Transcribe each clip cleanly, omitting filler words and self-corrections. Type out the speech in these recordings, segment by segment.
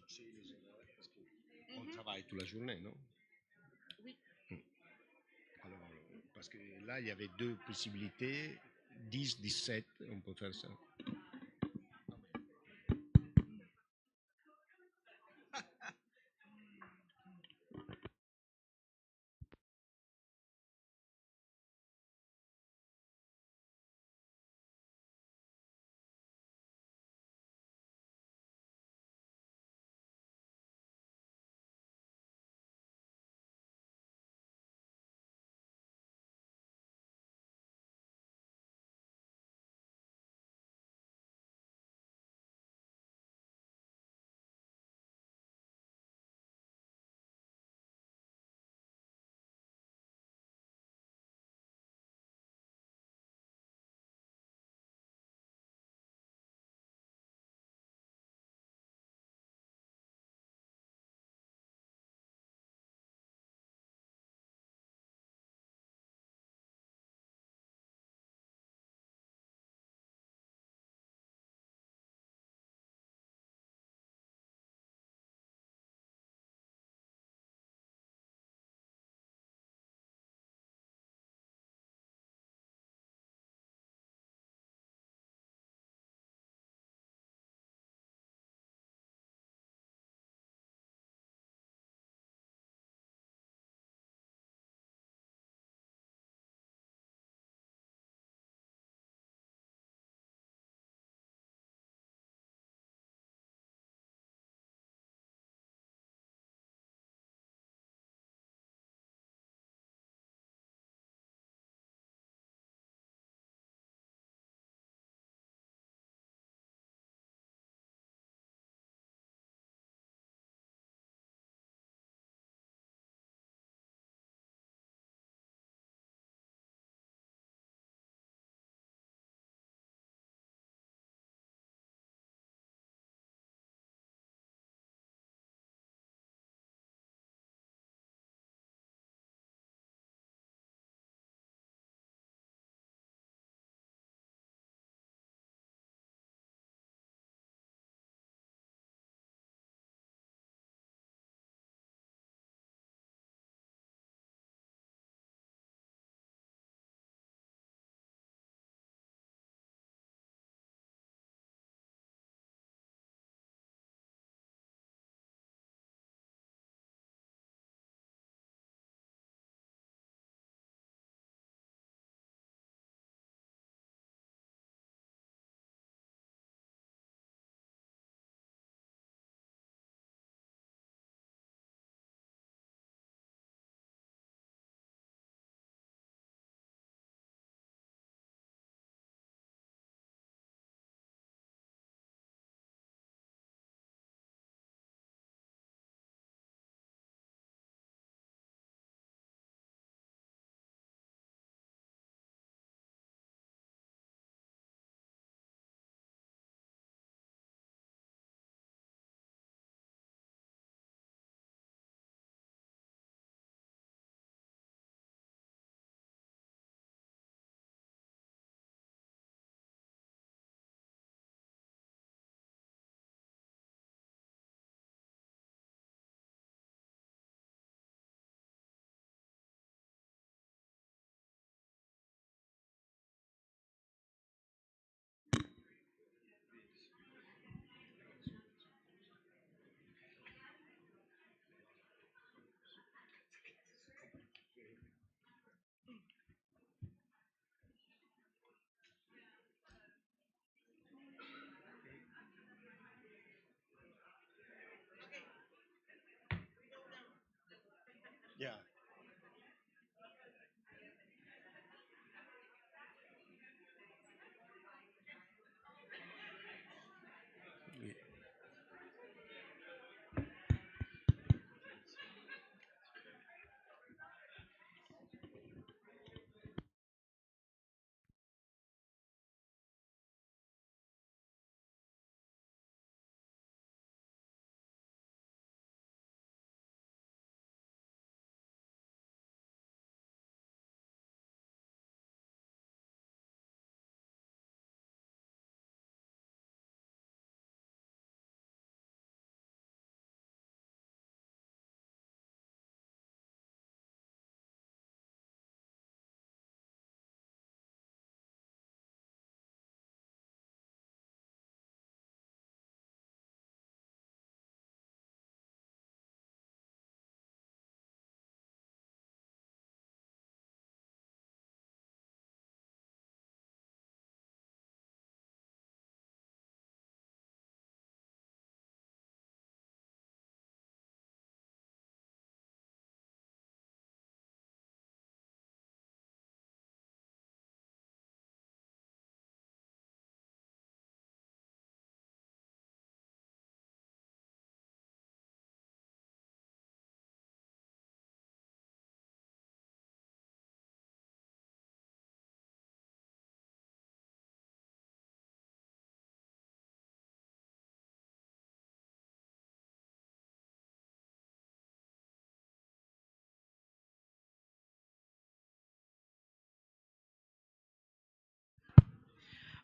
fixer les horaires parce qu'on Mhm. travaille toute la journée, non? Oui. Hmm. Alors, parce que là, il y avait deux possibilités, 10, 17, on peut faire ça.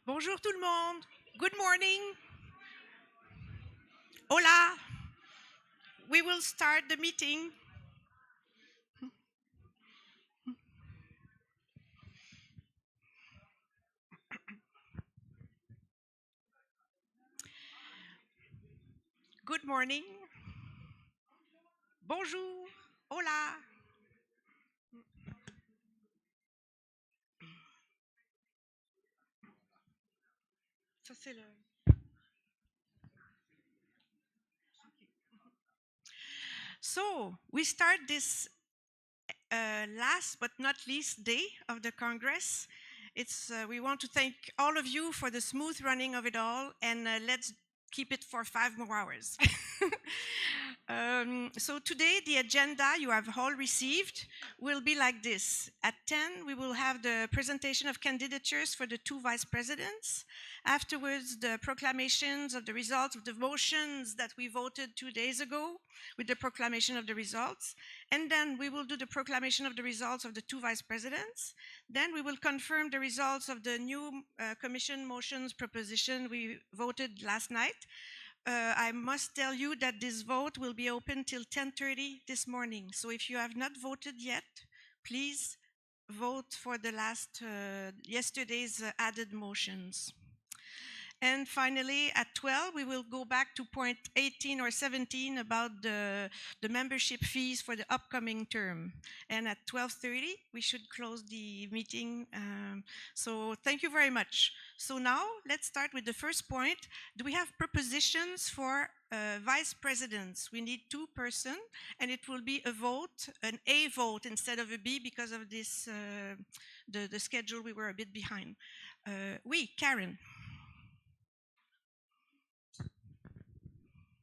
Bonjour tout le monde. Good morning. Hola. We will start the meeting. Good morning. Bonjour. Hola. Ça c'est le... So, we start this last but not least day of the Congress. We want to thank all of you for the smooth running of it all, and let's keep it for 5 more hours. So today the agenda you have all received will be like this. At 10 we will have the presentation of candidatures for the 2 vice presidents. Afterwards, the proclamations of the results of the motions that we voted 2 days ago with the proclamation of the results. And then we will do the proclamation of the results of the 2 vice presidents. Then we will confirm the results of the new commission motions proposition we voted last night. I must tell you that this vote will be open till 10:30 this morning. So if you have not voted yet, please vote for the yesterday's added motions. And finally, at 12, we will go back to point 18 or 17 about the membership fees for the upcoming term. And at 12:30, we should close the meeting. So thank you very much. So now, let's start with the first point. Do we have propositions for vice presidents? We need 2 persons, and it will be a vote, an A vote instead of a B because of this, the schedule, we were a bit behind. Oui, Karen.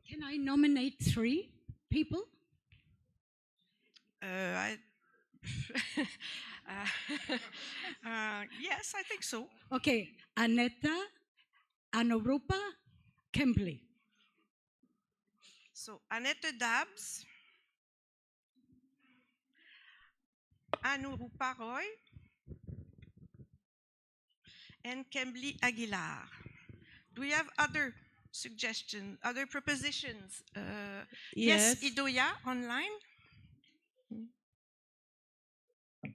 Can I nominate 3 people? Yes, I think so. Okay, Aneta, Anurupa, Kempley. So, Annette Dabbs, Anurupa Roy, and Kembley Aguilar. Do we have other suggestions, other propositions? Yes, Idoya, online.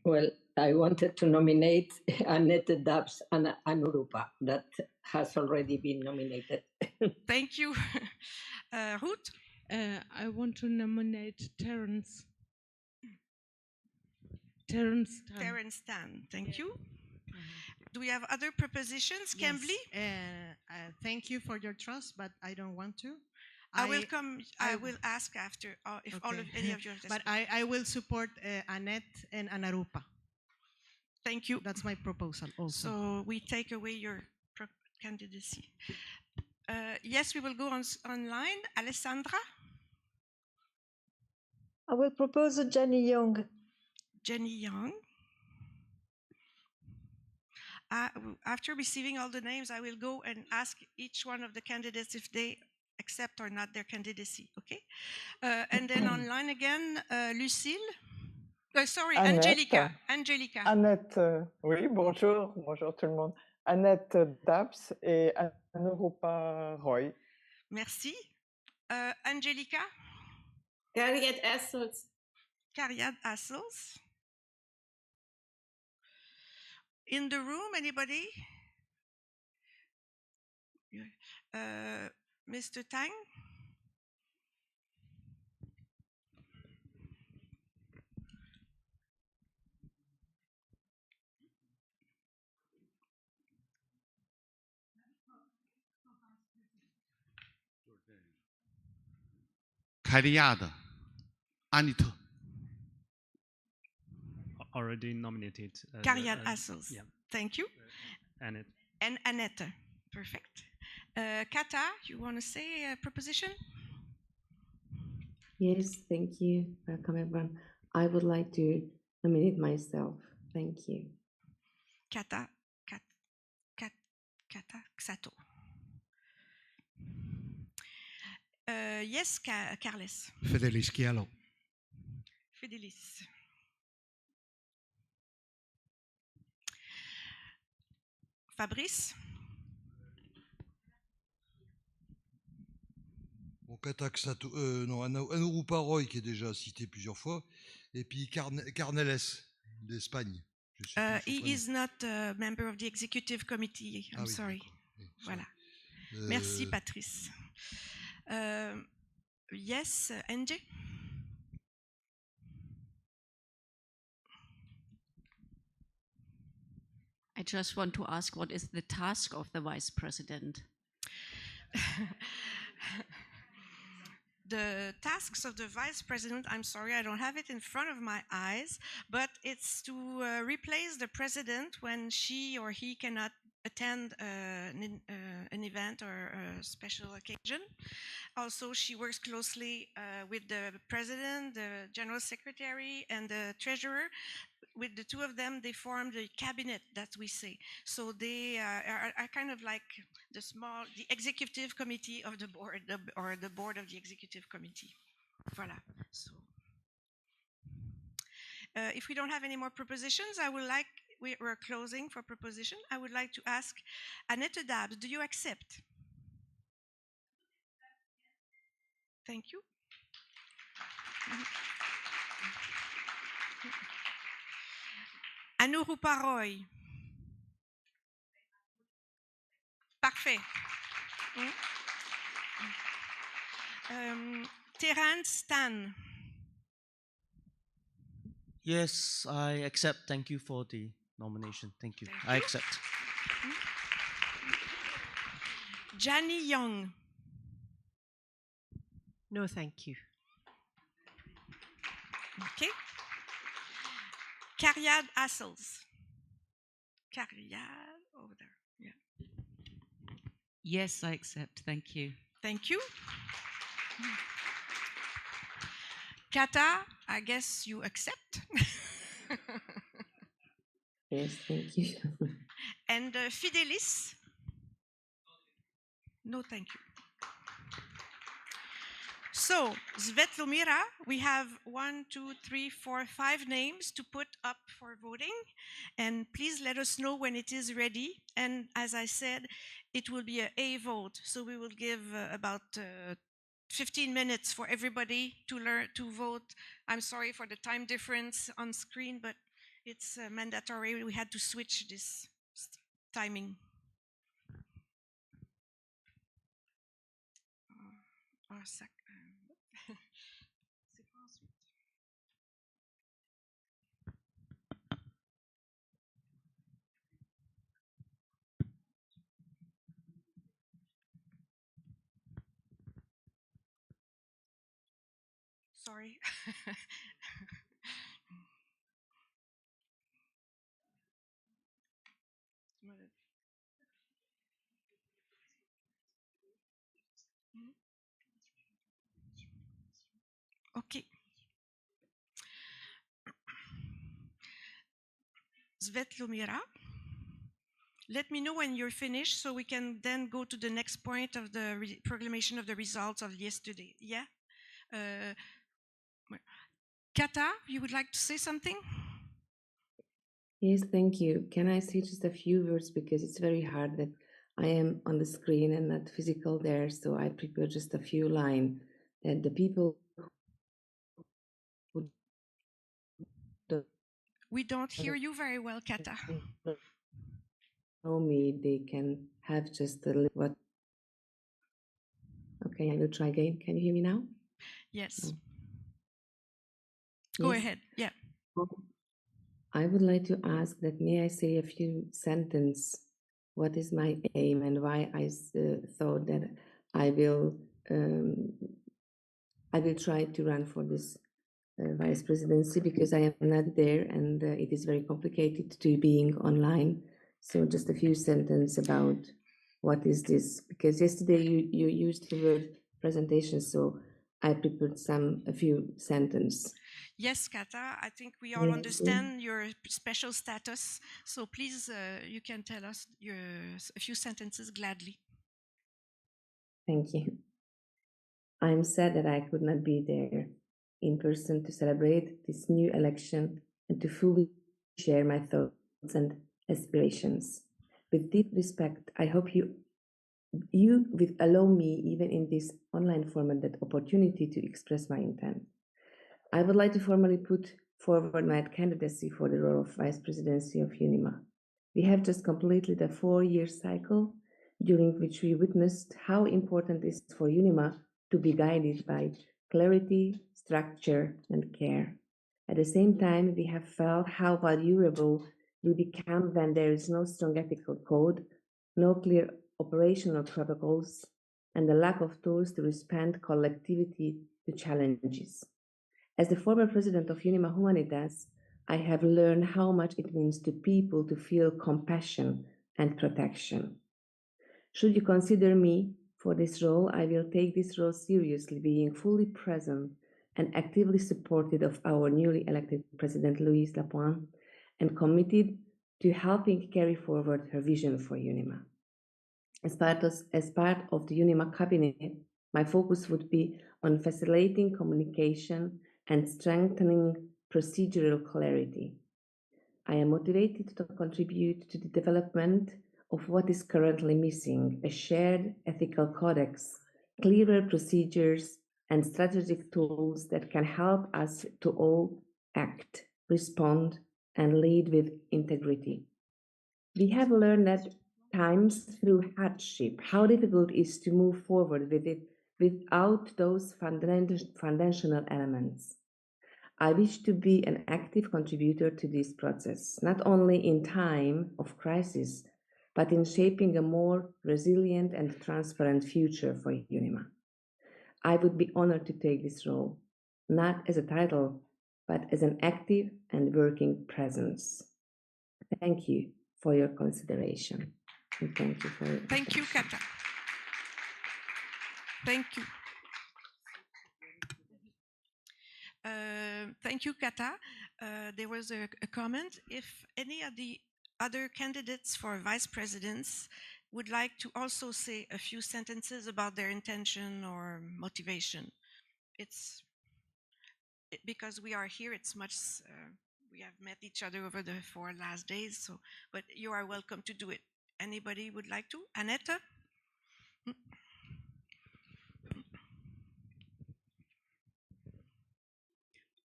Well, I wanted to nominate Annette Dabbs and Anurupa. That has already been nominated. Thank you. Ruth? I want to nominate Terence. Terence Tan. Thank you. Do we have other propositions, Yes. Kembley? Thank you for your trust, but I don't want to. I will ask after if Okay. any of your. But I will support Annette and Anarupa. Thank you. That's my proposal also. So we take away your candidacy. Yes, we will go online. Alessandra? I will propose Jenny Young. Jenny Young. After receiving all the names, I will go and ask each one of the candidates if they accept or not their candidacy, okay? And then online again, Lucille. Sorry, Annette. Angelica. Annette, oui, bonjour tout le monde. Annette Dabbs et Anurupa Roy. Merci. Angelica. Cariad Assels. Cariad Assels. In the room, anybody? Mr. Tang? Cariad, Anita. Already nominated. Cariad Assels. Yeah. Thank you. Annette. And Annette. Perfect. Kata, you want to say a proposition? Yes, thank you. Welcome, everyone. I would like to nominate myself. Thank you. Kata Xato. Yes, Carles. Fidelis Chialo. Fidelis. Fabrice. non, Anurupa Roy qui est déjà cité plusieurs fois, et puis Carneles d'Espagne. He is not a member of the executive committee. I'm sorry. Voilà. Merci, Patrice. Yes, NJ? I just want to ask, what is the task of the vice president? The tasks of the vice president, I'm sorry, I don't have it in front of my eyes, but it's to replace the president when she or he cannot attend an event or a special occasion. Also, she works closely with the president, the general secretary, and the treasurer. With the two of them, they form the cabinet that we say. So they are kind of like the executive committee of the board, or the board of the executive committee. Voilà. So, if we don't have any more propositions, we're closing for proposition. I would like to ask Annette Dabbs, do you accept? Thank you. Anurupa Roy. Parfait. Terence Stan. Yes, I accept. Thank you for the nomination. Thank you. I accept. Jani Young. No, thank you. Okay. Cariad Assels. Cariad over there. Yeah. Yes, I accept. Thank you. Thank you. Kata, I guess you accept. Yes, thank you. And Fidelis? No, thank you. So, Svetlomira, we have 1, 2, 3, 4, 5 names to put up for voting. And please let us know when it is ready. And as I said, it will be a vote. So we will give about 15 minutes for everybody to vote. I'm sorry for the time difference on screen, but it's mandatory. We had to switch this timing. Sorry. Okay. Svetlomira, let me know when you're finished so we can then go to the next point of the proclamation of the results of yesterday. Yeah? Kata, you would like to say something? Yes, thank you. Can I say just a few words, because it's very hard that I am on the screen and not physical there, so I prepare just a few lines that the people who we don't hear you very well, Kata. Know me, they can have just a little what. Okay, I will try again. Can you hear me now? Yes. Go ahead. Yeah. I would like to ask that may I say a few sentences, what is my aim and why I thought that I will try to run for this vice presidency, because I am not there and it is very complicated to being online. So just a few sentences about what is this, because yesterday you used the word presentation, so I prepared a few sentences. Yes, Kata, I think we all understand your special status. So please, you can tell us a few sentences gladly. Thank you. I'm sad that I could not be there in person to celebrate this new election and to fully share my thoughts and aspirations. With deep respect, I hope you you will allow me, even in this online format, that opportunity to express my intent. I would like to formally put forward my candidacy for the role of Vice Presidency of UNIMA. We have just completed a 4-year cycle during which we witnessed how important it is for UNIMA to be guided by clarity, structure, and care. At the same time, we have felt how valuable we become when there is no strong ethical code, no clear operational protocols, and the lack of tools to respond collectivity to challenges. As the former president of Unima Humanitas, I have learned how much it means to people to feel compassion and protection. Should you consider me for this role, I will take this role seriously, being fully present and actively supported of our newly elected President Louise Lapointe and committed to helping carry forward her vision for UNIMA. As part of the UNIMA cabinet, my focus would be on facilitating communication and strengthening procedural clarity. I am motivated to contribute to the development of what is currently missing: a shared ethical codex, clearer procedures, and strategic tools that can help us to all act, respond, and lead with integrity. We have learned at times through hardship how difficult it is to move forward with it without those foundational elements. I wish to be an active contributor to this process, not only in time of crisis, but in shaping a more resilient and transparent future for UNIMA. I would be honored to take this role, not as a title, but as an active and working presence. Thank you for your consideration. And thank you for your Thank you, Kata. Thank you. Thank you, Kata. There was a comment. If any of the other candidates for vice presidents would like to also say a few sentences about their intention or motivation, because we are here, it's much, we have met each other over the 4 last days, so, but you are welcome to do it. Anybody would like to? Annette?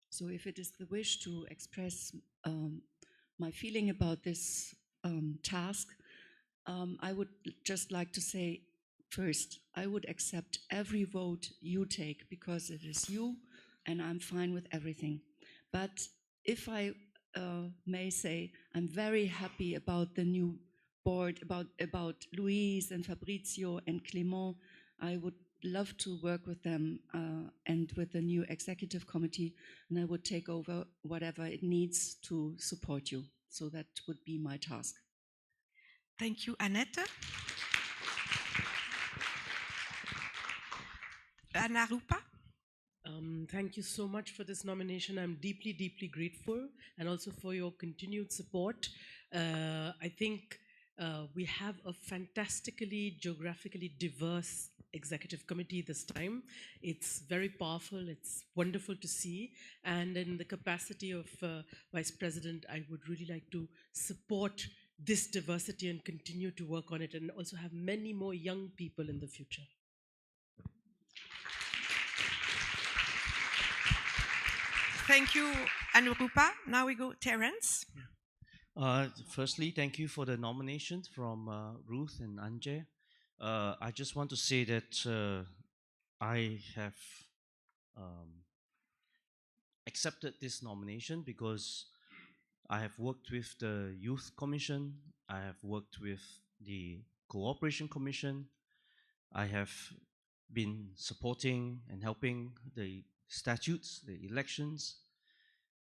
So if it is the wish to express my feeling about this task, I would just like to say, first, I would accept every vote you take because it is you and I'm fine with everything. But if I may say, I'm very happy about the new board, about Louise and Fabrizio and Clément. I would love to work with them and with the new executive committee, and I would take over whatever it needs to support you. So that would be my task. Thank you, Annette. Anarupa? Thank you so much for this nomination. I'm deeply, deeply grateful, and also for your continued support. I think we have a fantastically geographically diverse executive committee this time. It's very powerful, it's wonderful to see, and in the capacity of Vice President, I would really like to support this diversity and continue to work on it, and also have many more young people in the future. Thank you, Anurupa. Now we go, Terence. Firstly, thank you for the nominations from Ruth and Anje. I just want to say that I have accepted this nomination because I have worked with the Youth Commission, I have worked with the Cooperation Commission, I have been supporting and helping the statutes, the elections.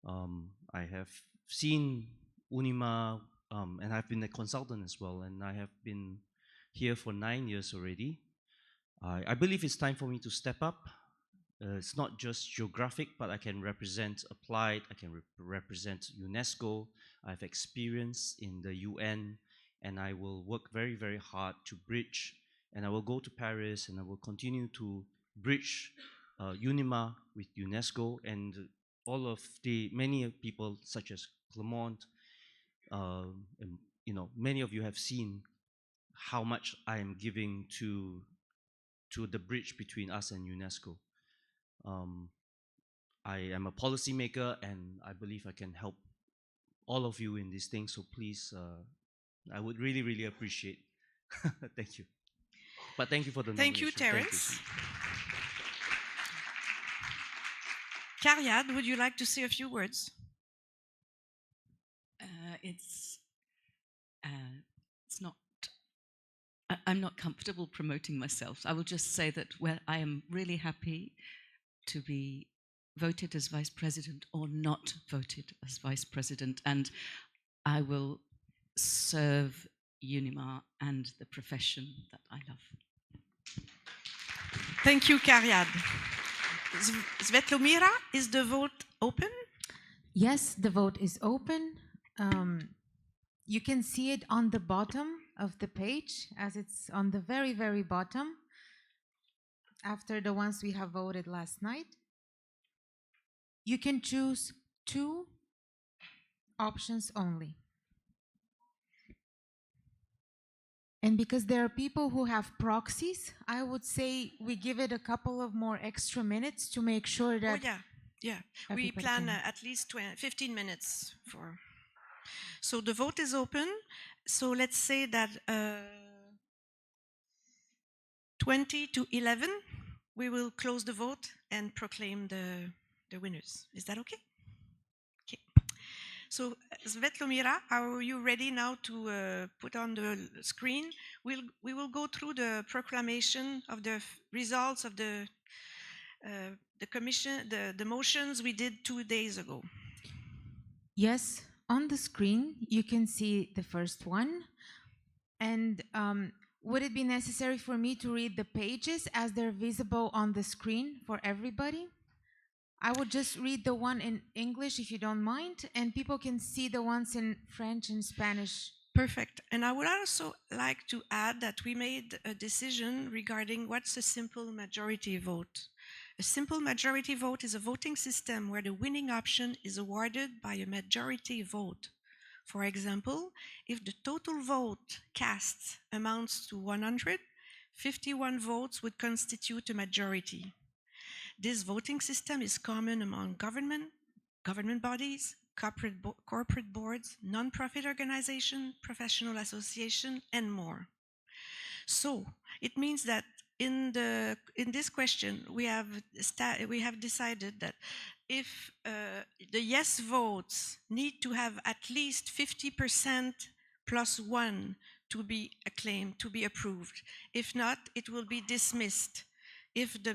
I have seen UNIMA, and I've been a consultant as well, and I have been here for 9 years already. I believe it's time for me to step up. It's not just geographic, but I can represent applied, I can represent UNESCO, I have experience in the UN, and I will work very, very hard to bridge, and I will go to Paris, and I will continue to bridge UNIMA with UNESCO, and all of the many people such as Clément, and, you know, many of you have seen how much I am giving to the bridge between us and UNESCO. I am a policymaker, and I believe I can help all of you in these things. So please, I would really, really appreciate. Thank you. But thank you for the Thank you, nomination. Terence. Cariad, would you like to say a few words? It's not. I'm not comfortable promoting myself. I will just say that I am really happy to be voted as vice president or not voted as vice president, and I will serve UNIMA and the profession that I love. Thank you, Cariad. Svetlomira, is the vote open? Yes, the vote is open. You can see it on the bottom of the page, as it's on the very, very bottom, after the ones we have voted last night. You can choose 2 options only. And because there are people who have proxies, I would say we give it a couple of more extra minutes to make sure that... Oh, yeah. We plan at least 15 minutes for... So the vote is open. So let's say that 20 to 11, we will close the vote and proclaim the winners. Is that okay? Okay. So Svetlomira, are you ready now to put on the screen? We will go through the proclamation of the results of the commission, the motions we did 2 days ago. Yes, on the screen you can see the first one. And would it be necessary for me to read the pages as they're visible on the screen for everybody? I would just read the one in English if you don't mind, and people can see the ones in French and Spanish. Perfect. And I would also like to add that we made a decision regarding what's a simple majority vote. A simple majority vote is a voting system where the winning option is awarded by a majority vote. For example, if the total vote cast amounts to 100, 51 votes would constitute a majority. This voting system is common among government bodies, corporate boards, non-profit organizations, professional associations, and more. So it means that in this question we have decided that if the yes votes need to have at least 50% plus 1 to be acclaimed, to be approved. If not, it will be dismissed. If the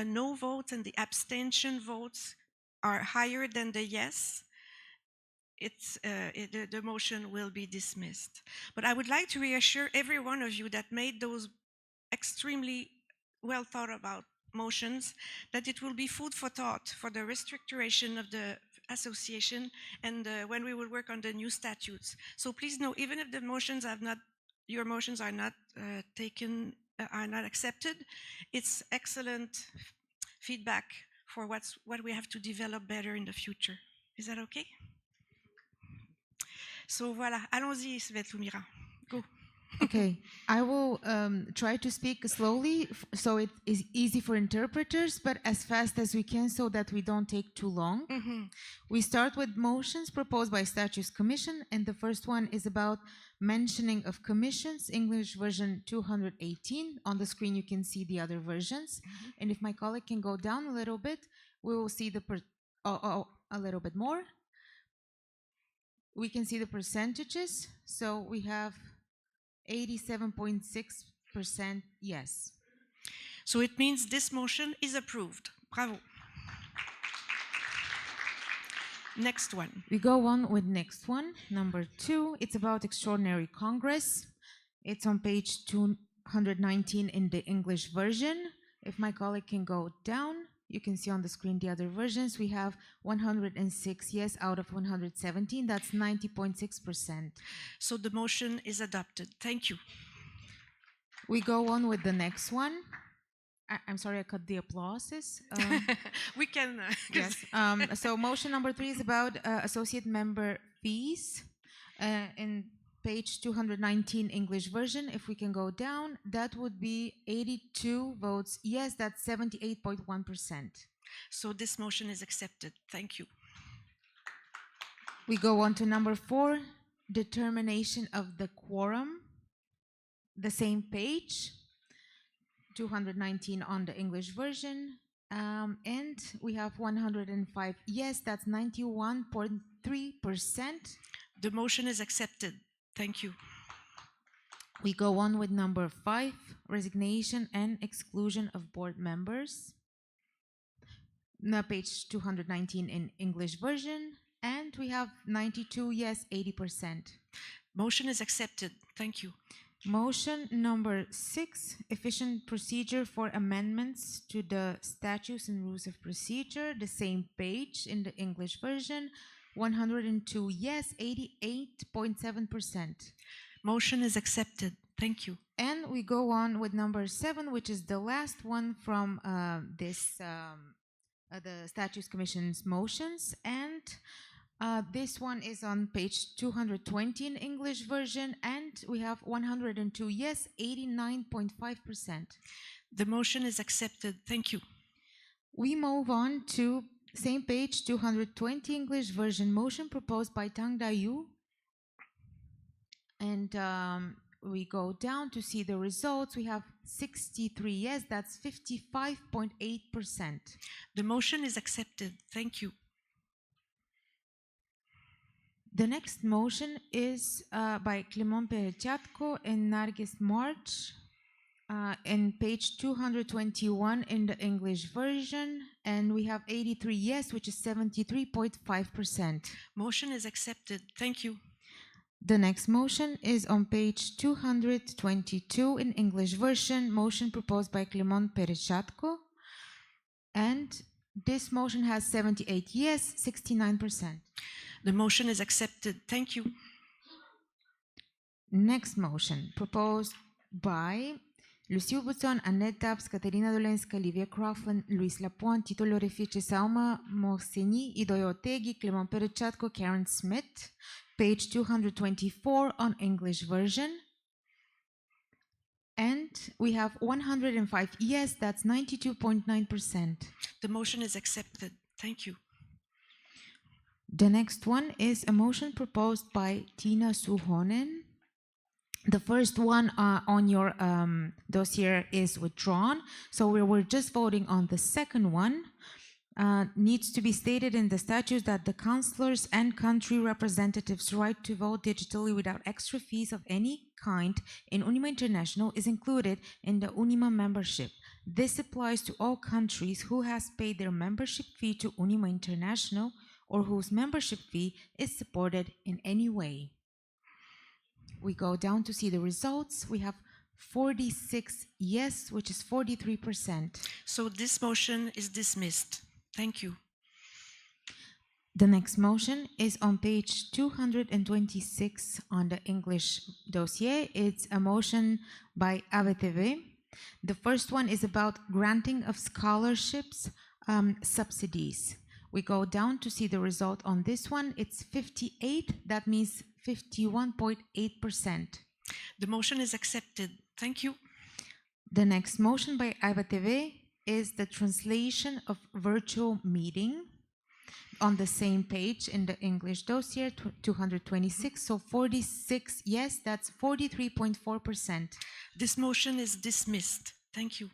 no votes and the abstention votes are higher than the yes, the motion will be dismissed. But I would like to reassure every one of you that made those extremely well thought about motions that it will be food for thought for the restructuration of the association and when we will work on the new statutes. So please know, even if the motions your motions are not taken, are not accepted, it's excellent feedback for what we have to develop better in the future. Is that okay? So voilà, allons-y, Svetlomira. Go. Okay, I will try to speak slowly so it is easy for interpreters, but as fast as we can so that we don't take too long. We start with motions proposed by Statutes Commission, and the first one is about mentioning of commissions, English version 218. On the screen you can see the other versions. And if my colleague can go down a little bit, we will see a little bit more. We can see the percentages. So we have 87.6% yes. So it means this motion is approved. Bravo. Next one. We go on with next one, number 2. It's about Extraordinary Congress. It's on page 219 in the English version. If my colleague can go down, you can see on the screen the other versions. We have 106 yes out of 117. That's 90.6%. So the motion is adopted. Thank you. We go on with the next one. I'm sorry, I cut the applauses. We can. Yes. So motion number 3 is about associate member fees. In page 219 English version, if we can go down, that would be 82 votes yes, that's 78.1%. So this motion is accepted. Thank you. We go on to number 4, determination of the quorum. The same page, 219 on the English version. And we have 105 yes, that's 91.3%. The motion is accepted. Thank you. We go on with number 5, resignation and exclusion of board members. Now page 219 in English version, and we have 92 yes, 80%. Motion is accepted. Thank you. Motion number 6, efficient procedure for amendments to the statutes and rules of procedure, the same page in the English version, 102 yes, 88.7%. Motion is accepted. Thank you. And we go on with number 7, which is the last one from the Statutes Commission's motions, and this one is on page 220 in English version, and we have 102 yes, 89.5%. The motion is accepted. Thank you. We move on to same page 220 English version, motion proposed by Tang Dayu, and we go down to see the results. We have 63 yes, that's 55.8%. The motion is accepted. Thank you. The next motion is by Clement Perechatko and Nargis March, in page 221 in the English version, and we have 83 yes, which is 73.5%. Motion is accepted. Thank you. The next motion is on page 222 in English version, motion proposed by Clement Perechatko, and this motion has 78 yes, 69%. The motion is accepted. Thank you. Next motion, proposed by Lucille Bouton, Annette Taps, Caterina Dolenska, Olivia Crawford, Luis Lapointe, Tito Lorefice, Sauma Morseni, Idoia Otegui, Clement Perechatko, Karen Smith, page 224 on English version. And we have 105 yes, that's 92.9%. The motion is accepted. Thank you. The next one is a motion proposed by Tina Suhonen. The first one on your dossier is withdrawn, so we were just voting on the second one. Needs to be stated in the statutes that the councillors and country representatives' right to vote digitally without extra fees of any kind in UNIMA International is included in the UNIMA membership. This applies to all countries who has paid their membership fee to UNIMA International or whose membership fee is supported in any way. We go down to see the results. We have 46 yes, which is 43%. So this motion is dismissed. Thank you. The next motion is on page 226 on the English dossier. It's a motion by ABTV. The first one is about granting of scholarships, subsidies. We go down to see the result on this one. It's 58, that means 51.8%. The motion is accepted. Thank you. The next motion by ABTV is the translation of virtual meeting on the same page in the English dossier, 226, so 46 yes, that's 43.4%. This motion is dismissed. Thank you.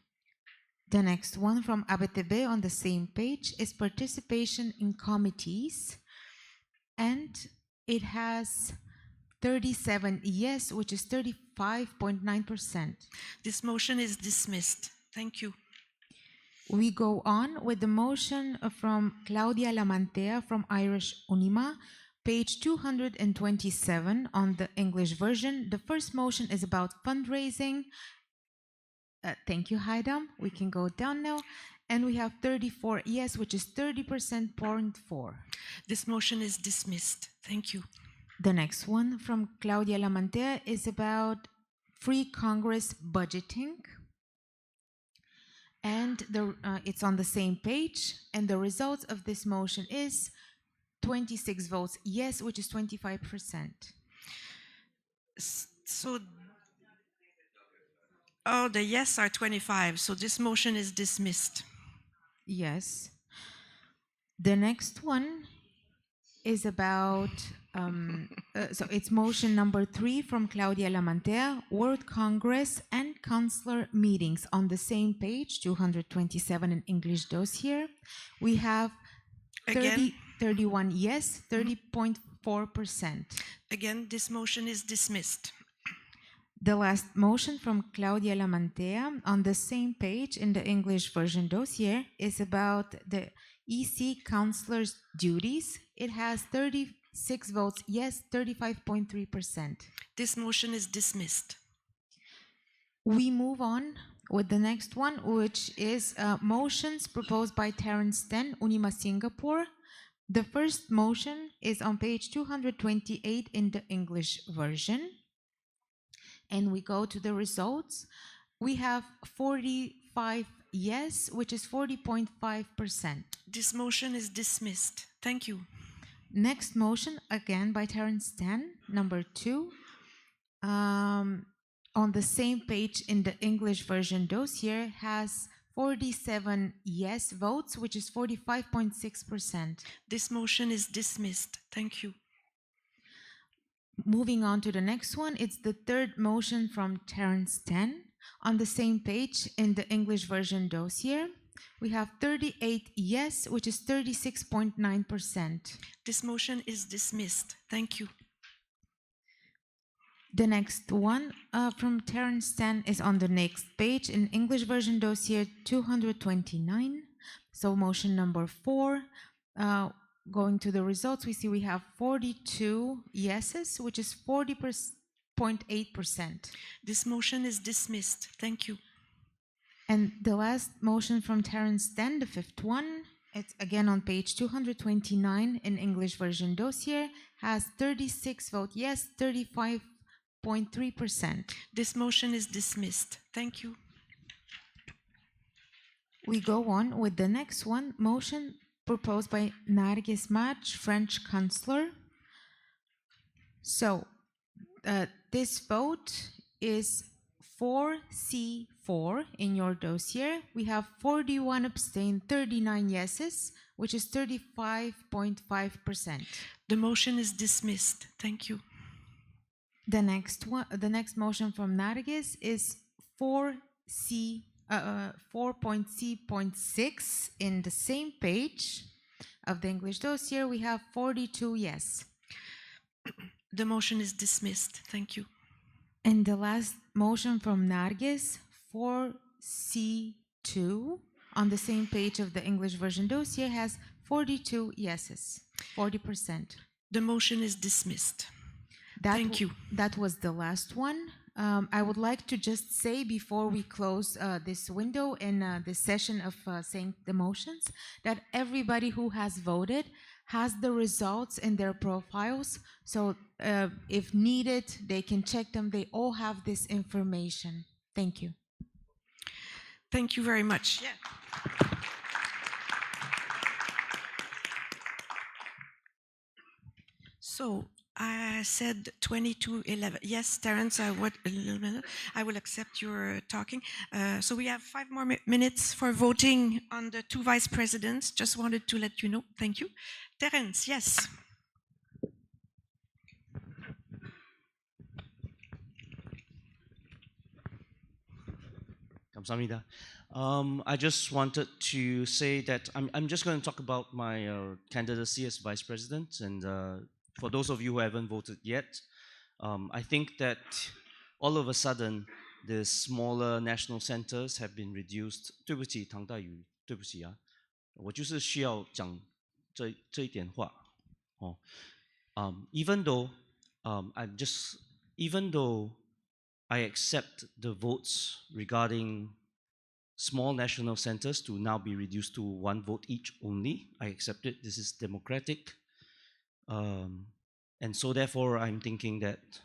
The next one from ABTB on the same page is participation in committees, and it has 37 yes, which is 35.9%. This motion is dismissed. Thank you. We go on with the motion from Claudia Lamantea from Irish UNIMA, page 227 on the English version. The first motion is about fundraising. Thank you, Haidam. We can go down now. And we have 34 yes, which is 30.4%. This motion is dismissed. Thank you. The next one from Claudia Lamantea is about free Congress budgeting. And it's on the same page. And the results of this motion is 26 votes yes, which is 25%. So, oh, the yes are 25. So this motion is dismissed. Yes. The next one is about, so it's motion number 3 from Claudia Lamantea, World Congress and Counselor Meetings. On the same page, 227 in English dossier. We have 31 yes, 30.4%. Again, this motion is dismissed. The last motion from Claudia Lamantea on the same page in the English version dossier is about the EC counselor's duties. It has 36 votes yes, 35.3%. This motion is dismissed. We move on with the next one, which is motions proposed by Terence Ten, Unima Singapore. The first motion is on page 228 in the English version. And we go to the results. We have 45 yes, which is 40.5%. This motion is dismissed. Thank you. Next motion, again by Terence Tan, number 2. On the same page in the English version dossier has 47 yes votes, which is 45.6%. This motion is dismissed. Thank you. Moving on to the next one, it's the third motion from Terence Tan. On the same page in the English version dossier, we have 38 yes, which is 36.9%. This motion is dismissed. Thank you. The next one from Terence Tan is on the next page in English version dossier 229. So motion number 4. Going to the results, we see we have 42 yeses, which is 40.8%. This motion is dismissed. Thank you. And the last motion from Terence Tan, the fifth one, it's again on page 229 in English version dossier, has 36 votes yes, 35.3%. This motion is dismissed. Thank you. We go on with the next one, motion proposed by Narges Match, French Chancellor. So this vote is 4C4 in your dossier. We have 41 abstain, 39 yeses, which is 35.5%. The motion is dismissed. Thank you. The next one, the next motion from Narges is 4.C.6 in the same page of the English dossier. We have 42 yes. The motion is dismissed. Thank you. And the last motion from Narges, 4C2 on the same page of the English version dossier, has 42 yeses, 40%. The motion is dismissed. Thank you. That was the last one. I would like to just say before we close this window in this session of saying the motions, that everybody who has voted has the results in their profiles. So if needed, they can check them. They all have this information. Thank you. Thank you very much. Yeah. So I said 22:11. Yes, Terence, I will accept your talking. So we have 5 more minutes for voting on the 2 vice presidents. Just wanted to let you know. Thank you. Terence, yes. 감사합니다. I just wanted to say that I'm just going to talk about my candidacy as vice president. And for those of you who haven't voted yet, I think that all of a sudden the smaller national centers have been reduced. 对不起，唐大宇，对不起啊，我就是需要讲这一点话。Even though I accept the votes regarding small national centers to now be reduced to 1 vote each only. I accept it. This is democratic. And so therefore, I'm thinking that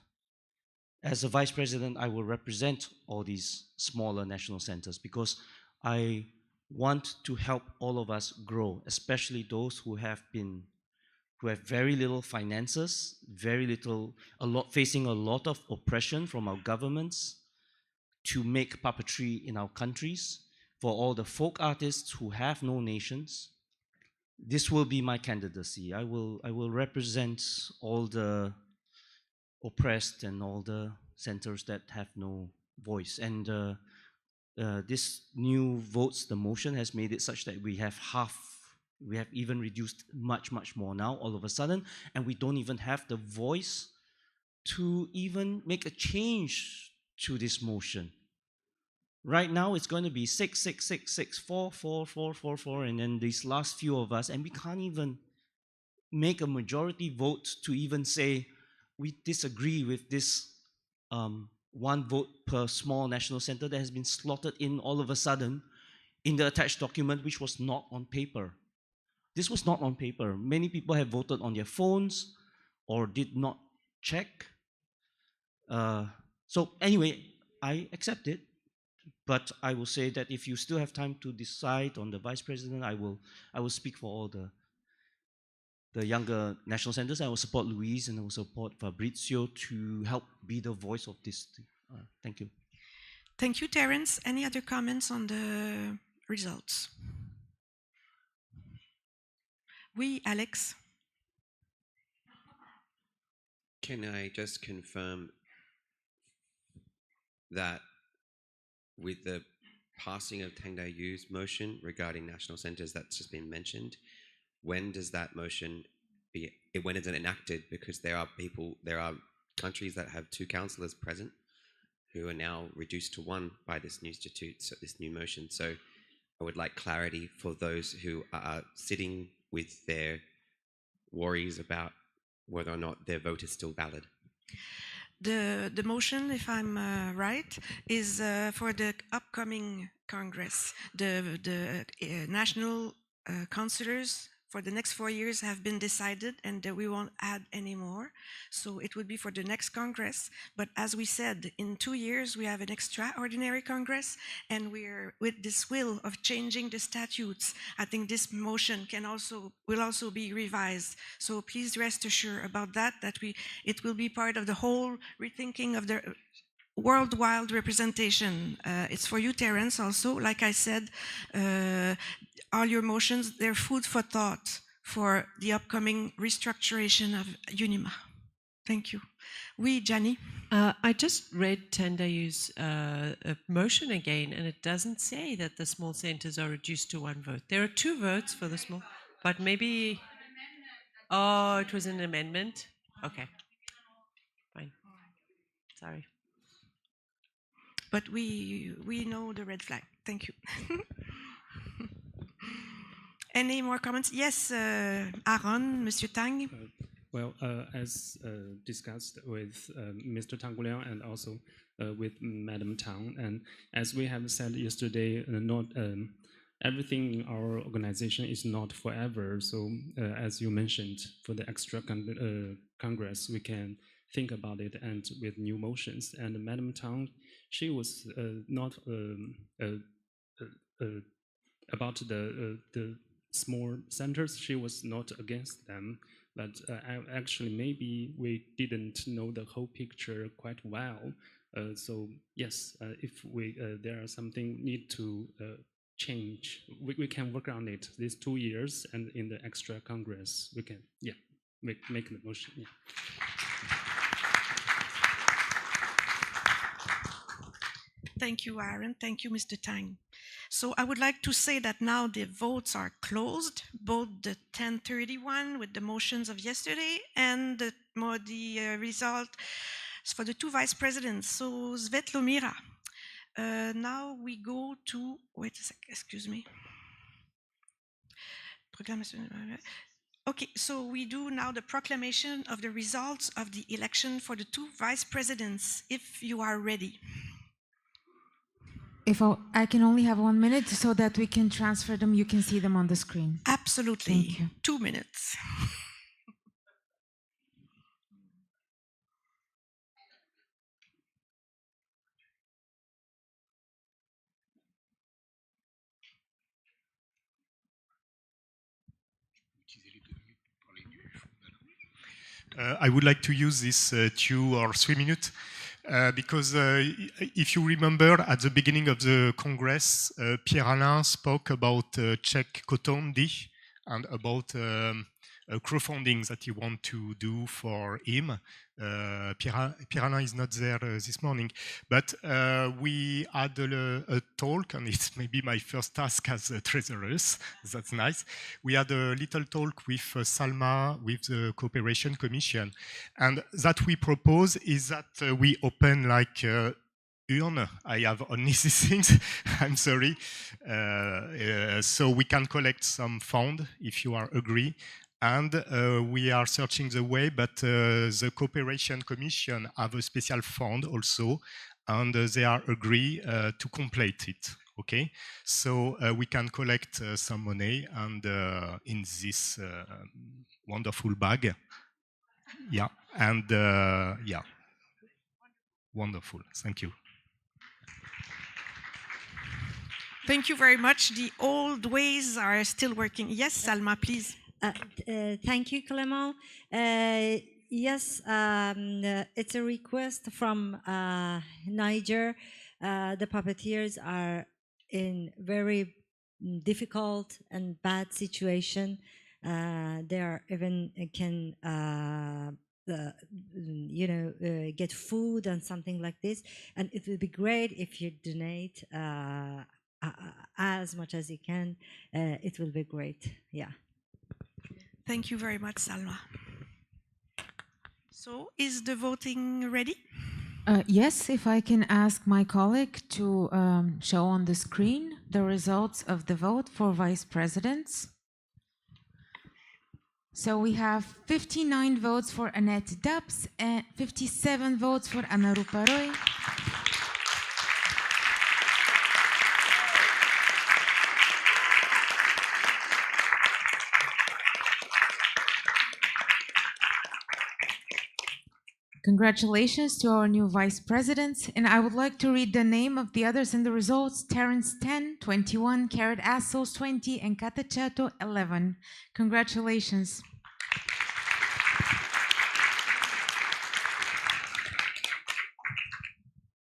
as a vice president, I will represent all these smaller national centers because I want to help all of us grow, especially those who have been who have very little finances, facing a lot of oppression from our governments, to make puppetry in our countries, for all the folk artists who have no nations. This will be my candidacy. I will represent all the oppressed and all the centers that have no voice. And this new votes, the motion has made it such that we have even reduced much more now all of a sudden, and we don't even have the voice to even make a change to this motion. Right now it's going to be 6, 6, 6, 6, 4, 4, 4, 4, 4, and then these last few of us, and we can't even make a majority vote to even say we disagree with this one vote per small national center that has been slotted in all of a sudden in the attached document, which was not on paper. This was not on paper. Many people have voted on their phones or did not check. So anyway, I accept it. But I will say that if you still have time to decide on the vice president, I will speak for all the younger national centers. I will support Luis and I will support Fabrizio to help be the voice of this. Thank you. Thank you, Terence. Any other comments on the results? Oui, Alex. Can I just confirm that with the passing of Tang Dayu's motion regarding national centers that's just been mentioned, when does that motion when is it enacted? Because there are countries that have 2 councillors present who are now reduced to 1 by this new statute, so this new motion. So I would like clarity for those who are sitting with their worries about whether or not their vote is still valid. The motion, if I'm right, is for the upcoming Congress. The national councillors for the next 4 years have been decided, and we won't add any more. So it would be for the next Congress. But as we said, in 2 years we have an extraordinary Congress, and we're with this will of changing the statutes. I think this motion will also be revised. So please rest assured about that. It will be part of the whole rethinking of the worldwide representation. It's for you, Terence, also. Like I said, all your motions, they're food for thought for the upcoming restructuration of UNIMA. Thank you. Oui, Gianni? I just read Tandayu's motion again, and it doesn't say that the small centers are reduced to 1 vote. There are 2 votes for the small, but maybe... Oh, it was an amendment? Okay. Fine. Sorry. But we know the red flag. Thank you. Any more comments? Yes, Aaron, Monsieur Tang. Well, as discussed with Mr. Tang Guliang and also with Madam Tang, and as we have said yesterday, not everything in our organization is not forever. So, as you mentioned, for the extra Congress, we can think about it and with new motions. And Madam Tang, she was not about the small centers. She was not against them, but actually maybe we didn't know the whole picture quite well. So yes, if there are something need to change, we can work on it these 2 years, and in the extra Congress we can make the motion. Yeah. Thank you, Aaron. Thank you, Mr. Tang. So I would like to say that now the votes are closed, both the 1031 with the motions of yesterday and the result for the 2 vice presidents. So Svetlomira, now we go to, wait a sec, excuse me. Okay, so we do now the proclamation of the results of the election for the 2 vice presidents, if you are ready. If I can only have 1 minute so that we can transfer them, you can see them on the screen. Absolutely. Thank you. 2 minutes. I would like to use this 2 or 3 minutes because if you remember at the beginning of the Congress, Pierre-Alain spoke about Czech Kotondi and about crowdfunding that he wants to do for him. Pierre-Alain is not there this morning, but we had a talk, and it's maybe my first task as treasurers. That's nice. We had a little talk with Salma, with the Cooperation Commission, and that we propose is that we open like urn. I have only these things. I'm sorry. So we can collect some fund if you are agree. And we are searching the way, but the Cooperation Commission have a special fund also, and they are agree to complete it. Okay, so we can collect some money, and in this wonderful bag, yeah, and yeah, wonderful. Thank you. Thank you very much. The old ways are still working. Yes, Salma, please. Thank you, Clément. Yes, it's a request from Niger. The puppeteers are in very difficult and bad situation. They are even can get food and something like this. And it would be great if you donate as much as you can. It will be great. Yeah. Thank you very much, Salma. So, is the voting ready? Yes, if I can ask my colleague to show on the screen the results of the vote for vice presidents. So we have 59 votes for Annette Dubs and 57 votes for Anarupa Roy. Congratulations to our new vice presidents, and I would like to read the name of the others and the results. Terence 10, 21, Carrot Assos 20, and Catachato 11. Congratulations.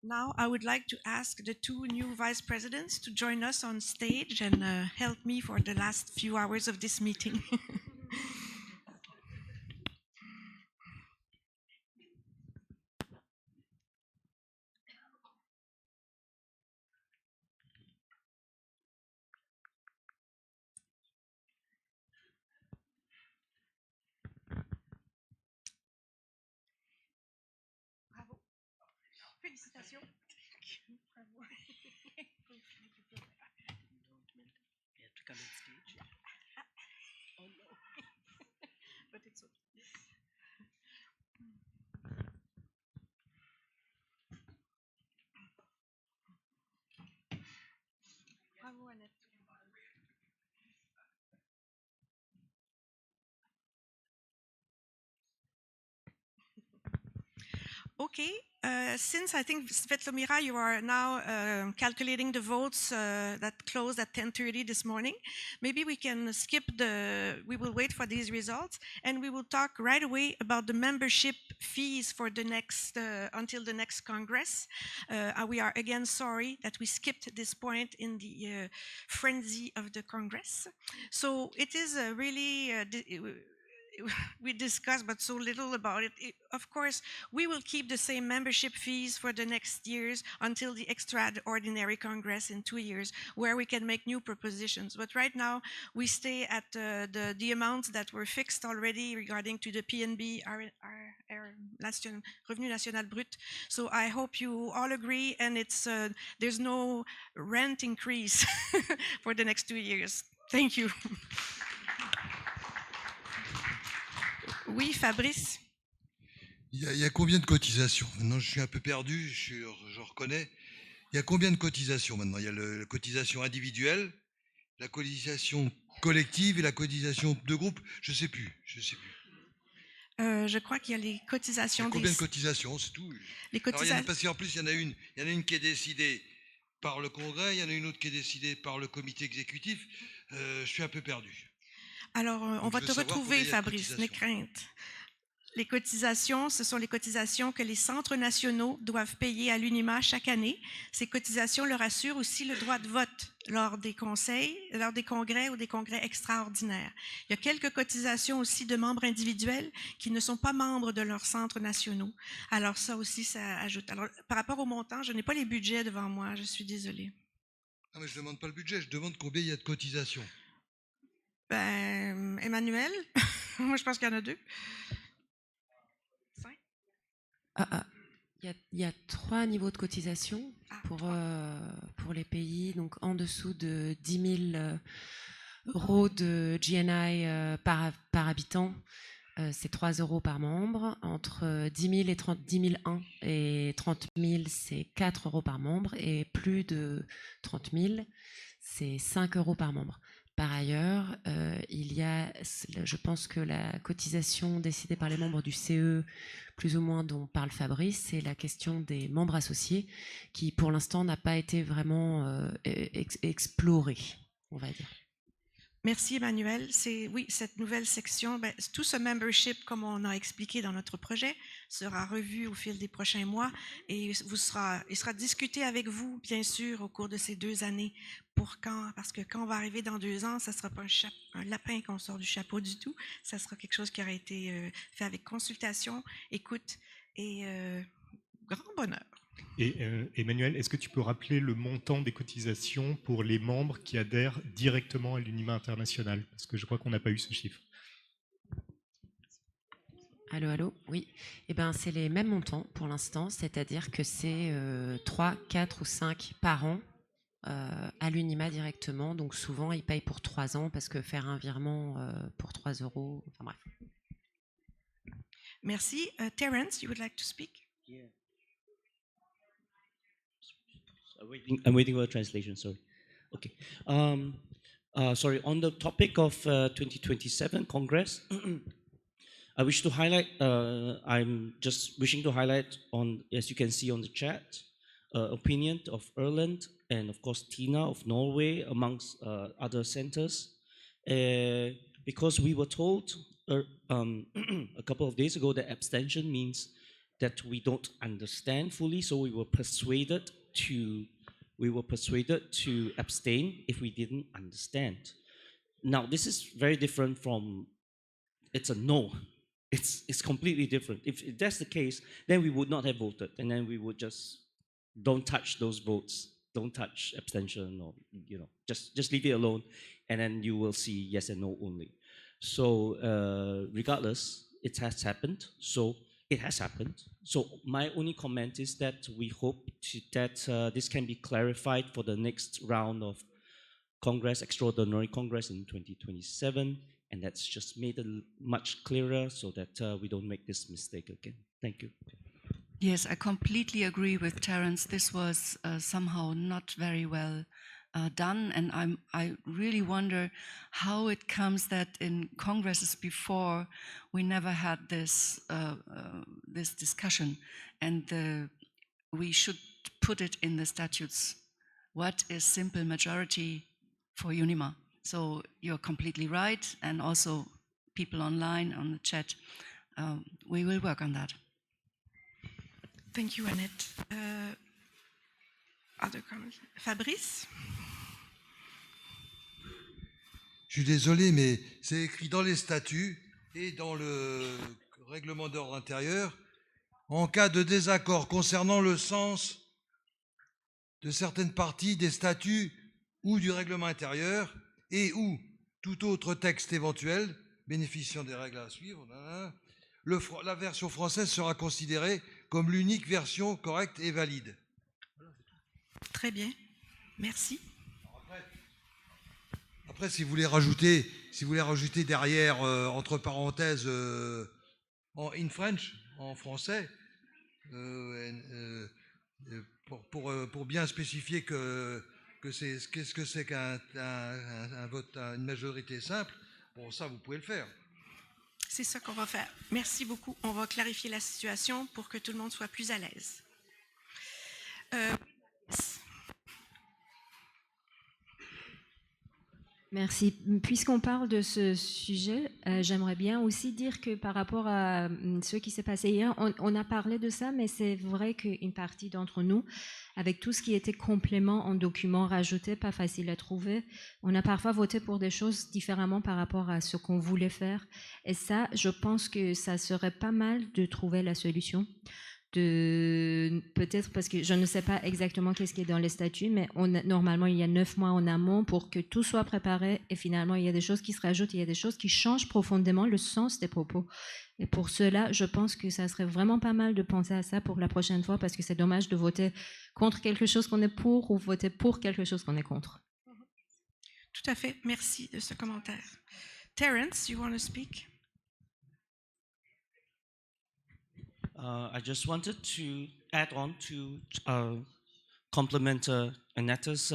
Now I would like to ask the two new vice presidents to join us on stage and help me for the last few hours of this meeting. Félicitations. Bravo. You have to come on stage. Oh no. But it's okay. Bravo, Annette. Okay, since I think Svetlomira, you are now calculating the votes that closed at 10:30 this morning, maybe we can skip we will wait for these results and we will talk right away about the membership fees for the next, until the next Congress. We are again sorry that we skipped this point in the frenzy of the Congress. So it is really, we discussed, but so little about it. Of course, we will keep the same membership fees for the next years until the extraordinary Congress in 2 years, where we can make new propositions. But right now, we stay at the amounts that were fixed already regarding to the PNB, Revenu National Brut. So I hope you all agree, and there's no rent increase for the next 2 years. Thank you. Oui, Fabrice. Il y a combien de cotisations? Maintenant, je suis un peu perdu, je reconnais. Il y a combien de cotisations maintenant? Il y a la cotisation individuelle, la cotisation collective et la cotisation de groupe. Je sais plus. Je crois qu'il y a les cotisations. Combien de cotisations, c'est tout. Parce qu'en plus, il y en a une qui est décidée par le Congrès, il y en a une autre qui est décidée par le comité exécutif. Je suis un peu perdu. Alors, on va te retrouver, Fabrice, n'aie crainte. Les cotisations, ce sont les cotisations que les centres nationaux doivent payer à l'UNIMA chaque année. Ces cotisations leur assurent aussi le droit de vote lors des conseils, lors des congrès ou des congrès extraordinaires. Il y a quelques cotisations aussi de membres individuels qui ne sont pas membres de leurs centres nationaux. Alors ça aussi, ça ajoute. Alors, par rapport au montant, je n'ai pas les budgets devant moi, je suis désolée. Non, mais je ne demande pas le budget, je demande combien il y a de cotisations. Ben, Emmanuel, moi je pense qu'il y en a 2. Il y a 3 niveaux de cotisation pour les pays, donc en dessous de 10 000 euros de GNI par habitant, c'est 3 euros par membre. Entre 10 000 et 10 001 et 30 000, c'est 4 euros par membre. Et plus de 30 000, c'est 5 euros par membre. Par ailleurs, il y a, je pense que la cotisation décidée par les membres du CE, plus ou moins dont parle Fabrice, c'est la question des membres associés, qui pour l'instant n'a pas été vraiment explorée, on va dire. Merci Emmanuel. Oui, cette nouvelle section, tout ce membership, comme on a expliqué dans notre projet, sera revu au fil des prochains mois et il sera discuté avec vous, bien sûr, au cours de ces 2 années. Parce que quand on va arriver dans 2 ans, ça ne sera pas un lapin qu'on sort du chapeau du tout. Ça sera quelque chose qui aura été fait avec consultation, écoute et grand bonheur. Et Emmanuel, est-ce que tu peux rappeler le montant des cotisations pour les membres qui adhèrent directement à l'UNIMA international? Parce que je crois qu'on n'a pas eu ce chiffre. Allô, oui. Eh bien, c'est les mêmes montants pour l'instant, c'est-à-dire que c'est 3, 4 ou 5 par an à l'UNIMA directement. Donc souvent, ils payent pour 3 ans parce que faire un virement pour 3 euros, enfin bref. Merci. Terence, you would like to speak? Yeah. I'm waiting for a translation, sorry. Okay. Sorry, on the topic of 2027 Congress, I wish to highlight, I'm just wishing to highlight on, as you can see on the chat, opinion of Ireland and of course Tina of Norway amongst other centers. Because we were told a couple of days ago that abstention means that we don't understand fully, so we were persuaded to abstain if we didn't understand. Now, this is very different from, it's a no. It's completely different. If that's the case, then we would not have voted, and then we would just don't touch those votes, don't touch abstention, or just leave it alone, and then you will see yes and no only. So regardless, it has happened. So it has happened. So my only comment is that we hope that this can be clarified for the next round of Congress, Extraordinary Congress in 2027, and that's just made it much clearer so that we don't make this mistake again. Thank you. Yes, I completely agree with Terence. This was somehow not very well done, and I really wonder how it comes that in congresses before we never had this this discussion, and we should put it in the statutes. What is simple majority for UNIMA? So you're completely right, and also people online on the chat. We will work on that. Thank you, Annette. Other comments? Fabrice? Je suis désolé, mais c'est écrit dans les statuts et dans le règlement d'ordre intérieur, en cas de désaccord concernant le sens de certaines parties des statuts ou du règlement intérieur et ou tout autre texte éventuel bénéficiant des règles à suivre, la version française sera considérée comme l'unique version correcte et valide. Très bien, merci. Après, si vous voulez rajouter derrière, entre parenthèses, in French, en français, pour bien spécifier qu'est-ce que c'est qu'un vote à une majorité simple, bon, ça, vous pouvez le faire. C'est ça qu'on va faire. Merci beaucoup. On va clarifier la situation pour que tout le monde soit plus à l'aise. Merci. Puisqu'on parle de ce sujet, j'aimerais bien aussi dire que par rapport à ce qui s'est passé hier, on a parlé de ça, mais c'est vrai qu'une partie d'entre nous, avec tout ce qui était complément en documents rajoutés, pas facile à trouver, on a parfois voté pour des choses différemment par rapport à ce qu'on voulait faire. Et ça, je pense que ça serait pas mal de trouver la solution. Peut-être parce que je ne sais pas exactement qu'est-ce qui est dans les statuts, mais normalement il y a 9 mois en amont pour que tout soit préparé et finalement il y a des choses qui se rajoutent, il y a des choses qui changent profondément le sens des propos. Et pour cela, je pense que ça serait vraiment pas mal de penser à ça pour la prochaine fois parce que c'est dommage de voter contre quelque chose qu'on est pour ou voter pour quelque chose qu'on est contre. Tout à fait, merci de ce commentaire. Terence, you want to speak? I just wanted to add on to compliment Annetta's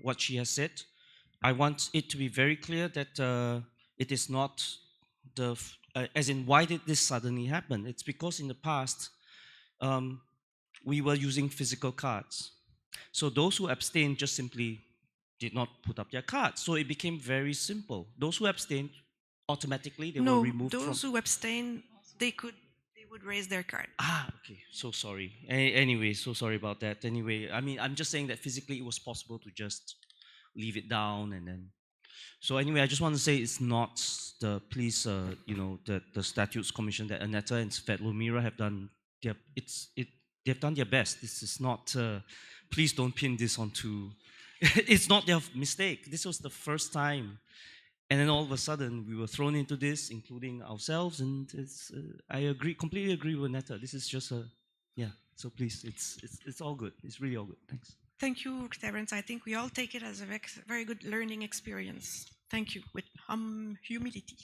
what she has said. I want it to be very clear that it is not as in why did this suddenly happen? It's because in the past we were using physical cards. So those who abstained just simply did not put up their cards. So it became very simple. Those who abstained automatically they were removed from. Those who abstain, they would raise their card. Okay. So sorry. Anyway, so sorry about that. Anyway, I mean, I'm just saying that physically it was possible to just leave it down and then. So anyway, I just want to say it's not the please, the Statutes Commission that Annetta and Svetlomira have done. They've done their best. This is not. Please don't pin this onto. It's not their mistake. This was the first time. And then all of a sudden, we were thrown into this, including ourselves. And I completely agree with Netta. This is just So please, it's all good. It's really all good. Thanks. Thank you, Terence. I think we all take it as a very good learning experience. Thank you, with humility.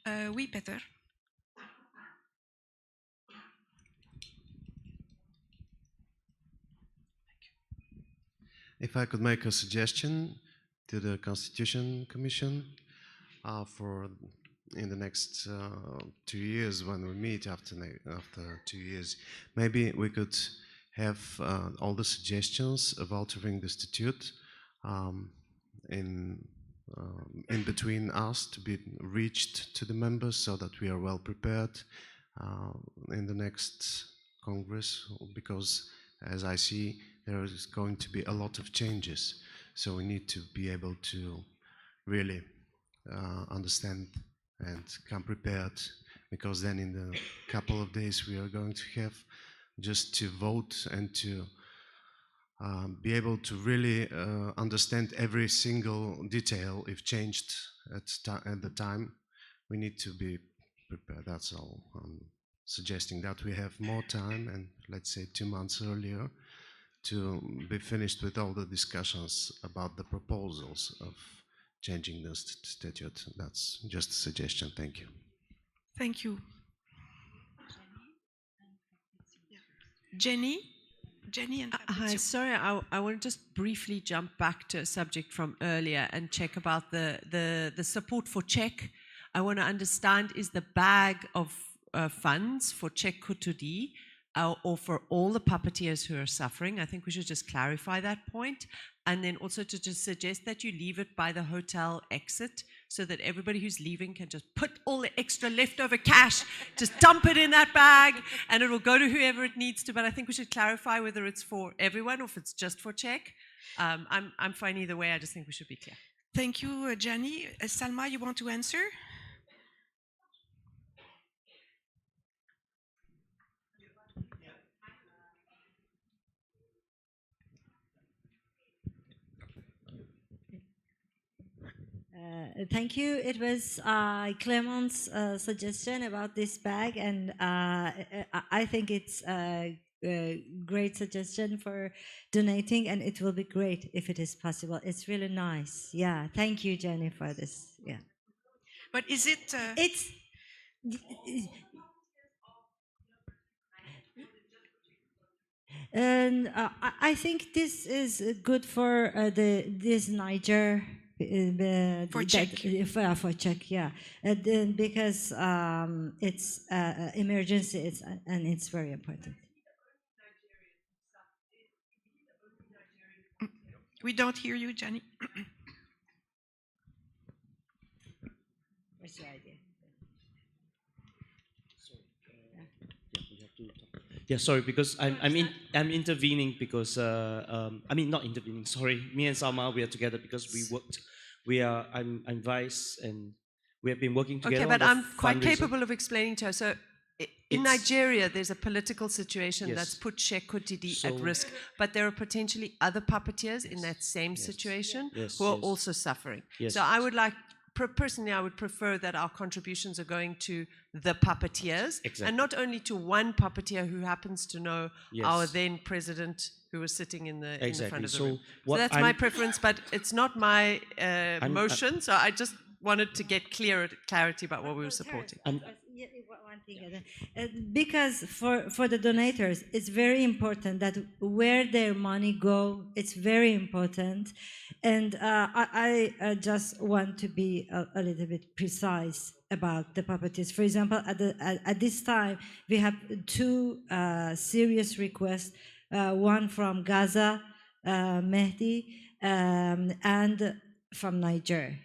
Oui, Peter. If I could make a suggestion to the Constitution Commission for in the next 2 years when we meet after 2 years, maybe we could have all the suggestions of altering the statute in between us to be reached to the members so that we are well prepared in the next Congress, because as I see there is going to be a lot of changes, so we need to be able to really understand and come prepared, because then in the couple of days we are going to have just to vote and to be able to really understand every single detail if changed at the time. We need to be prepared. That's all. I'm suggesting that we have more time, and let's say 2 months earlier, to be finished with all the discussions about the proposals of changing the statute. That's just a suggestion. Thank you. Thank you. Jenny and Hi, sorry, I want to just briefly jump back to a subject from earlier and check about the support for Czech. I want to understand, is the bag of funds for Czech Kutudi or for all the puppeteers who are suffering? I think we should just clarify that point. And then also to just suggest that you leave it by the hotel exit so that everybody who's leaving can just put all the extra leftover cash, just dump it in that bag, and it will go to whoever it needs to. But I think we should clarify whether it's for everyone or if it's just for Czech. I'm fine either way. I just think we should be clear. Thank you, Jenny. Salma, you want to answer? Thank you. It was Clement's suggestion about this bag, and I think it's a great suggestion for donating, and it will be great if it is possible. It's really nice. Yeah, thank you, Jenny, for this. Yeah. But is it? It's. And I think this is good for this Niger. For Czech. For Czech, yeah. Because it's emergency, and it's very important. We don't hear you, Jenny. It's the idea. Yeah, sorry, because I'm intervening because I mean not intervening. Sorry, me and Salma, we are together because we worked. I'm vice and we have been working together. Okay, but on I'm the quite fundraiser. capable of explaining to her. So in It's- Nigeria, there's a political situation Yes. that's put Sheikh Kutidi at So- risk, but there are potentially other puppeteers in that same situation Yes, who are yes. also suffering. Yes. So I would like, personally, I would prefer that our contributions are going to the puppeteers Exactly. and not only to one puppeteer who happens to know our Yes. then president who was sitting in the Exactly. front of the So room. So what that's my I'm- preference, but it's not my motion. So I just wanted to get clarity about what we were supporting. Yeah, one thing. Because for the donators, it's very important that where their money go, it's very important. And I just want to be a little bit precise about the puppeteers. For example, at this time, we have two serious requests, one from Gaza, Mehdi, and from Niger,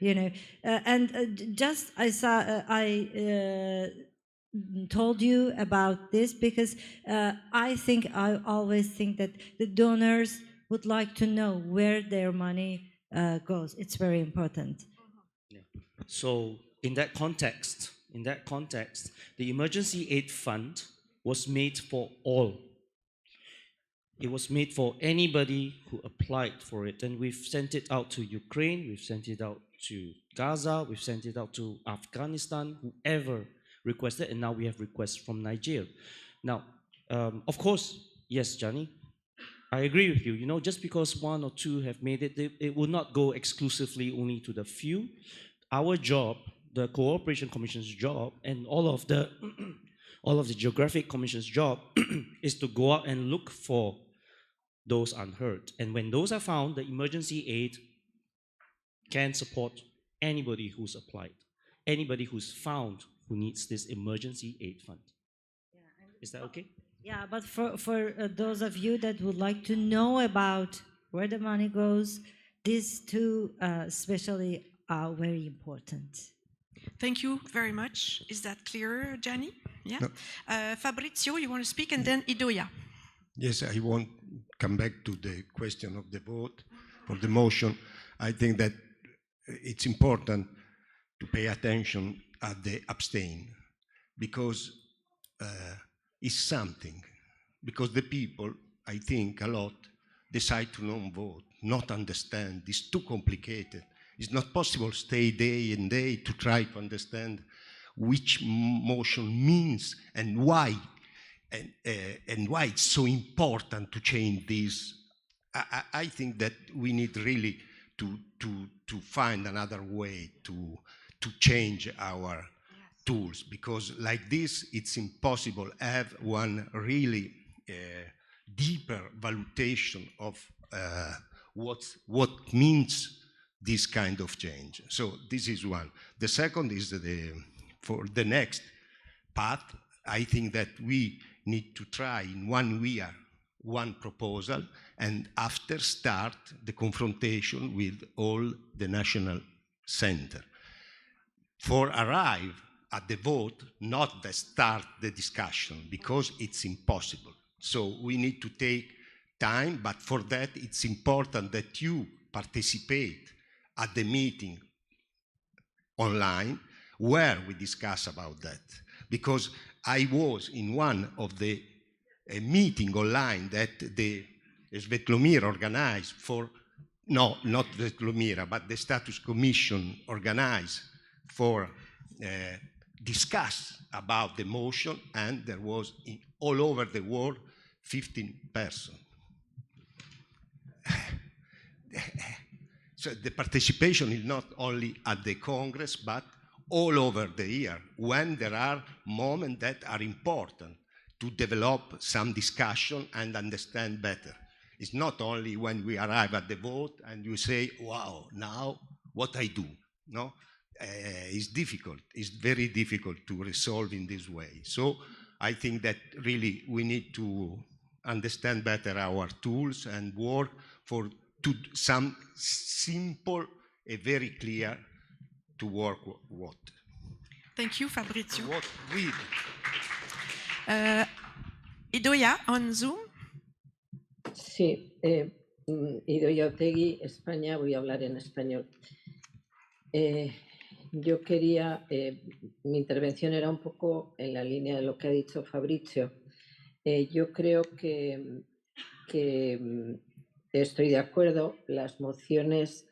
just I saw I told you about this because I always think that the donors would like to know where their money goes. It's very important. So in that context, the emergency aid fund was made for all. It was made for anybody who applied for it. And we've sent it out to Ukraine, we've sent it out to Gaza, we've sent it out to Afghanistan, whoever requested, and now we have requests from Nigeria. Now, of course, yes, Johnny, I agree with you. Just because one or two have made it, it will not go exclusively only to the few. Our job, the Cooperation Commission's job, and all of the Geographic Commission's job is to go out and look for those unheard. And when those are found, the emergency aid can support anybody who's applied, anybody who's found who needs this emergency aid fund. Is that okay? Yeah, but for those of you that would like to know about where the money goes, these two especially are very important. Thank you very much. Is that clearer, Gianni? Yeah. No. Fabrizio, you want to speak, and then Idoia. Yes, I want to come back to the question of the vote for the motion. I think that it's important to pay attention at the abstain because it's something. Because the people, I think, a lot decide to not vote, not understand. It's too complicated. It's not possible to stay day and day to try to understand which motion means and why it's so important to change this. I think that we need really to find another way to change our tools, because like this it's impossible to have one really deeper valuation of what means this kind of change. So this is one. The second is for the next path. I think that we need to try in 1 year one proposal, and after start the confrontation with all the national center. For arrive at the vote, not the start the discussion, because it's impossible. So we need to take time, but for that it's important that you participate at the meeting online where we discuss about that. Because I was in one of the meeting online that the Svetlomir organized for, no, not Svetlomira, but the Status Commission organized for discuss about the motion, and there was all over the world 15 persons. So the participation is not only at the Congress, but all over the year, when there are moments that are important to develop some discussion and understand better. It's not only when we arrive at the vote and you say, wow, now what I do, no? It's difficult. It's very difficult to resolve in this way. So I think that really we need to understand better our tools and work for some simple and very clear to work what. Thank you, Fabrizio. What with? Idoia on Zoom. Sí, Idoia Otegui, España, voy a hablar en español. Yo quería, mi intervención era un poco en la línea de lo que ha dicho Fabrizio. Yo creo que estoy de acuerdo, las mociones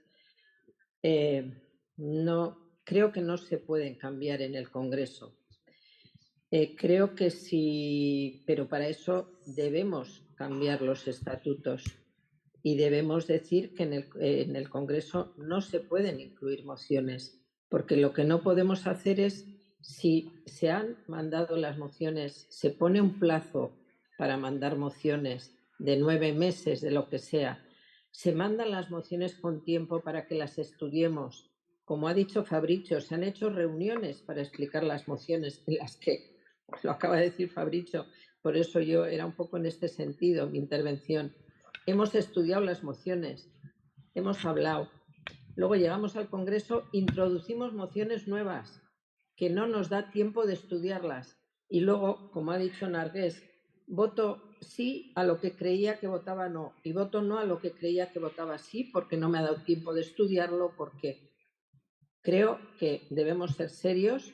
creo que no se pueden cambiar en el Congreso. Creo que sí, pero para eso debemos cambiar los estatutos y debemos decir que en el Congreso no se pueden incluir mociones, porque lo que no podemos hacer es, si se han mandado las mociones, se pone un plazo para mandar mociones de 9 meses, de lo que sea, se mandan las mociones con tiempo para que las estudiemos. Como ha dicho Fabrizio, se han hecho reuniones para explicar las mociones en las que, lo acaba de decir Fabrizio, por eso yo era un poco en este sentido mi intervención. Hemos estudiado las mociones, hemos hablado. Luego llegamos al Congreso, introducimos mociones nuevas que no nos da tiempo de estudiarlas. Y luego, como ha dicho Nargués, voto sí a lo que creía que votaba no y voto no a lo que creía que votaba sí porque no me ha dado tiempo de estudiarlo, porque creo que debemos ser serios,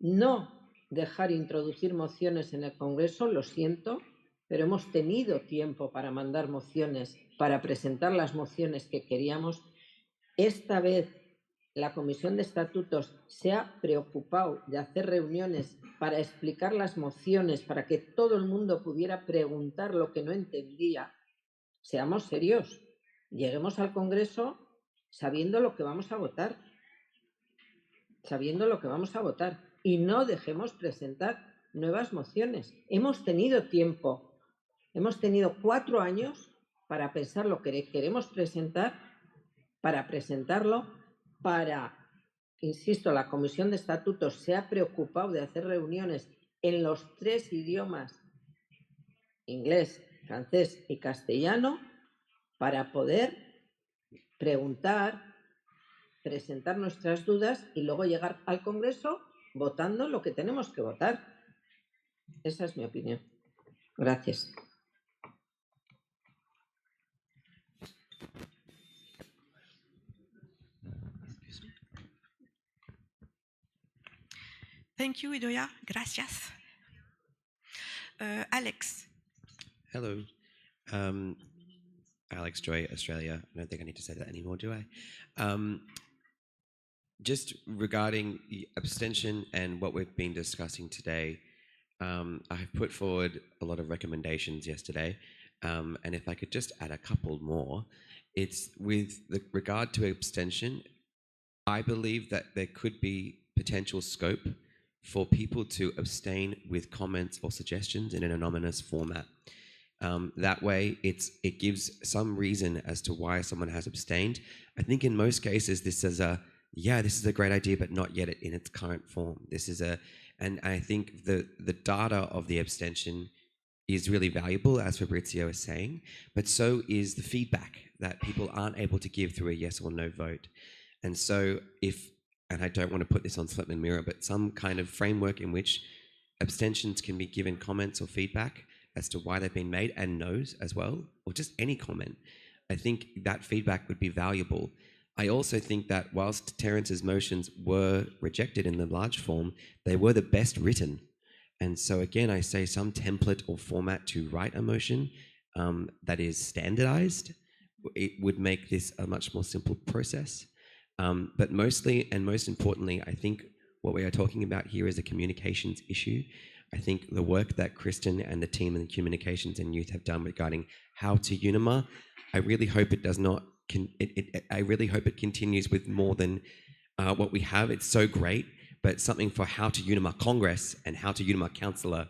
no dejar introducir mociones en el Congreso, lo siento, pero hemos tenido tiempo para mandar mociones, para presentar las mociones que queríamos. Esta vez la Comisión de Estatutos se ha preocupado de hacer reuniones para explicar las mociones, para que todo el mundo pudiera preguntar lo que no entendía. Seamos serios, lleguemos al Congreso sabiendo lo que vamos a votar. Y no dejemos presentar nuevas mociones. Hemos tenido tiempo, hemos tenido 4 años para pensar lo que queremos presentar, para presentarlo, insisto, la Comisión de Estatutos se ha preocupado de hacer reuniones en los 3 idiomas, inglés, francés y castellano, para poder preguntar, presentar nuestras dudas y luego llegar al Congreso votando lo que tenemos que votar. Esa es mi opinión. Gracias. Thank you, Idoia. Gracias. Alex. Hello. Alex Joy, Australia. I don't think I need to say that anymore, do I? Just regarding the abstention and what we've been discussing today, I have put forward a lot of recommendations yesterday, and if I could just add a couple more, it's with regard to abstention, I believe that there could be potential scope for people to abstain with comments or suggestions in an anonymous format. That way, it gives some reason as to why someone has abstained. I think in most cases, this is a great idea, but not yet in its current form. And I think the data of the abstention is really valuable, as Fabrizio is saying, but so is the feedback that people aren't able to give through a yes or no vote. And so and I don't want to put this on Slipman Mirror, but some kind of framework in which abstentions can be given comments or feedback as to why they've been made, and no's as well, or just any comment. I think that feedback would be valuable. I also think that whilst Terence's motions were rejected in the large form, they were the best written. And so again, I say some template or format to write a motion that is standardized, it would make this a much more simple process. But mostly, and most importantly, I think what we are talking about here is a communications issue. I think the work that Kristen and the team in communications and youth have done regarding how to Unima, I really hope it does not. I really hope it continues with more than what we have. It's so great, but something for how to Unima Congress and how to Unima Councillor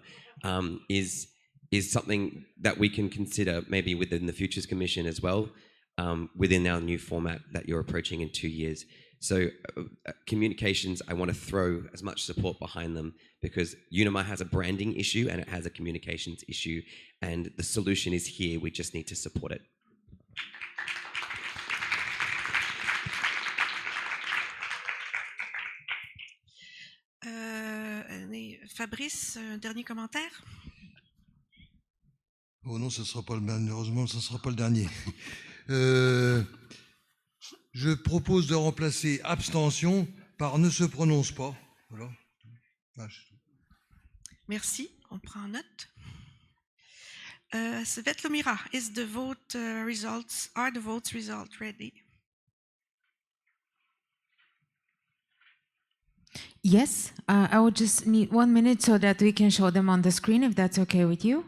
is something that we can consider maybe within the Futures Commission as well, within our new format that you're approaching in 2 years. So communications, I want to throw as much support behind them, because Unima has a branding issue and it has a communications issue, and the solution is here. We just need to support it. Fabrice, un dernier commentaire? Oh non, malheureusement, ce ne sera pas le dernier. Je propose de remplacer abstention par ne se prononce pas. Voilà. Merci, on prend note. Svetlomira, are the votes results ready? Yes, I would just need 1 minute so that we can show them on the screen, if that's okay with you.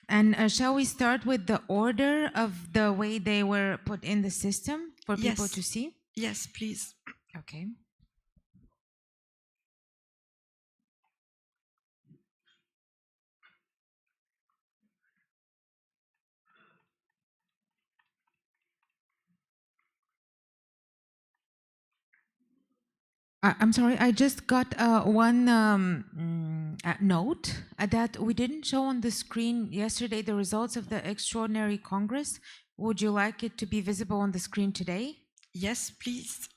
And shall we start with the order of the way they were put in the system for people Yes. to see? Yes, please. Okay. I'm sorry, I just got one note that we didn't show on the screen yesterday the results of the Extraordinary Congress. Would you like it to be visible on the screen today? Yes, please.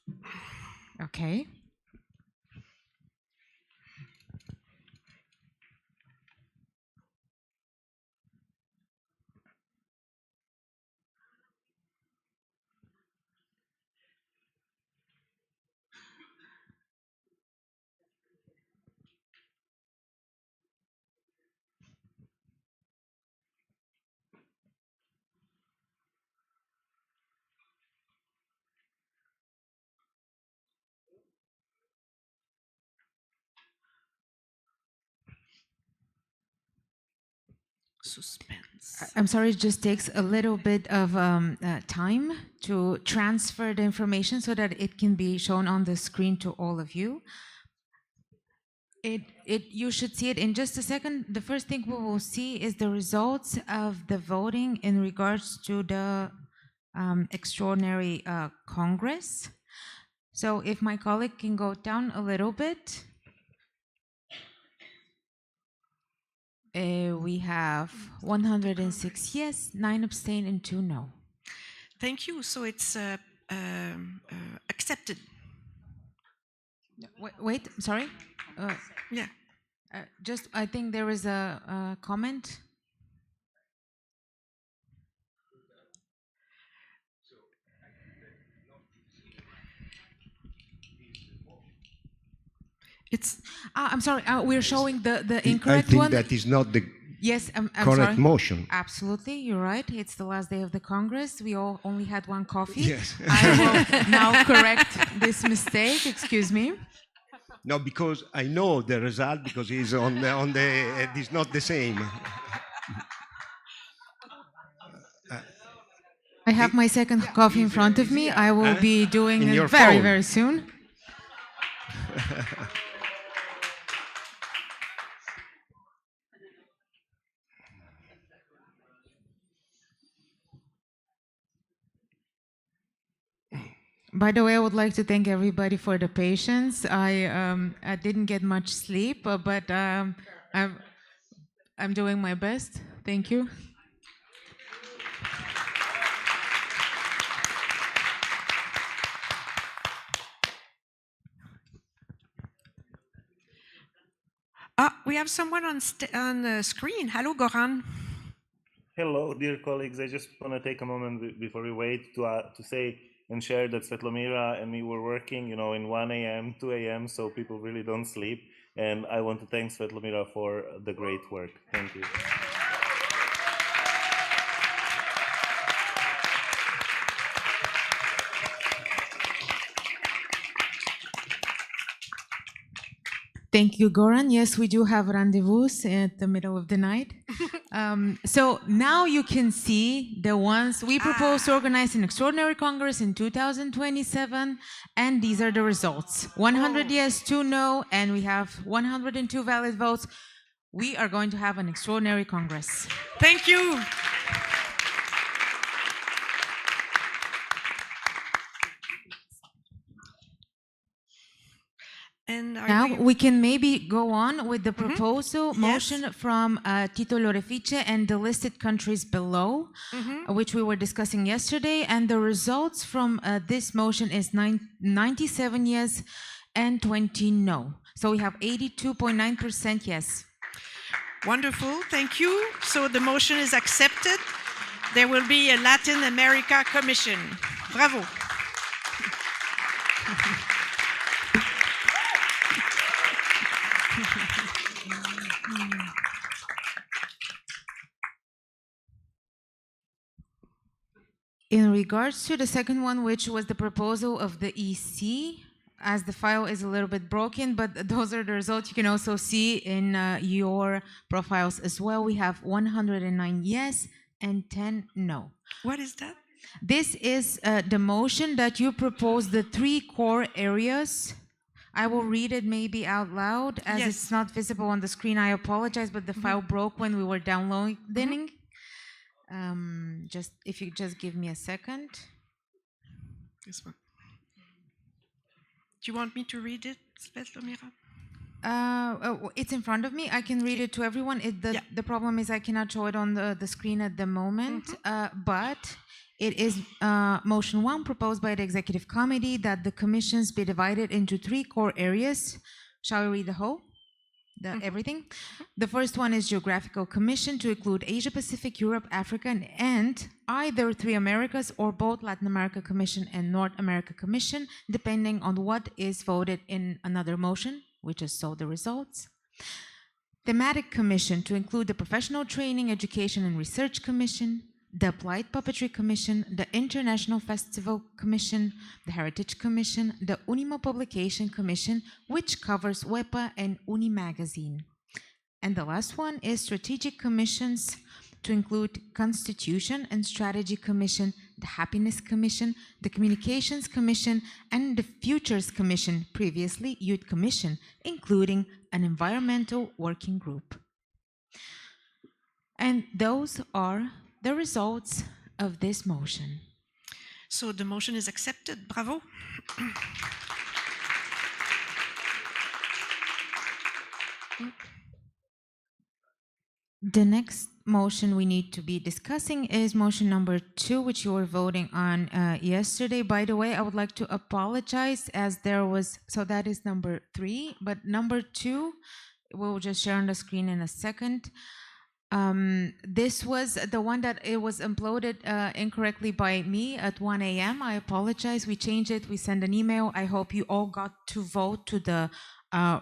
Okay. Suspense. I'm sorry, it just takes a little bit of time to transfer the information so that it can be shown on the screen to all of you. You should see it in just a second. The first thing we will see is the results of the voting in regards to the Extraordinary Congress. So if my colleague can go down a little bit. We have 106 yes, 9 abstain, and 2 no. Thank you. So it's accepted. Wait, sorry? Yeah. Just, I think there is a comment. It's. I'm sorry. We're showing the incorrect I think one. that is not the Yes, I'm correct sorry. motion. Absolutely, you're right. It's the last day of the Congress. We all only had one coffee. Yes. I will now correct this mistake. Excuse me. No, because I know the result because it's on the it's not the same. I have my second coffee in front of me. I will be doing it very soon. By the way, I would like to thank everybody for the patience. I didn't get much sleep, but I'm doing my best. Thank you. We have someone on the screen. Hello, Goran. Hello, dear colleagues. I just want to take a moment before we wait to say and share that Svetlomira and me were working, in 1 a.m., 2 a.m., so people really don't sleep. And I want to thank Svetlomira for the great work. Thank you. Thank you, Goran. Yes, we do have rendezvous at the middle of the night. So now you can see the ones we propose to organize an extraordinary Congress in 2027, and these are the results. 100 yes, 2 no, and we have 102 valid votes. We are going to have an extraordinary Congress. Thank you. And now we can maybe go on with the proposal motion from Tito Lorefice and the listed countries below, which we were discussing yesterday. And the results from this motion is 97 yes and 20 no. So we have 82.9% yes. Wonderful, thank you. So the motion is accepted. There will be a Latin America Commission. Bravo. In regards to the second one, which was the proposal of the EC, as the file is a little bit broken, but those are the results you can also see in your profiles as well. We have 109 yes and 10 no. What is that? This is the motion that you propose, the 3 core areas. I will read it maybe out loud as Yes. it's not visible on the screen. I apologize, but the file broke when we were downloading. Just if you just give me a second. This one. Do you want me to read it, Svetlomira? It's in front of me. I can read it to everyone. The problem is I cannot show it on the screen at the moment. But it is motion 1 proposed by the executive committee that the commissions be divided into 3 core areas. Shall we read the whole? Everything? The first one is geographical commission to include Asia Pacific, Europe, Africa, and either 3 Americas or both Latin America Commission and North America Commission, depending on what is voted in another motion. We just saw the results. Thematic commission to include the Professional Training, Education and Research Commission, the Applied Puppetry Commission, the International Festival Commission, the Heritage Commission, the Unimo Publication Commission, which covers WEPA and Uni Magazine. And the last one is strategic commissions to include Constitution and Strategy Commission, the Happiness Commission, the Communications Commission, and the Futures Commission, previously Youth Commission, including an environmental working group. And those are the results of this motion. So the motion is accepted. Bravo. The next motion we need to be discussing is motion number 2, which you were voting on yesterday. By the way, I would like to apologize as there was, so that is number 3, but number 2, we'll just share on the screen in a second. This was the one that it was uploaded incorrectly by me at 1 a.m. I apologize. We changed it. We sent an email. I hope you all got to vote to the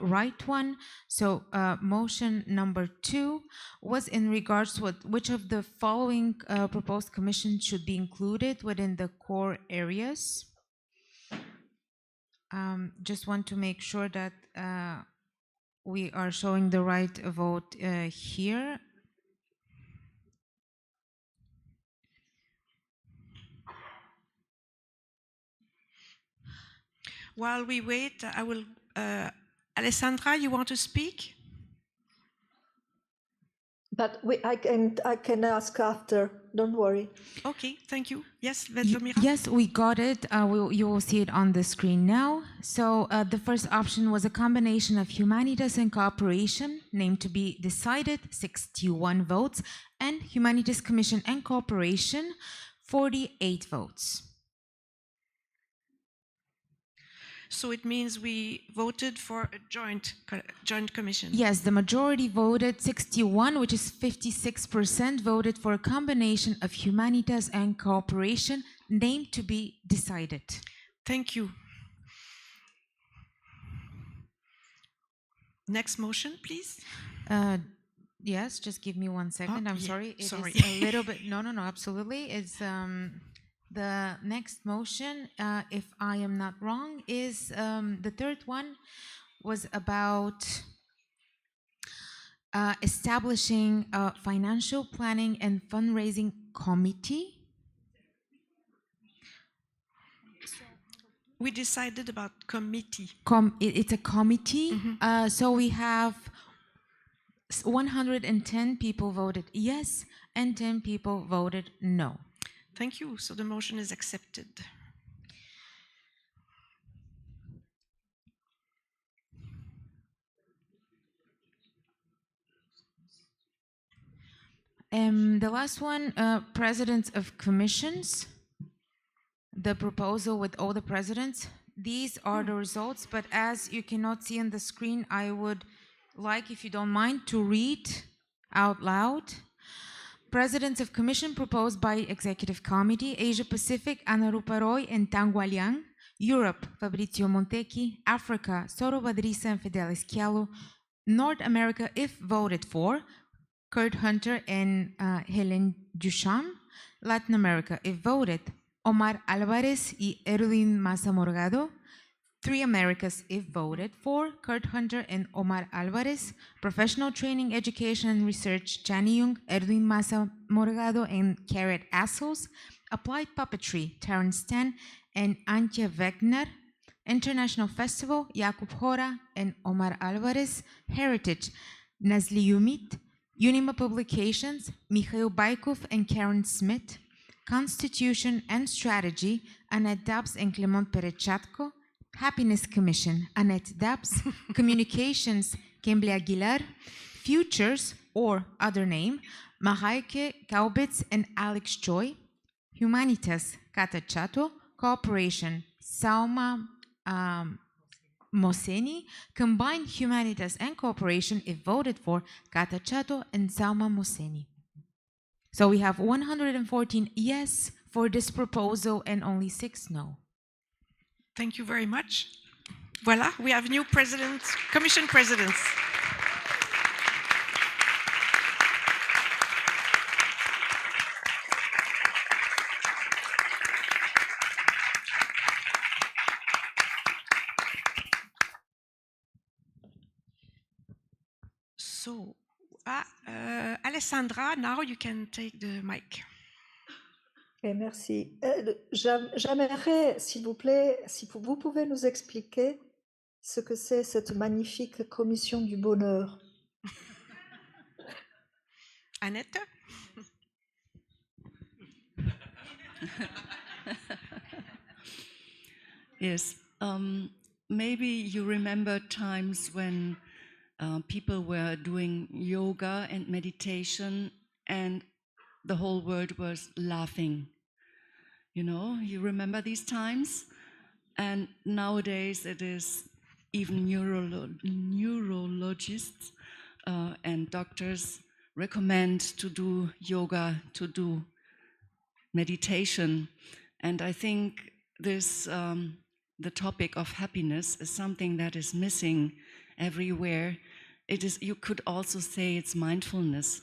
right one. So motion number 2 was in regards to which of the following proposed commissions should be included within the core areas. Just want to make sure that we are showing the right vote here. While we wait, I will. Alessandra, you want to speak? But I can ask after. Don't worry. Okay, thank you. Yes, Vetlomira? Yes, we got it. You will see it on the screen now. So the first option was a combination of humanities and cooperation, named to be decided, 61 votes, and Humanities Commission and Cooperation, 48 votes. So it means we voted for a joint commission. Yes, the majority voted 61, which is 56%, voted for a combination of humanitas and cooperation, named to be decided. Thank you. Next motion, please. Yes, just give me 1 second. I'm sorry. It sorry. is a little bit. No, absolutely. It's the next motion, if I am not wrong, is the third one was about establishing a financial planning and fundraising committee. We decided about committee. It's a committee. So we have 110 people voted yes and 10 people voted no. Thank you. So the motion is accepted. The last one, presidents of commissions. The proposal with all the presidents, these are the results, but as you cannot see on the screen, I would like, if you don't mind, to read out loud. Presidents of Commission proposed by Executive Committee: Asia Pacific, Ana Rupa Roy and Tang Guoliang; Europe, Fabrizio Montecchi; Africa, Soro Badrisa and Fidelis Chialo; North America, if voted for, Kurt Hunter and Helen Duchamp; Latin America, if voted, Omar Alvarez y Erwin Massa Morgado; Three Americas, if voted for, Kurt Hunter and Omar Alvarez; Professional Training, Education and Research, Chani Yung, Erwin Massa Morgado and Carrot Assels; Applied Puppetry, Terence Tan and Antje Wegner; International Festival, Jakub Hora and Omar Alvarez; Heritage, Nazli Umit; Unima Publications, Mikhail Baikov and Karen Smith; Constitution and Strategy, Annette Dabbs and Clement Perechatko; Happiness Commission, Annette Dabbs; Communications, Kimberly Aguilar; Futures, or other name, Mareike Kaubitz and Alex Choi; Humanitas, Kata Chato; Cooperation, Salma Moseni; Combined Humanitas and Cooperation, if voted for, Kata Chato and Salma Moseni. So we have 114 yes for this proposal and only 6 no. Thank you very much. Voila, we have new presidents, commission presidents. So, Alessandra, now you can take the mic. Okay, merci. J'aimerais, s'il vous plaît, si vous pouvez nous expliquer ce que c'est cette magnifique commission du bonheur. Annette? Yes, maybe you remember times when people were doing yoga and meditation and the whole world was laughing. You know, you remember these times? And nowadays it is even neurologists and doctors recommend to do yoga, to do meditation. And I think this, the topic of happiness is something that is missing everywhere. It is, you could also say it's mindfulness,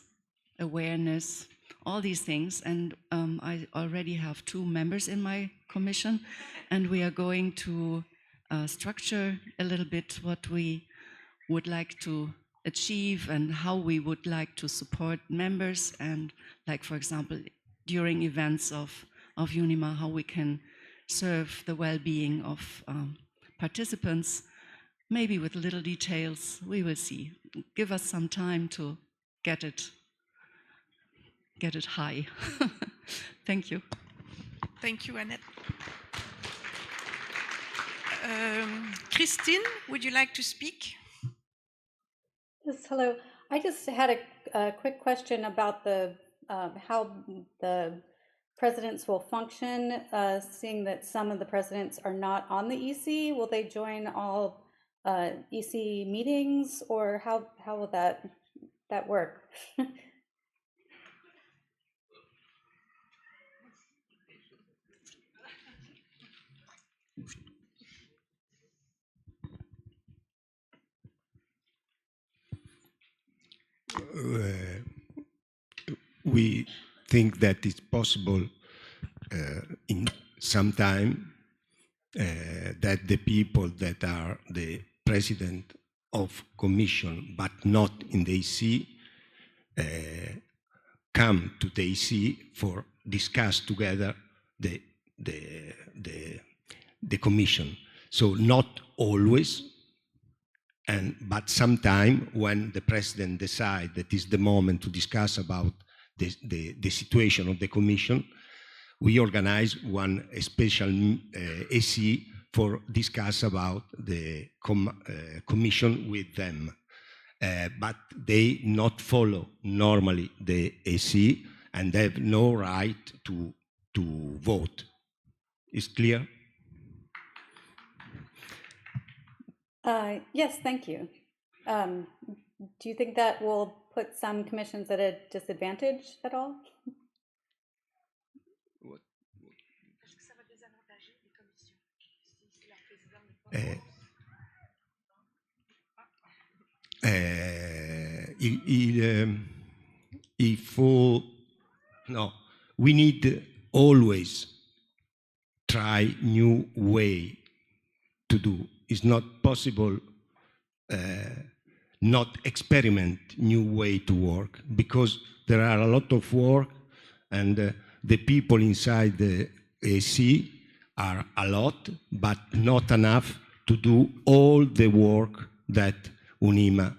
awareness, all these things. And I already have 2 members in my commission, and we are going to structure a little bit what we would like to achieve and how we would like to support members, and like, for example, during events of UNIMA, how we can serve the well-being of participants, maybe with little details. We will see. Give us some time to get it high. Thank you. Thank you, Annette. Christine, would you like to speak? Yes, hello. I just had a quick question about the how the presidents will function, seeing that some of the presidents are not on the EC. Will they join all EC meetings, or how will that work? We think that it's possible in some time that the people that are the president of commission but not in the EC come to the EC for discuss together the commission. So not always, but sometime when the president decides that is the moment to discuss about the situation of the commission, we organize one special AC for discuss about the commission with them. But they not follow normally the AC and they have no right to vote. Is clear? Yes, thank you. Do you think that will put some commissions at a disadvantage at all? Il faut, no, we need always try new way to do. It's not possible not experiment new way to work, because there are a lot of work, and the people inside the AC are a lot, but not enough to do all the work that UNIMA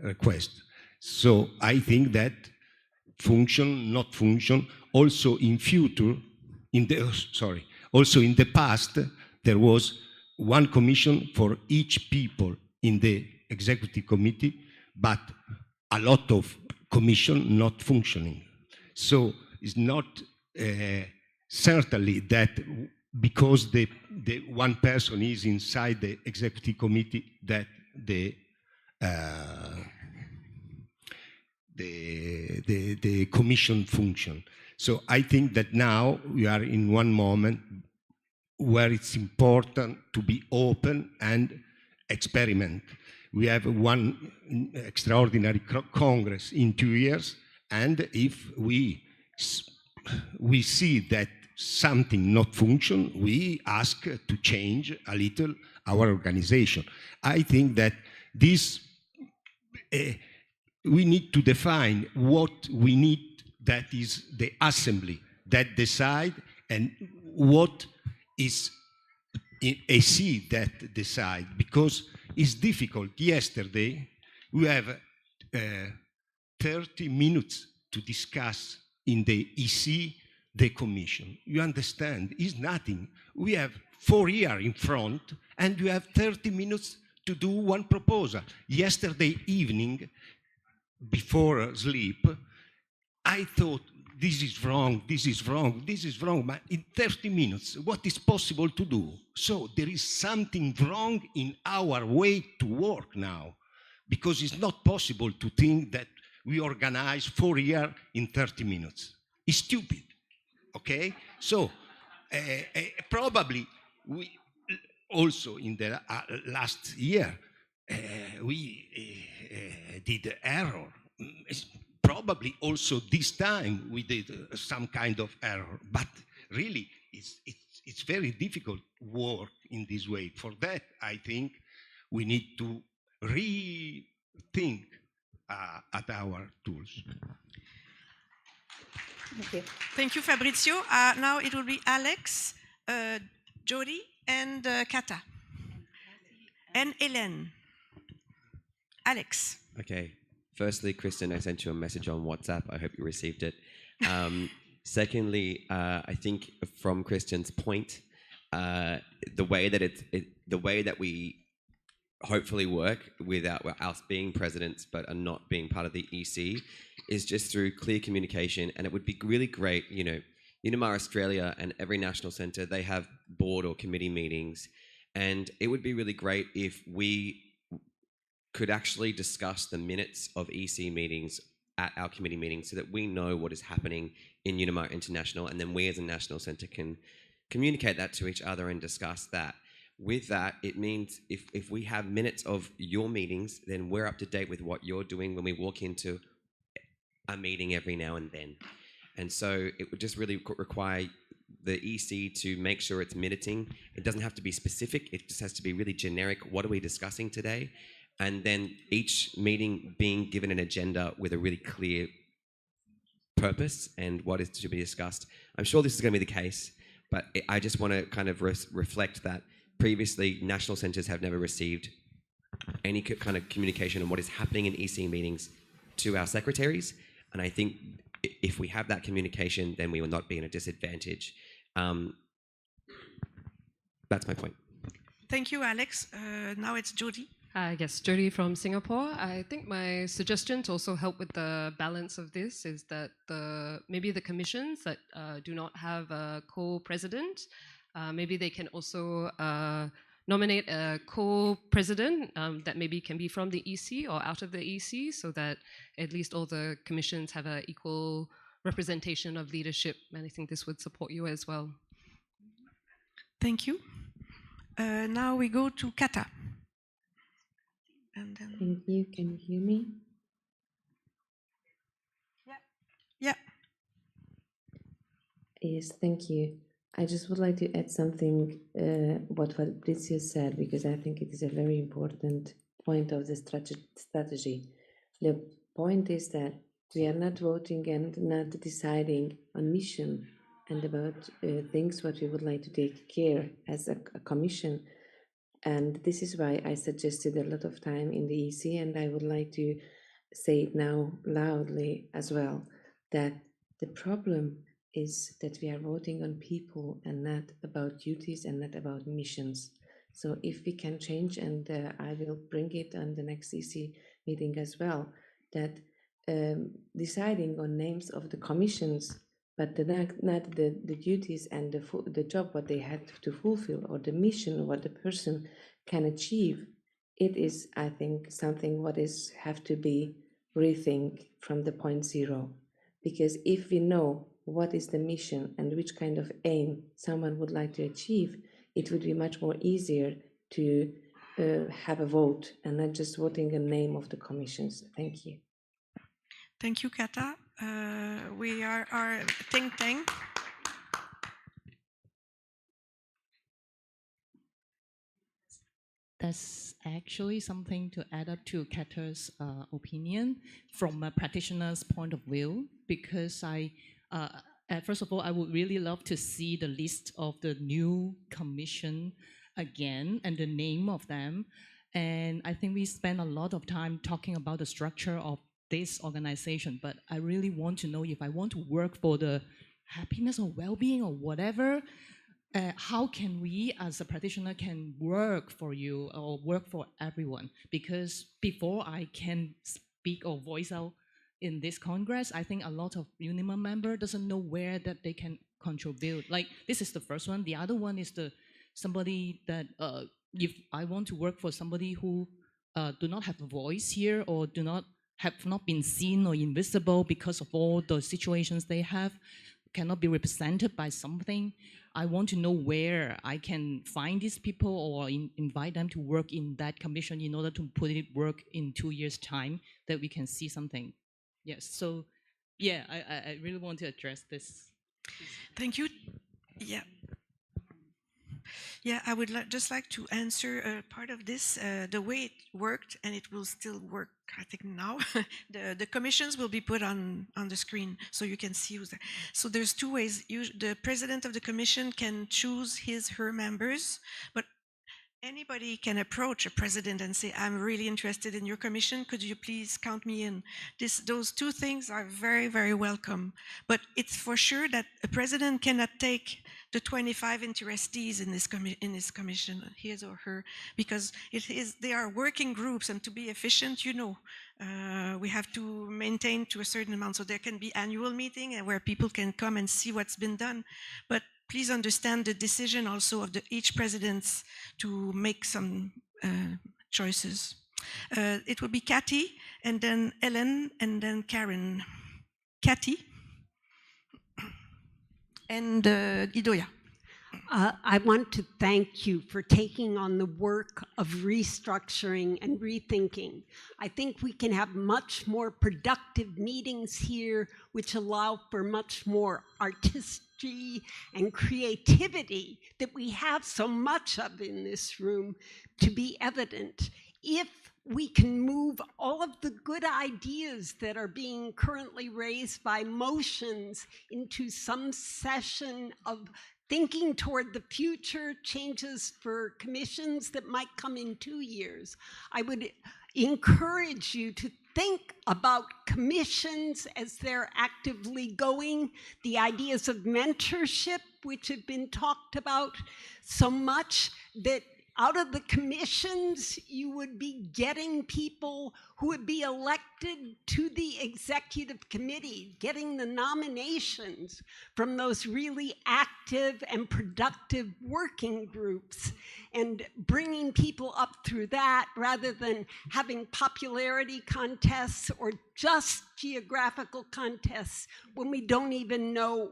requests. So I think that function, not function, also in future, also in the past, there was one commission for each people in the executive committee, but a lot of commission not functioning. So it's not certainly that because the one person is inside the executive committee that the commission function. So I think that now we are in one moment where it's important to be open and experiment. We have one extraordinary Congress in 2 years, and if we see that something not function, we ask to change a little our organization. I think that this we need to define what we need, that is the assembly that decide, and what is AC that decide, because it's difficult. Yesterday, we have 30 minutes to discuss in the EC the commission. You understand, it's nothing. We have 4 years in front, and you have 30 minutes to do one proposal. Yesterday evening, before sleep, I thought, this is wrong, this is wrong, this is wrong, but in 30 minutes, what is possible to do? So there is something wrong in our way to work now, because it's not possible to think that we organize 4 years in 30 minutes. It's stupid, okay? So probably we also in the last year, we did error. Probably also this time we did some kind of error, but really it's very difficult work in this way. For that, I think we need to rethink at our tools. Thank you. Thank you, Fabrizio. Now it will be Alex, Jody, and Kata, and Hélène. Alex. Okay. Firstly, Kristen, I sent you a message on WhatsApp. I hope you received it. Secondly, I think from Kristen's point, the way that we hopefully work without us being presidents but are not being part of the EC is just through clear communication. And it would be really great, you know, UNIMA Australia and every national centre, they have board or committee meetings, and it would be really great if we could actually discuss the minutes of EC meetings at our committee meetings so that we know what is happening in UNIMA International, and then we as a national centre can communicate that to each other and discuss that. With that, it means if we have minutes of your meetings, then we're up to date with what you're doing when we walk into a meeting every now and then. And so it would just really require the EC to make sure it's minuting. It doesn't have to be specific, it just has to be really generic. What are we discussing today? And then each meeting being given an agenda with a really clear purpose and what is to be discussed. I'm sure this is going to be the case, but I just want to kind of reflect that previously national centres have never received any kind of communication on what is happening in EC meetings to our secretaries. And I think if we have that communication, then we will not be in a disadvantage. That's my point. Thank you, Alex. Now it's Jody. Yes, Jody from Singapore. I think my suggestion to also help with the balance of this is that maybe the commissions that do not have a co-president, maybe they can also nominate a co-president that maybe can be from the EC or out of the EC, so that at least all the commissions have an equal representation of leadership. And I think this would support you as well. Thank you. Now we go to Kata. And then... Thank you. Can you hear me? Yeah. Yes, thank you. I just would like to add something what Fabrizio said, because I think it is a very important point of the strategy. The point is that we are not voting and not deciding on mission and about things what we would like to take care as a commission. And this is why I suggested a lot of time in the EC, and I would like to say it now loudly as well, that the problem is that we are voting on people and not about duties and not about missions. So if we can change, and I will bring it on the next EC meeting as well, that deciding on names of the commissions, but not the duties and the job what they had to fulfill, or the mission what the person can achieve, it is, I think, something what is have to be rethink from the point zero. Because if we know what is the mission and which kind of aim someone would like to achieve, it would be much more easier to have a vote and not just voting a name of the commissions. Thank you. Thank you, Kata. We are our think tank. That's actually something to add up to Kata's opinion from a practitioner's point of view, because first of all, I would really love to see the list of the new commission again and the name of them. And I think we spend a lot of time talking about the structure of this organization, but I really want to know if I want to work for the happiness or well-being or whatever, how can we as a practitioner can work for you or work for everyone? Because before I can speak or voice out in this Congress, I think a lot of UNIMA member doesn't know where that they can contribute. Like, this is the first one. The other one is somebody that if I want to work for somebody who do not have a voice here or have not been seen or invisible because of all the situations they have, cannot be represented by something. I want to know where I can find these people or invite them to work in that commission in order to put it work in 2 years' time, that we can see something. Yes, so yeah, I really want to address this. Thank you. Yeah. Yeah, I would just like to answer part of this. The way it worked, and it will still work, I think now, the commissions will be put on the screen so you can see who's there. So there's two ways. The president of the commission can choose her members, but anybody can approach a president and say, I'm really interested in your commission. Could you please count me in? Those two things are very, very welcome. But it's for sure that a president cannot take the 25 interestees in this commission, his or her, because they are working groups, and to be efficient, we have to maintain to a certain amount. So there can be annual meeting where people can come and see what's been done. But please understand the decision also of each president to make some choices. It will be Cathy, and then Ellen, and then Karen. Cathy and Idoya. I want to thank you for taking on the work of restructuring and rethinking. I think we can have much more productive meetings here, which allow for much more artistry and creativity that we have so much of in this room to be evident. If we can move all of the good ideas that are being currently raised by motions into some session of thinking toward the future, changes for commissions that might come in 2 years, I would encourage you to think about commissions as they're actively going, the ideas of mentorship, which have been talked about so much, that out of the commissions, you would be getting people who would be elected elected to the executive committee, getting the nominations from those really active and productive working groups and bringing people up through that rather than having popularity contests or just geographical contests when we don't even know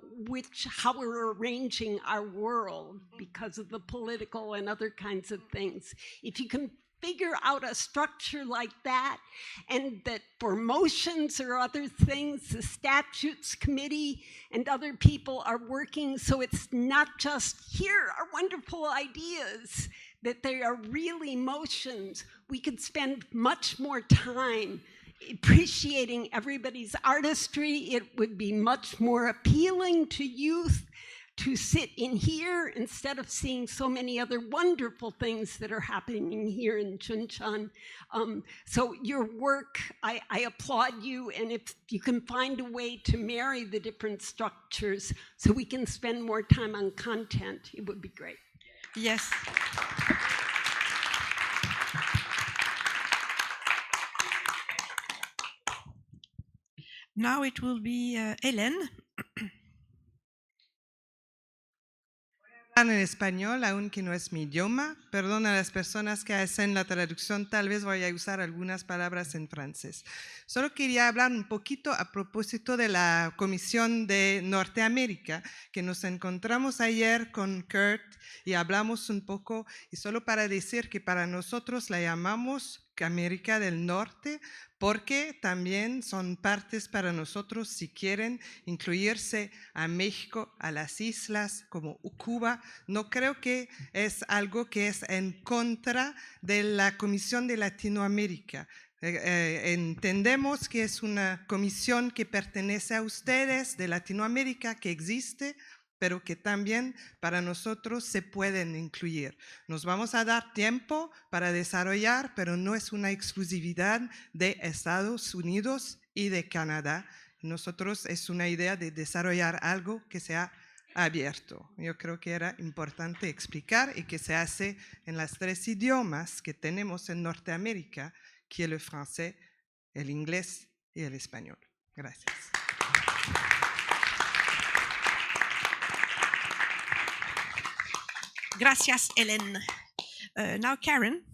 how we're arranging our world because of the political and other kinds of things. If you can figure out a structure like that, and that for motions or other things, the statutes committee and other people are working, so it's not just, here are wonderful ideas, that they are really motions. We could spend much more time appreciating everybody's artistry. It would be much more appealing to youth to sit in here instead of seeing so many other wonderful things that are happening here in Chuncheon. So your work, I applaud you, and if you can find a way to marry the different structures so we can spend more time on content, it would be great. Yes. Now it will be Hélène. En español, aunque no es mi idioma, perdón a las personas que hacen la traducción, tal vez voy a usar algunas palabras en francés. Solo quería hablar un poquito a propósito de la Comisión de Norteamérica, que nos encontramos ayer con Kurt y hablamos un poco, y solo para decir que para nosotros la llamamos América del Norte, porque también son partes para nosotros si quieren incluirse a México, a las islas como Cuba. No creo que es algo que es en contra de la Comisión de Latinoamérica. Entendemos que es una comisión que pertenece a ustedes de Latinoamérica, que existe, pero que también para nosotros se pueden incluir. Nos vamos a dar tiempo para desarrollar, pero no es una exclusividad de Estados Unidos y de Canadá. Nosotros es una idea de desarrollar algo que sea abierto. Yo creo que era importante explicar y que se hace en las 3 idiomas que tenemos en Norteamérica, que es el francés, el inglés y el español. Gracias. Gracias, Hélène. Now, Karen.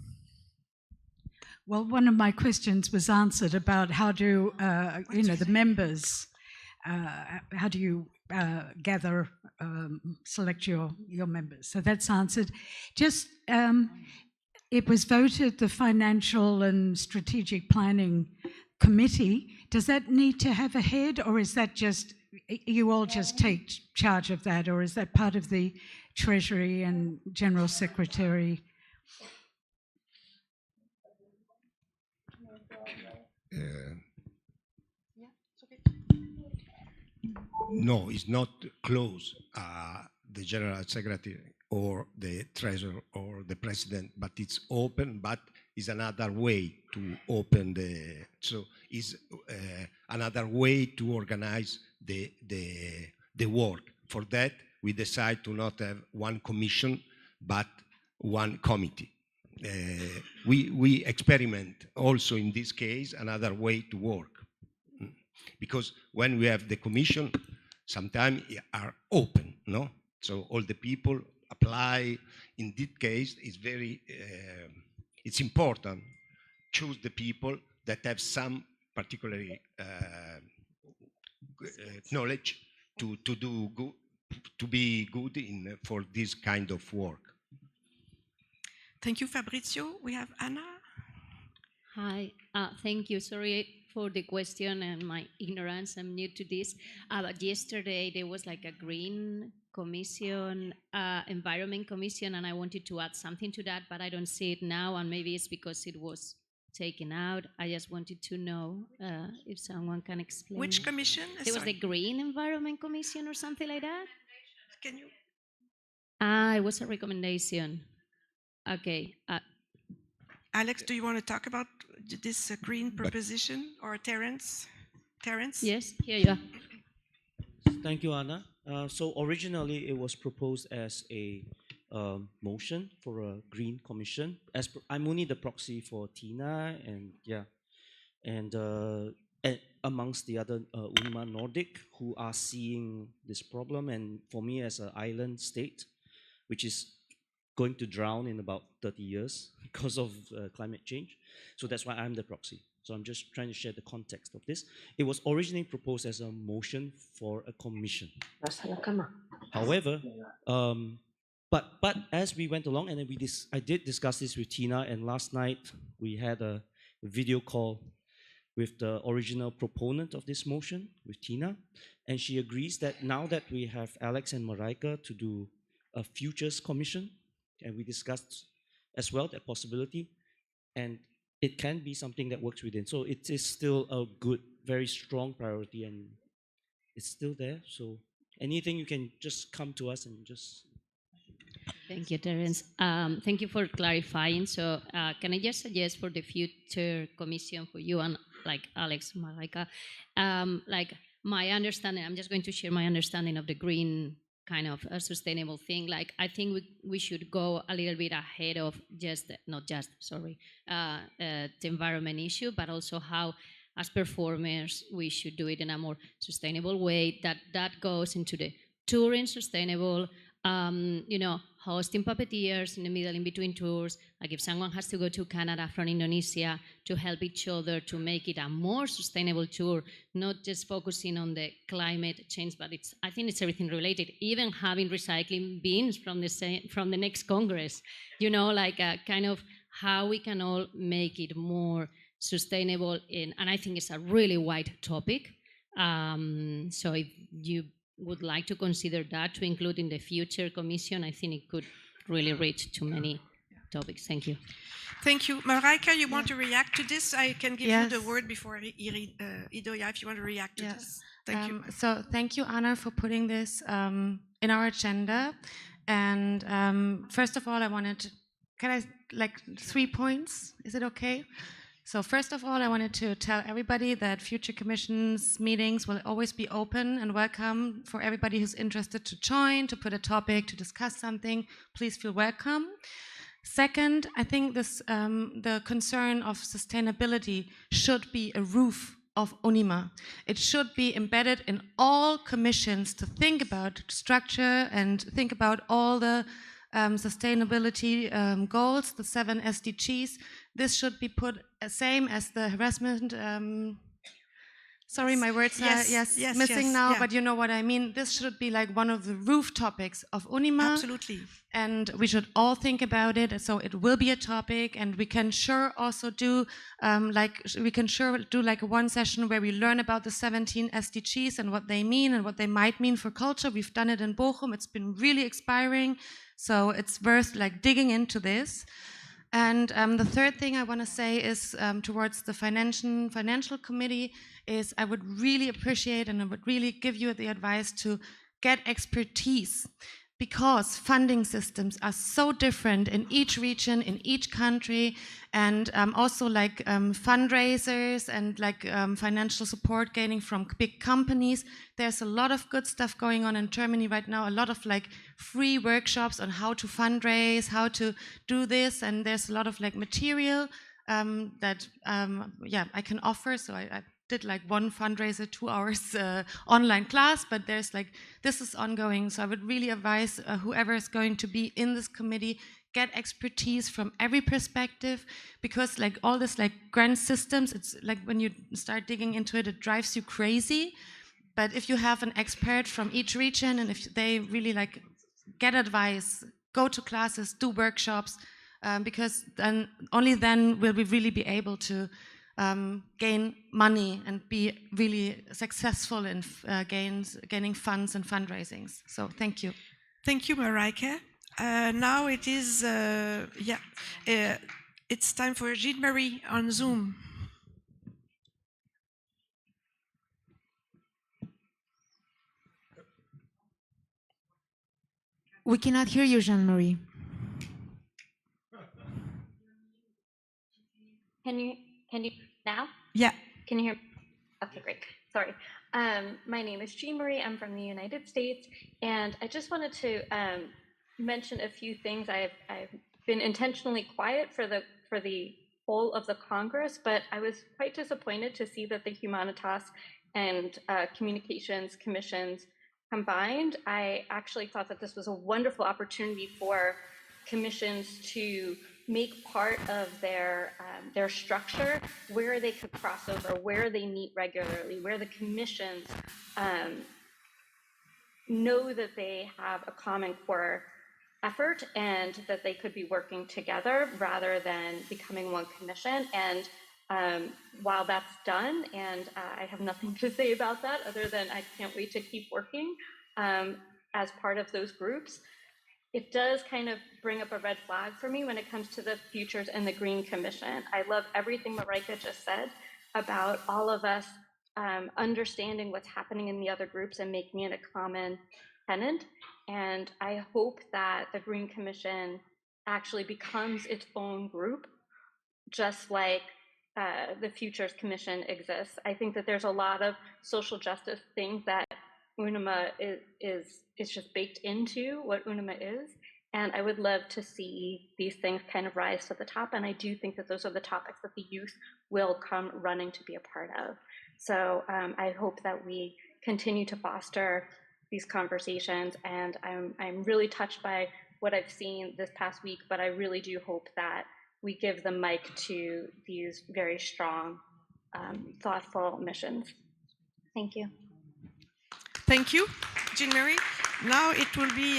Well, one of my questions was answered about how do, the members, how do you gather, select your members? So that's answered. Just, it was voted the Financial and Strategic Planning Committee. Does that need to have a head, or is that just, you all just take charge of that, or is that part of the Treasury and General Secretary? No, it's not close the General Secretary or the Treasurer or the President, but it's open, but it's another way to open so it's another way to organize the work. For that, we decide to not have one commission, but one committee. We experiment also in this case another way to work. Because when we have the commission, sometimes are open, no? So all the people apply. In this case, it's very, it's important. Choose the people that have some particular knowledge to do good, to be good for this kind of work. Thank you, Fabrizio. We have Anna. Hi, thank you. Sorry for the question and my ignorance. I'm new to this. But yesterday there was like a green commission, environment commission, and I wanted to add something to that, but I don't see it now, and maybe it's because it was taken out. I just wanted to know if someone can explain. Which commission? There was the Green Environment Commission or something like that? Can you? It was a recommendation. Okay. Alex, do you want to talk about this green proposition, or Terence? Terence? Yes, here you are. Thank you, Anna. So originally it was proposed as a motion for a green commission. I'm only the proxy for Tina, and yeah. and amongst the other UNIMA Nordic who are seeing this problem. And for me as an island state, which is going to drown in about 30 years because of climate change. So that's why I'm the proxy. So I'm just trying to share the context of this. It was originally proposed as a motion for a commission. However, but as we went along, and then I did discuss this with Tina, and last night we had a video call with the original proponent of this motion, with Tina, and she agrees that now that we have Alex and Marika to do a futures commission, and we discussed as well that possibility, and it can be something that works within. So it is still a good, very strong priority, and it's still there. So anything you can just come to us and just... Thank you, Terence. Thank you for clarifying. So can I just suggest for the future commission for you and like Alex, Marika, like my understanding, I'm just going to share my understanding of the green kind of a sustainable thing. Like I think we should go a little bit ahead of not just the environment issue, but also how as performers we should do it in a more sustainable way that goes into the touring sustainable, hosting puppeteers in the middle in between tours. Like if someone has to go to Canada from Indonesia to help each other to make it a more sustainable tour, not just focusing on the climate change, but I think it's everything related. Even having recycling bins from the next Congress, like a kind of how we can all make it more sustainable. And I think it's a really wide topic. So if you would like to consider that to include in the future commission, I think it could really reach to many topics. Thank you. Thank you. Marika, you want to react to this? I can give you the word before Idoia, if you want to react to this. Thank you. So thank you, Anna, for putting this in our agenda. And first of all, can I, 3 points? Is it okay? So first of all, I wanted to tell everybody that future commissions meetings will always be open and welcome for everybody who's interested to join, to put a topic, to discuss something. Please feel welcome. Second, I think the concern of sustainability should be a roof of UNIMA. It should be embedded in all commissions to think about structure and think about all the sustainability goals, the 7 SDGs. This should be put same as the harassment. Sorry, my words are missing now, but you know what I mean. This should be like one of the roof topics of UNIMA. Absolutely. And we should all think about it. So it will be a topic, and we can also do like one session where we learn about the 17 SDGs and what they mean and what they might mean for culture. We've done it in Bochum. It's been really inspiring. So it's worth digging into this. And the third thing I want to say is towards the financial committee is I would really appreciate and I would really give you the advice to get expertise, because funding systems are so different in each region, in each country, and also fundraisers and financial support gaining from big companies. There's a lot of good stuff going on in Germany right now, a lot of free workshops on how to fundraise, how to do this, and there's a lot of material that I can offer. So I did one fundraiser, 2 hours online class, but there's this is ongoing. So I would really advise whoever is going to be in this committee, get expertise from every perspective, because all this grant systems, it's when you start digging into it, it drives you crazy. But if you have an expert from each region, and if they really get advice, go to classes, do workshops, because only then will we really be able to gain money and be really successful in gaining funds and fundraisings. So thank you. Thank you, Marika. Now it is, it's time for Jean-Marie on Zoom. We cannot hear you, Jean-Marie. Can you now? Yeah. Can you hear me? Okay, great. Sorry. My name is Jean-Marie. I'm from the United States, and I just wanted to mention a few things. I've been intentionally quiet for the whole of the Congress, but I was quite disappointed to see that the Humanitas and Communications Commissions combined. I actually thought that this was a wonderful opportunity for commissions to make part of their structure where they could cross over, where they meet regularly, where the commissions know that they have a common core effort and that they could be working together rather than becoming one commission. And while that's done, and I have nothing to say about that other than I can't wait to keep working as part of those groups, it does kind of bring up a red flag for me when it comes to the Futures and the Green Commission. I love everything Marika just said about all of us understanding what's happening in the other groups and making it a common tenant. And I hope that the Green Commission actually becomes its own group, just like the Futures Commission exists. I think that there's a lot of social justice things that UNIMA is just baked into what UNIMA is. And I would love to see these things kind of rise to the top. And I do think that those are the topics that the youth will come running to be a part of. So I hope that we continue to foster these conversations. And I'm really touched by what I've seen this past week, but I really do hope that we give the mic to these very strong, thoughtful missions. Thank you. Thank you, Jean-Marie. Now it will be,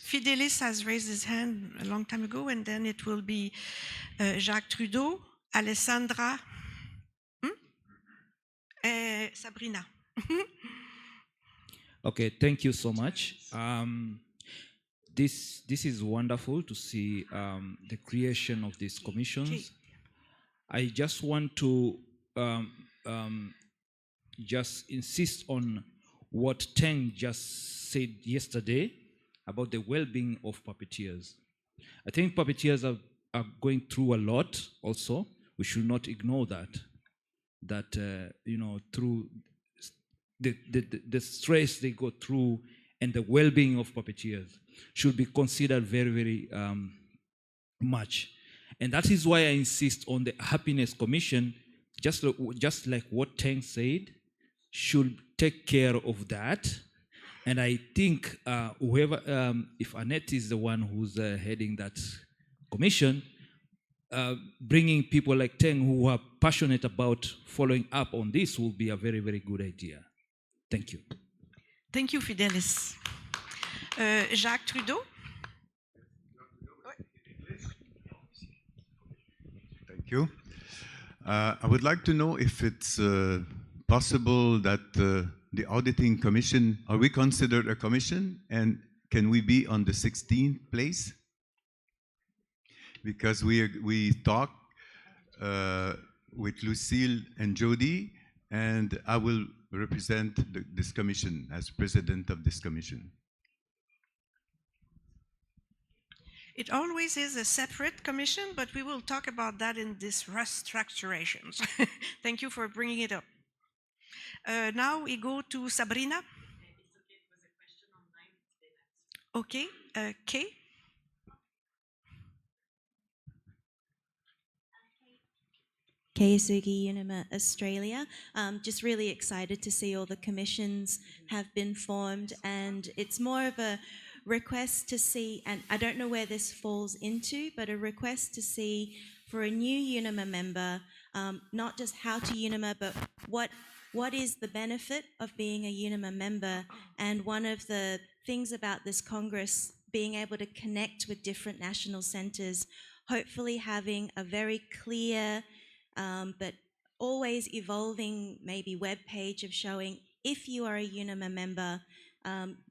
Fidelis has raised his hand a long time ago, and then it will be Jacques Trudeau, Alessandra, Sabrina. Okay, thank you so much. This is wonderful to see the creation of these commissions. Okay. I just want to just insist on what Teng just said yesterday about the well-being of puppeteers. I think puppeteers are going through a lot also. We should not ignore that, you know, through the stress they go through and the well-being of puppeteers should be considered very, very much. And that is why I insist on the Happiness Commission, just like what Teng said, should take care of that. And I think whoever, if Annette is the one who's heading that commission, bringing people like Teng who are passionate about following up on this will be a very, very good idea. Thank you. Thank you, Fidelis. Jacques Trudeau. Thank you. I would like to know if it's possible that the auditing commission, are we considered a commission, and can we be on the 16th place? Because we talked with Lucille and Jody, and I will represent this commission as president of this commission. It always is a separate commission, but we will talk about that in this restructurations. Thank you for bringing it up. Now we go to Sabrina. Okay, Kay. Kay Sugi, UNIMA Australia. Just really excited to see all the commissions have been formed, and it's more of a request to see, and I don't know where this falls into, but a request to see for a new UNIMA member, not just how to UNIMA, but what is the benefit of being a UNIMA member. And one of the things about this Congress being able to connect with different national centres, hopefully having a very clear but always evolving maybe web page of showing if you are a UNIMA member,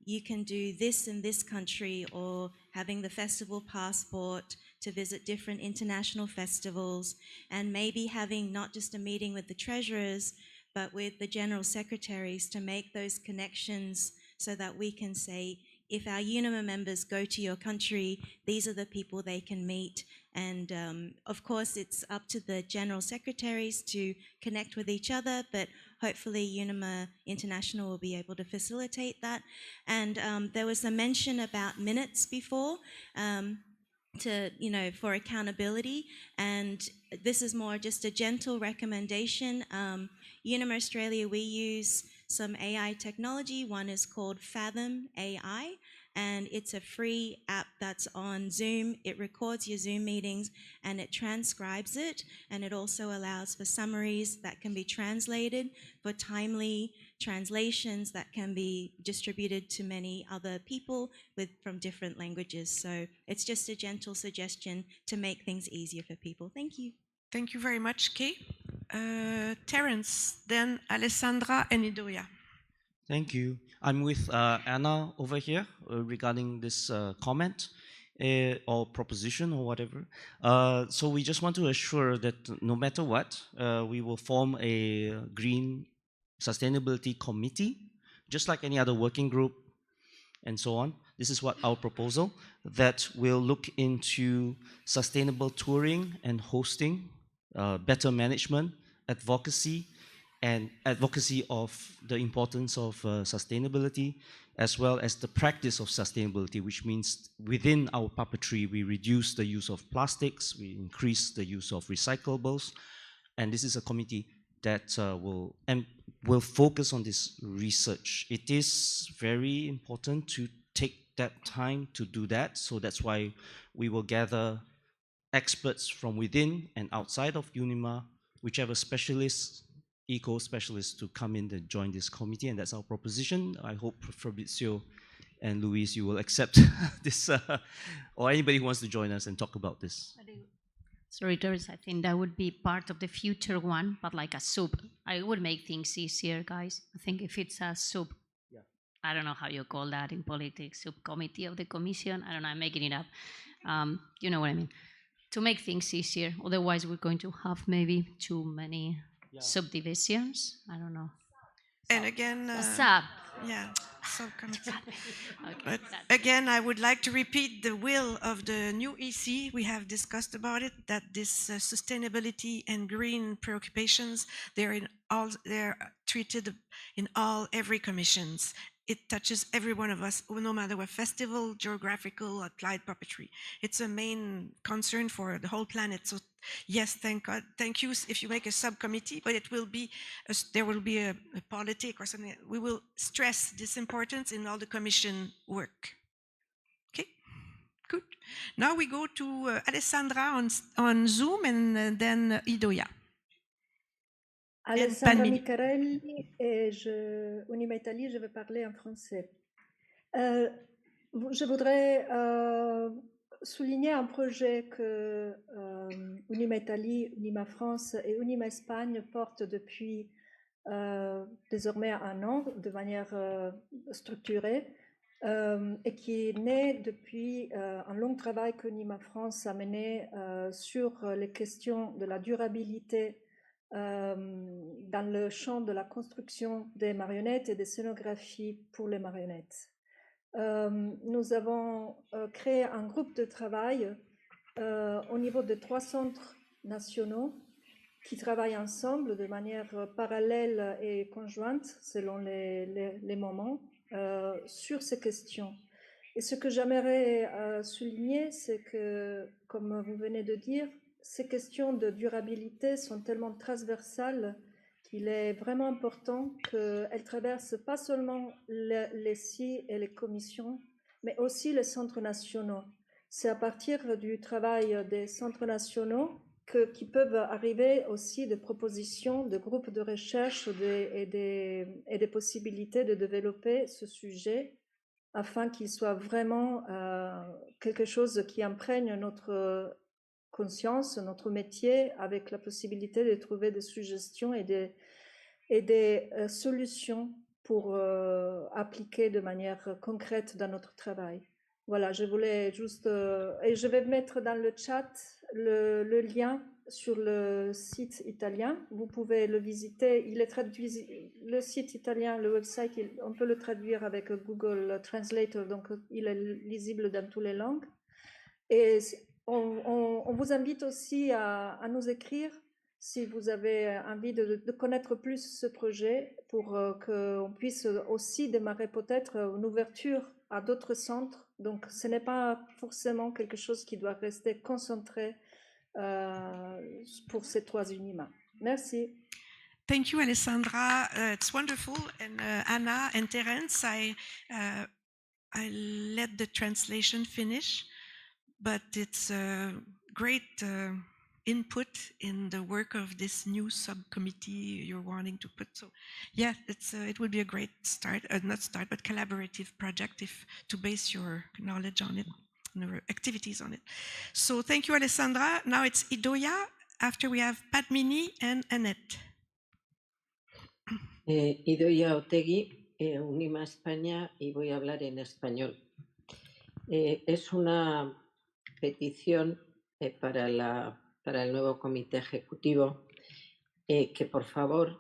you can do this in this country, or having the festival passport to visit different international festivals, and maybe having not just a meeting with the treasurers, but with the general secretaries to make those connections so that we can say, if our UNIMA members go to your country, these are the people they can meet. And of course, it's up to the general secretaries to connect with each other, but hopefully UNIMA International will be able to facilitate that. And there was a mention about minutes before. to, for accountability. And this is more just a gentle recommendation. Unima Australia, we use some AI technology. One is called Fathom AI, and it's a free app that's on Zoom. It records your Zoom meetings and it transcribes it, and it also allows for summaries that can be translated, for timely translations that can be distributed to many other people from different languages. So it's just a gentle suggestion to make things easier for people. Thank you. Thank you very much, Kay. Terence, then Alessandra and Idoia. Thank you. I'm with Anna over here regarding this comment or proposition or whatever. So we just want to assure that no matter what, we will form a green sustainability committee, just like any other working group and so on. This is what our proposal, that will look into sustainable touring and hosting, better management, advocacy of the importance of sustainability, as well as the practice of sustainability, which means within our puppetry, we reduce the use of plastics, we increase the use of recyclables, and this is a committee that will focus on this research. It is very important to take that time to do that, so that's why we will gather experts from within and outside of Unima, whichever specialists, eco-specialists, to come in and join this committee, and that's our proposition. I hope Fabrizio and Luis, you will accept this, or anybody who wants to join us and talk about this. Sorry, Doris, I think that would be part of the future one, but like a sub. I would make things easier, guys. I think if it's a sub, I don't know how you call that in politics, subcommittee of the commission. I don't know, I'm making it up. You know what I mean. To make things easier. Otherwise, we're going to have maybe too many subdivisions. I don't know. And again, sub. Yeah, subcommittee. But again, I would like to repeat the will of the new EC. We have discussed about it, that this sustainability and green preoccupations, they're treated in every commissions. It touches every one of us, no matter what festival, geographical, applied puppetry. It's a main concern for the whole planet. So yes, thank God. Thank you if you make a subcommittee, but it will be there will be a politic or something. We will stress this importance in all the commission work. Okay, good. Now we go to Alessandra on Zoom, and then Idoia. Alessandra Micarelli et Unima Italie, je vais parler en français. Je voudrais souligner un projet que Unima Italie, Unima France et Unima Espagne portent depuis désormais 1 an de manière structurée et qui est né depuis un long travail que Unima France a mené sur les questions de la durabilité dans le champ de la construction des marionnettes et des scénographies pour les marionnettes. Nous avons créé un groupe de travail au niveau de 3 centres nationaux qui travaillent ensemble de manière parallèle et conjointe selon les moments sur ces questions. Et ce que j'aimerais souligner, c'est que, comme vous venez de dire, ces questions de durabilité sont tellement transversales qu'il est vraiment important qu'elles traversent pas seulement les CI et les commissions, mais aussi les centres nationaux. C'est à partir du travail des centres nationaux qui peuvent arriver aussi des propositions de groupes de recherche et des possibilités de développer ce sujet afin qu'il soit vraiment quelque chose qui imprègne notre conscience, notre métier, avec la possibilité de trouver des suggestions et des solutions pour appliquer de manière concrète dans notre travail. Voilà, je voulais juste... et je vais mettre dans le chat le lien sur le site italien. Vous pouvez le visiter. Il est traduit, le site italien, le website, on peut le traduire avec Google Translator, donc il est lisible dans toutes les langues. Et on vous invite aussi à nous écrire si vous avez envie de connaître plus ce projet pour qu'on puisse aussi démarrer peut-être une ouverture à d'autres centres Donc, ce n'est pas forcément quelque chose qui doit rester concentré pour ces 3 UNIMA. Merci. Thank you, Alessandra. It's wonderful. And Anna and Terence, I let the translation finish, but it's a great input in the work of this new subcommittee you're wanting to put. So, yeah, it would be a great start, not start, but collaborative project to base your knowledge on it, your activities on it. So, thank you, Alessandra. Now it's Idoia. After we have Padmini and Annette. Idoia Otegui, Unima España, y voy a hablar en español. Es una petición para el nuevo comité ejecutivo que por favor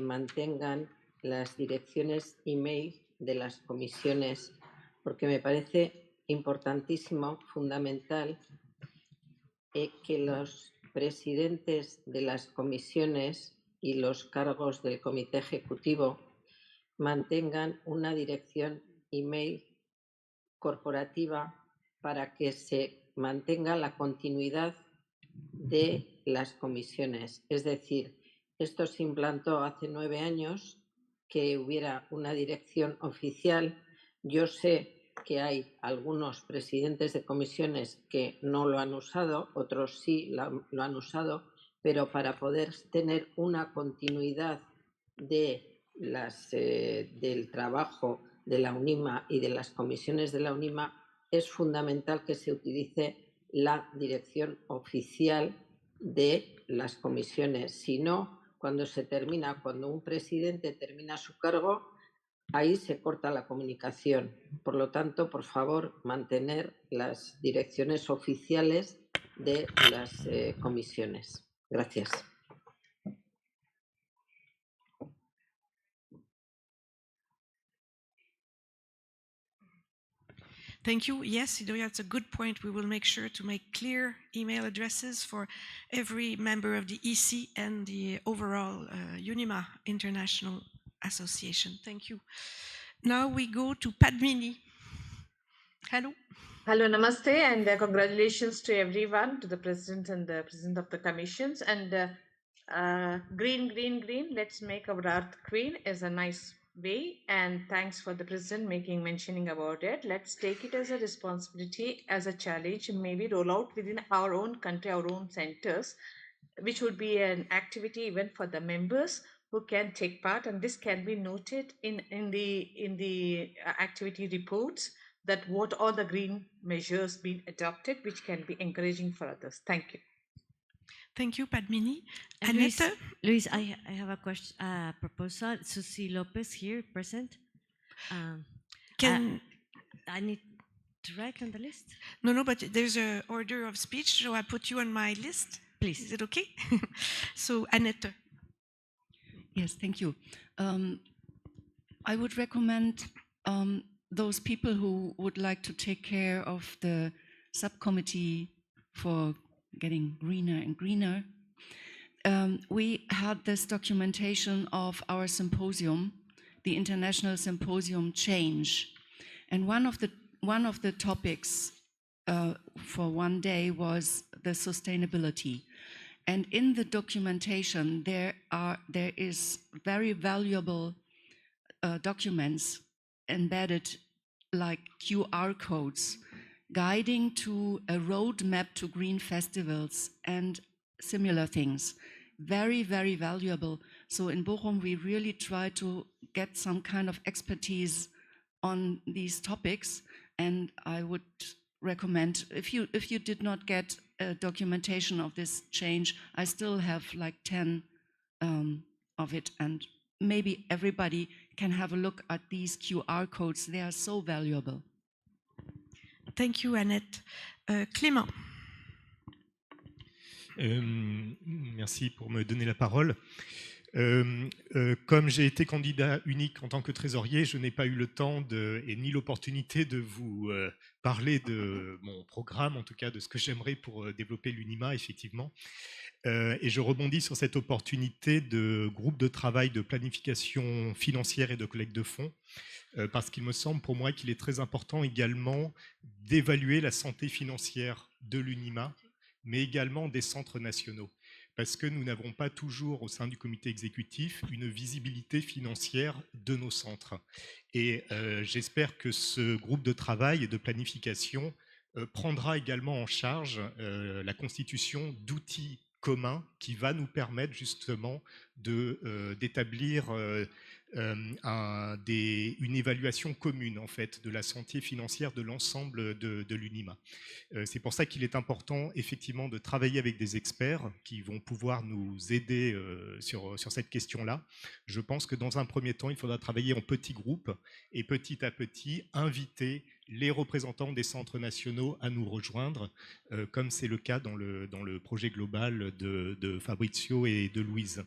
mantengan las direcciones email de las comisiones, porque me parece importantísimo, fundamental, que los presidentes de las comisiones y los cargos del comité ejecutivo mantengan una dirección email corporativa para que se mantenga la continuidad de las comisiones. Es decir, esto se implantó hace 9 años, que hubiera una dirección oficial. Yo sé que hay algunos presidentes de comisiones que no lo han usado, otros sí lo han usado, pero para poder tener una continuidad de del trabajo de la UNIMA y de las comisiones de la UNIMA, es fundamental que se utilice la dirección oficial de las comisiones. Si no, cuando un presidente termina su cargo, ahí se corta la comunicación. Por lo tanto, por favor, mantener las direcciones oficiales de las comisiones. Gracias. Thank you. Yes, Idoia, it's a good point. We will make sure to make clear email addresses for every member of the EC and the overall UNIMA International Association. Thank you. Now we go to Padmini. Hello. Hello, namaste, and congratulations to everyone, to the president and the president of the commissions. And green, green, green, let's make our earth green is a nice way, and thanks for the president mentioning about it. Let's take it as a responsibility, as a challenge, and maybe roll out within our own country, our own centers, which would be an activity even for the members who can take part, and this can be noted in the activity reports, that what are the green measures being adopted, which can be encouraging for others. Thank you. Thank you, Padmini. And Luis, I have a question, proposal. Susie Lopez here, present. I need to write on the list? No, but there's an order of speech, so I put you on my list. Please. Is it okay? So, Annette. Yes, thank you. I would recommend those people who would like to take care of the subcommittee for getting greener and greener. We had this documentation of our symposium, the International Symposium Change. And one of the topics for one day was the sustainability. And in the documentation, there is very valuable documents embedded, like QR codes, guiding to a roadmap to green festivals and similar things. Very, very valuable. So in Bochum, we really try to get some kind of expertise on these topics. And I would recommend, if you did not get a documentation of this change, I still have like 10 of it, and maybe everybody can have a look at these QR codes. They are so valuable. Thank you, Annette. Clément. Merci pour me donner la parole. Comme j'ai été candidat unique en tant que trésorier, je n'ai pas eu le temps et ni l'opportunité de vous parler de mon programme, en tout cas de ce que j'aimerais pour développer l'UNIMA, effectivement. Et je rebondis sur cette opportunité de groupe de travail de planification financière et de collecte de fonds, parce qu'il me semble pour moi qu'il est très important également d'évaluer la santé financière de l'UNIMA, mais également des centres nationaux, parce que nous n'avons pas toujours au sein du comité exécutif une visibilité financière de nos centres. Et j'espère que ce groupe de travail et de planification prendra également en charge la constitution d'outils communs qui va nous permettre justement d'établir une évaluation commune en fait de la santé financière de l'ensemble de l'UNIMA. C'est pour ça qu'il est important effectivement de travailler avec des experts qui vont pouvoir nous aider sur cette question-là. Je pense que dans un premier temps, il faudra travailler en petits groupes et petit à petit inviter les représentants des centres nationaux à nous rejoindre, comme c'est le cas dans le projet global de Fabrizio et de Louise.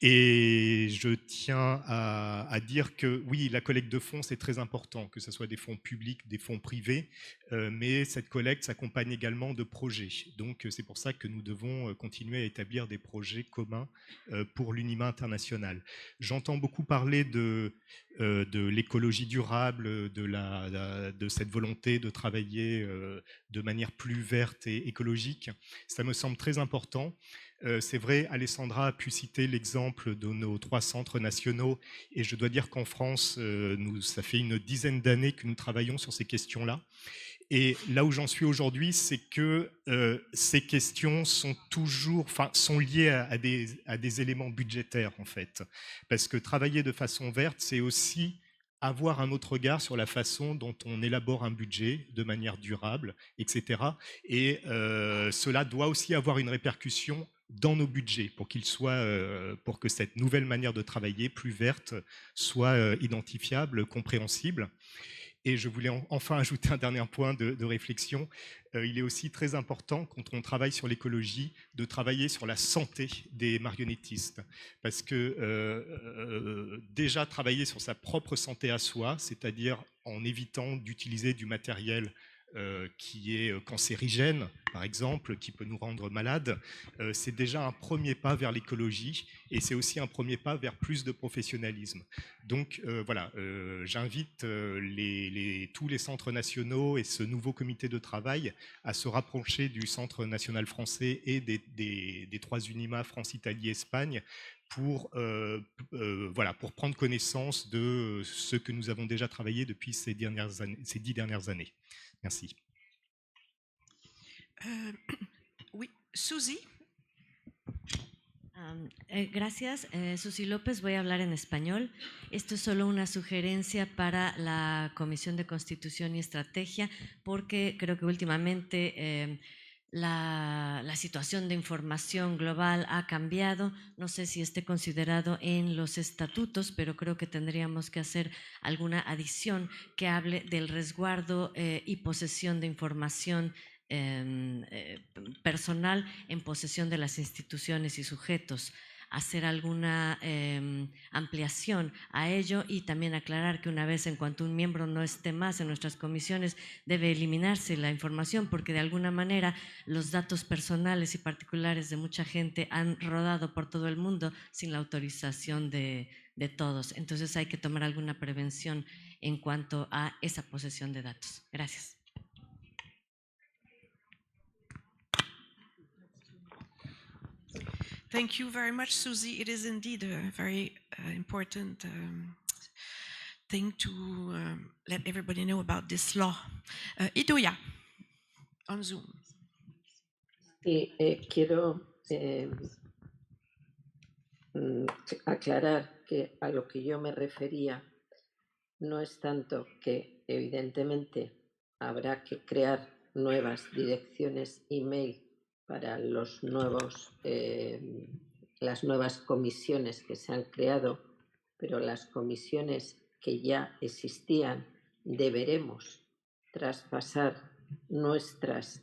Et je tiens à dire que oui, la collecte de fonds, c'est très important, que ce soit des fonds publics, des fonds privés, mais cette collecte s'accompagne également de projets. Donc c'est pour ça que nous devons continuer à établir des projets communs pour l'UNIMA international. J'entends beaucoup parler de l'écologie durable, de cette volonté de travailler de manière plus verte et écologique. Ça me semble très important. C'est vrai, Alessandra a pu citer l'exemple de nos 3 centres nationaux et je dois dire qu'en France, ça fait une dizaine d'années que nous travaillons sur ces questions-là. Et là où j'en suis aujourd'hui, c'est que ces questions sont liées à des éléments budgétaires en fait. Parce que travailler de façon verte, c'est aussi avoir un autre regard sur la façon dont on élabore un budget de manière durable, etc. Et cela doit aussi avoir une répercussion dans nos budgets pour que cette nouvelle manière de travailler, plus verte, soit identifiable, compréhensible. Et je voulais enfin ajouter un dernier point de réflexion. Il est aussi très important, quand on travaille sur l'écologie, de travailler sur la santé des marionnettistes. Parce que déjà travailler sur sa propre santé à soi, c'est-à-dire en évitant d'utiliser du matériel qui est cancérigène, par exemple, qui peut nous rendre malades, c'est déjà un premier pas vers l'écologie et c'est aussi un premier pas vers plus de professionnalisme. Donc voilà, j'invite tous les centres nationaux et ce nouveau comité de travail à se rapprocher du Centre national français et des 3 UNIMA, France, Italie, Espagne, pour prendre connaissance de ce que nous avons déjà travaillé depuis ces 10 dernières années. Merci. Oui, Suzy. Gracias, Susi López. Voy a hablar en español. Esto es solo una sugerencia para la Comisión de Constitución y Estrategia, porque creo que últimamente la situación de información global ha cambiado. No sé si esté considerado en los estatutos, pero creo que tendríamos que hacer alguna adición que hable del resguardo y posesión de información personal en posesión de las instituciones y sujetos, hacer alguna ampliación a ello y también aclarar que una vez en cuanto un miembro no esté más en nuestras comisiones debe eliminarse la información porque de alguna manera los datos personales y particulares de mucha gente han rodado por todo el mundo sin la autorización de todos. Entonces hay que tomar alguna prevención en cuanto a esa posesión de datos. Gracias. Thank you very much, Susie. It is indeed a very important thing to let everybody know about this law. Idoia, on Zoom. Sí, quiero aclarar que a lo que yo me refería no es tanto que evidentemente habrá que crear nuevas direcciones email para las nuevas comisiones que se han creado, pero las comisiones que ya existían deberemos traspasar nuestras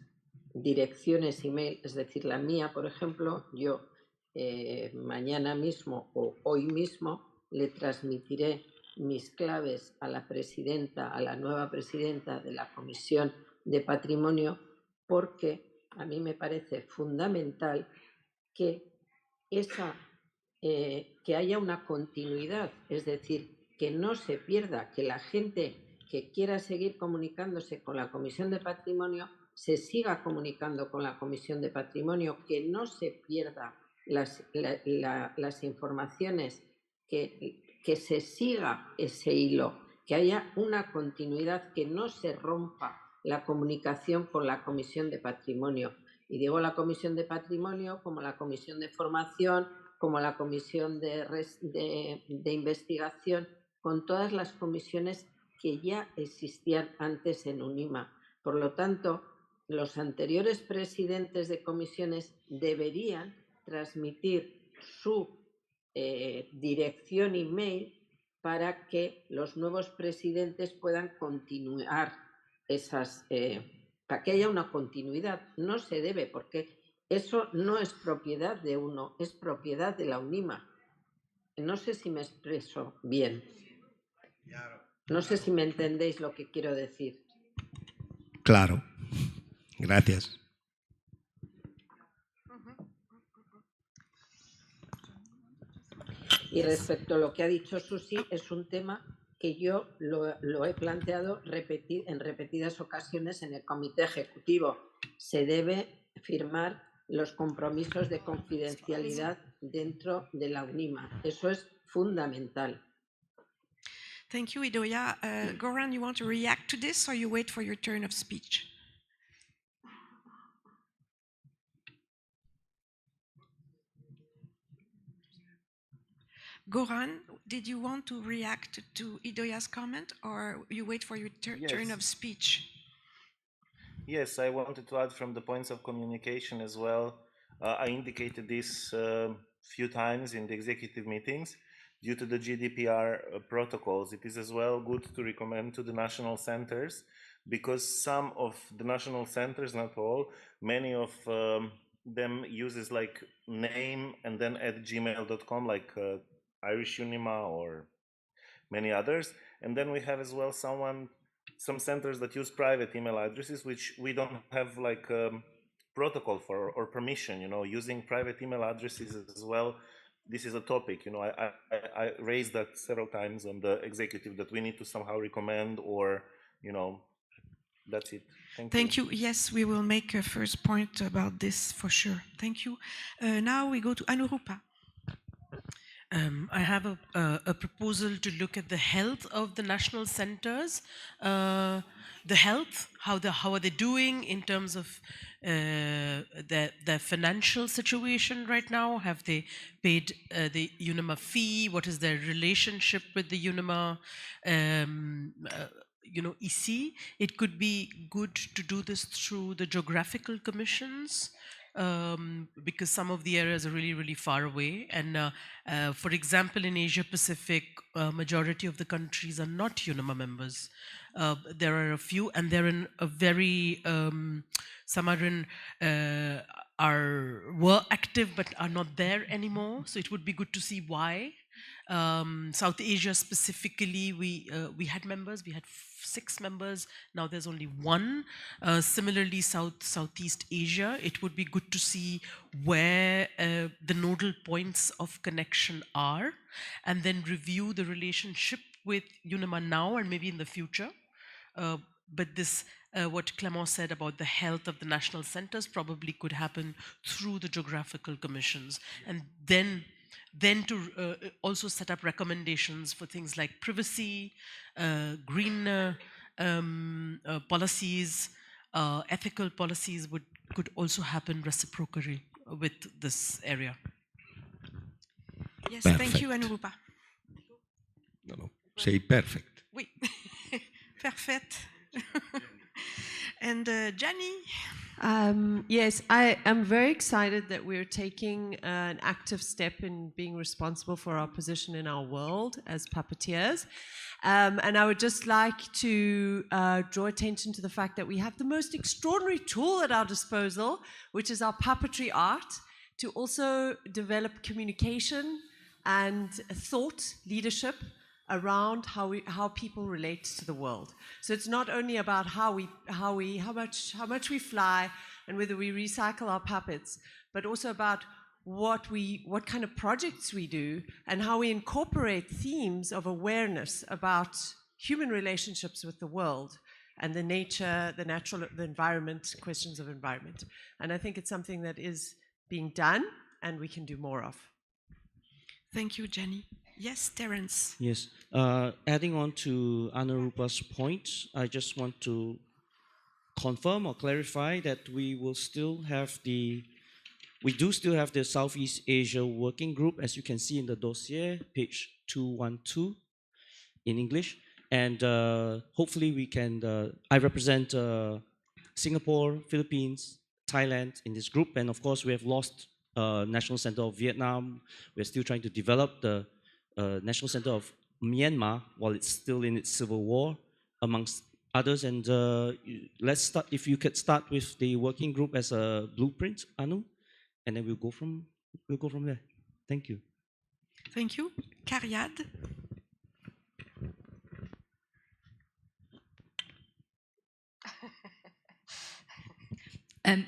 direcciones email, es decir, la mía, por ejemplo, yo mañana mismo o hoy mismo le transmitiré mis claves a la nueva presidenta de la Comisión de Patrimonio, porque a mí me parece fundamental que que haya una continuidad, es decir, que no se pierda, que la gente que quiera seguir comunicándose con la Comisión de Patrimonio se siga comunicando con la Comisión de Patrimonio, que no se pierda las informaciones, que se siga ese hilo, que haya una continuidad, que no se rompa la comunicación con la Comisión de Patrimonio. Y digo la Comisión de Patrimonio como la Comisión de Formación, como la Comisión de Investigación, con todas las comisiones que ya existían antes en UNIMA. Por lo tanto, los anteriores presidentes de comisiones deberían transmitir su dirección email para que los nuevos presidentes puedan continuar para que haya una continuidad. No se debe, porque eso no es propiedad de uno, es propiedad de la UNIMA. No sé si me expreso bien. No sé si me entendéis lo que quiero decir. Claro. Gracias. Y respecto a lo que ha dicho Susi, es un tema que yo lo he planteado en repetidas ocasiones en el comité ejecutivo. Se debe firmar los compromisos de confidencialidad dentro de la UNIMA. Eso es fundamental. Thank you, Idoia. Goran, you want to react to this or you wait for your turn of speech? Goran, did you want to react to Idoia's comment or you wait for your turn of speech? Yes, I wanted to add from the points of communication as well. I indicated this few times in the executive meetings. Due to the GDPR protocols, it is as well good to recommend to the national centers, because some of the national centers, not all, many of them uses like name and then at gmail.com, like Irish Unima or many others. And then we have as well some centers that use private email addresses, which we don't have like protocol for or permission, using private email addresses as well. This is a topic, I raised that several times on the executive, that we need to somehow recommend, or, that's it. Thank you. Yes, we will make a first point about this for sure. Thank you. Now we go to Anurupa. I have a proposal to look at the health of the national centers. The health, how are they doing in terms of their financial situation right now? Have they paid the UNIMA fee? What is their relationship with the UNIMA EC? It could be good to do this through the geographical commissions. Because some of the areas are really, really far away. And for example, in Asia Pacific, majority of the countries are not UNIMA members. There are a few, and they're in a very, some were active but are not there anymore. So it would be good to see why. South Asia specifically, we had members, we had 6 members, now there's only 1. Similarly, Southeast Asia, it would be good to see where the nodal points of connection are, and then review the relationship with UNIMA now and maybe in the future. But this, what Clément said about the health of the national centers probably could happen through the geographical commissions. And then to also set up recommendations for things like privacy, green policies, ethical policies could also happen reciprocally with this area. Yes, Perfect. thank you, Anurupa. No. Say perfect. Oui, perfect. And Gianni? Yes, I am very excited that we're taking an active step in being responsible for our position in our world as puppeteers. And I would just like to draw attention to the fact that we have the most extraordinary tool at our disposal, which is our puppetry art, to also develop communication and thought leadership around how people relate to the world. So it's not only about how much we fly, and whether we recycle our puppets, but also about what kind of projects we do and how we incorporate themes of awareness about human relationships with the world and the nature, the environment, questions of environment. And I think it's something that is being done and we can do more of. Thank you, Jenny. Yes, Terence. Yes. Adding on to Anurupa's point, I just want to confirm or clarify that we do still have the Southeast Asia Working Group, as you can see in the dossier, page 212 in English. And hopefully we can, I represent Singapore, Philippines, Thailand in this group. And of course, we have lost National Center of Vietnam. We're still trying to develop the National Center of Myanmar while it's still in its civil war, amongst others. And let's start, if you could start with the working group as a blueprint, Anu, and then we'll go from there. Thank you. Thank you. Cariad.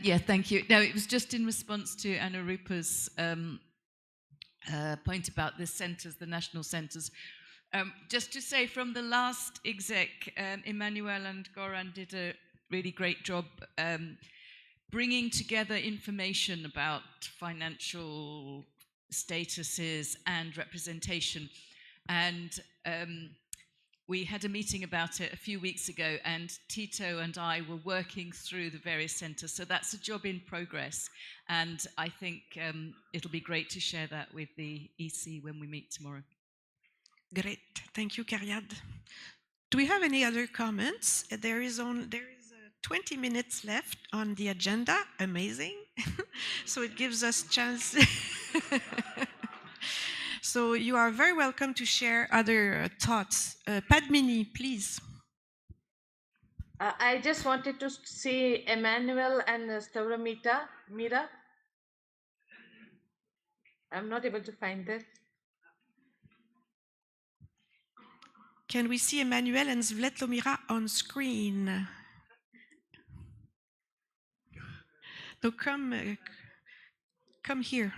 Yeah, thank you. No, it was just in response to Anurupa's point about the centres, the national centres. Just to say, from the last exec, Emmanuel and Goran did a really great job bringing together information about financial statuses and representation. And we had a meeting about it a few weeks ago, and Tito and I were working through the various centres. So that's a job in progress. And I think it'll be great to share that with the EC when we meet tomorrow. Great. Thank you, Cariad. Do we have any other comments? There is 20 minutes left on the agenda. Amazing. So it gives us chance. So you are very welcome to share other thoughts. Padmini, please. I just wanted to see Emmanuel and Stavramita. Mira. I'm not able to find that. Can we see Emmanuel and Svetlomira on screen? So come here.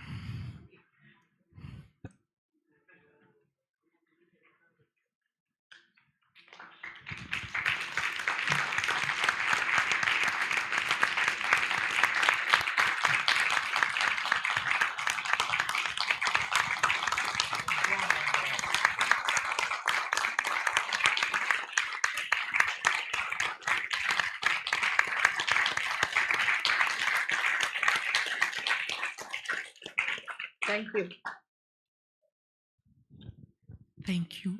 Thank you. Thank you.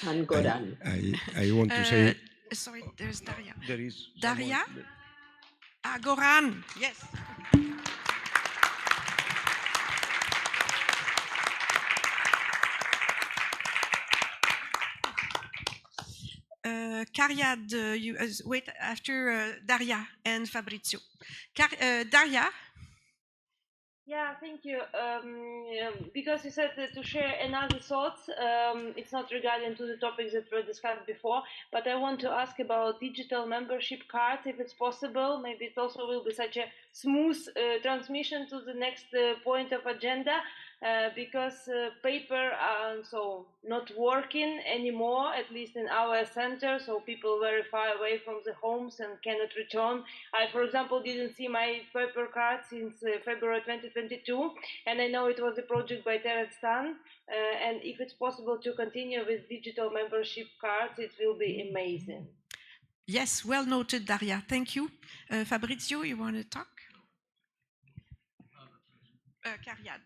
And Goran. I want to say... Sorry, there's Daria. There is Daria? Goran, yes. Cariad, you wait after Daria and Fabrizio. Daria? Yeah, thank you. Because you said to share another thoughts, it's not regarding to the topics that were discussed before, but I want to ask about digital membership cards, if it's possible. Maybe it also will be such a smooth transmission to the next point of agenda, because paper are so not working anymore, at least in our center, so people very far away from the homes and cannot return. I, for example, didn't see my paper card since February 2022, and I know it was a project by Terence Tan, and if it's possible to continue with digital membership cards, it will be amazing. Yes, well noted, Daria. Thank you. Fabrizio, you want to talk? Cariad.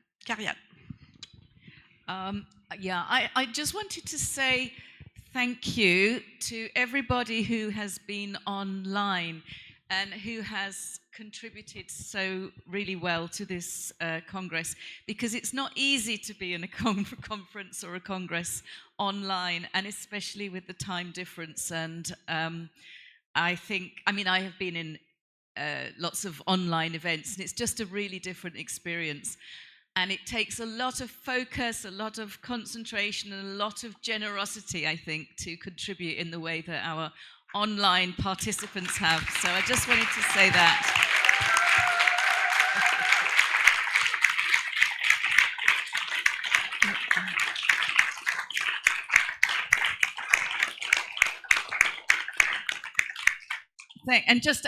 Yeah, I just wanted to say thank you to everybody who has been online and who has contributed so really well to this Congress, because it's not easy to be in a conference or a Congress online, and especially with the time difference. And I have been in lots of online events, and it's just a really different experience. And it takes a lot of focus, a lot of concentration, and a lot of generosity, I think, to contribute in the way that our online participants have. So I just wanted to say that.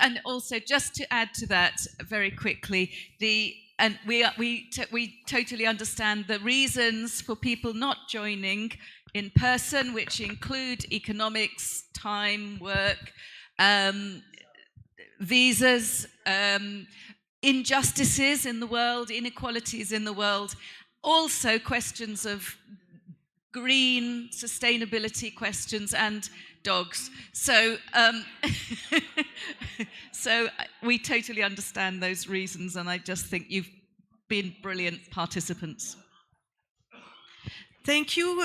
And also just to add to that very quickly, we totally understand the reasons for people not joining in person, which include economics, time, work, visas, injustices in the world, inequalities in the world, also questions of green sustainability questions and dogs. So, so we totally understand those reasons, and I just think you've been brilliant participants. Thank you,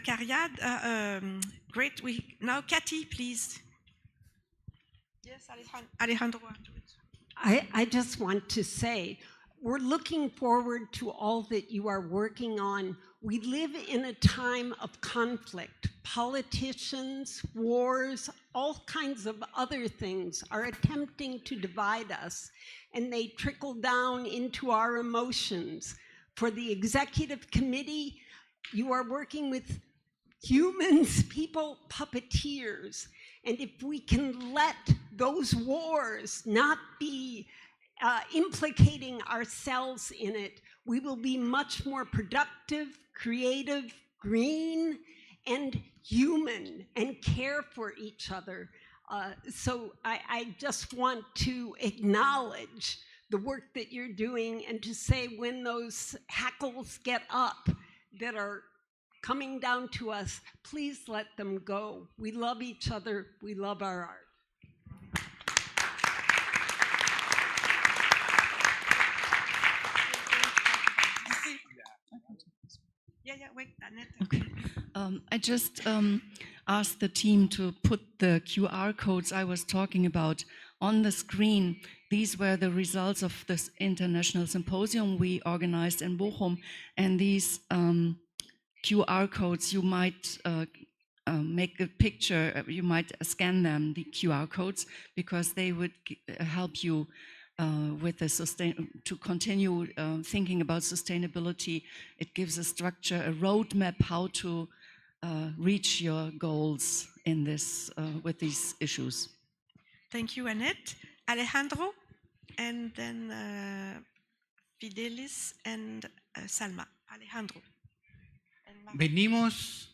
Cariad. Great. Now, Cathy, please. Yes, Alejandro. I just want to say, we're looking forward to all that you are working on. We live in a time of conflict. Politicians, wars, all kinds of other things are attempting to divide us, and they trickle down into our emotions. For the executive committee, you are working with humans, people, puppeteers. And if we can let those wars not be implicating ourselves in it, we will be much more productive, creative, green, and human, and care for each other. So I just want to acknowledge the work that you're doing, and to say, when those hackles get up that are coming down to us, please let them go. We love each other. We love our art. Okay. I just asked the team to put the QR codes I was talking about on the screen. These were the results of this international symposium we organized in Bochum, and these QR codes, you might make a picture, you might scan them, the QR codes, because they would help you with the to continue thinking about sustainability. It gives a structure, a roadmap how to reach your goals in this with these issues. Thank you, Annette. Alejandro, and then Fidelis and Salma. Alejandro. Venimos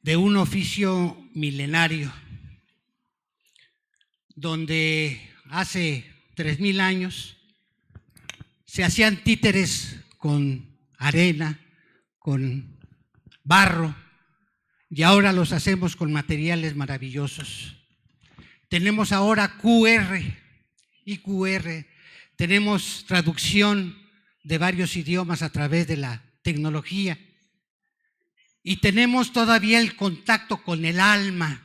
de un oficio milenario, donde hace 3000 años se hacían títeres con arena, con barro, y ahora los hacemos con materiales maravillosos. Tenemos ahora QR y QR, tenemos traducción de varios idiomas a través de la tecnología, y tenemos todavía el contacto con el alma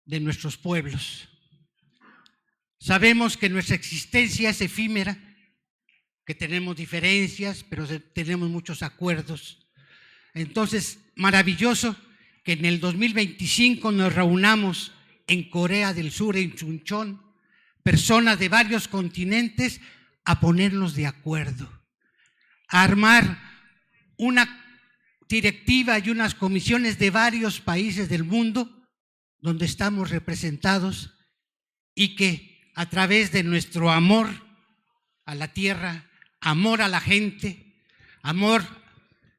de nuestros pueblos. Sabemos que nuestra existencia es efímera, que tenemos diferencias, pero tenemos muchos acuerdos. Entonces, maravilloso que en el 2025 nos reunamos en Corea del Sur, en Chuncheon, personas de varios continentes, a ponernos de acuerdo, a armar una directiva y unas comisiones de varios países del mundo donde estamos representados, y que a través de nuestro amor a la tierra, amor a la gente, amor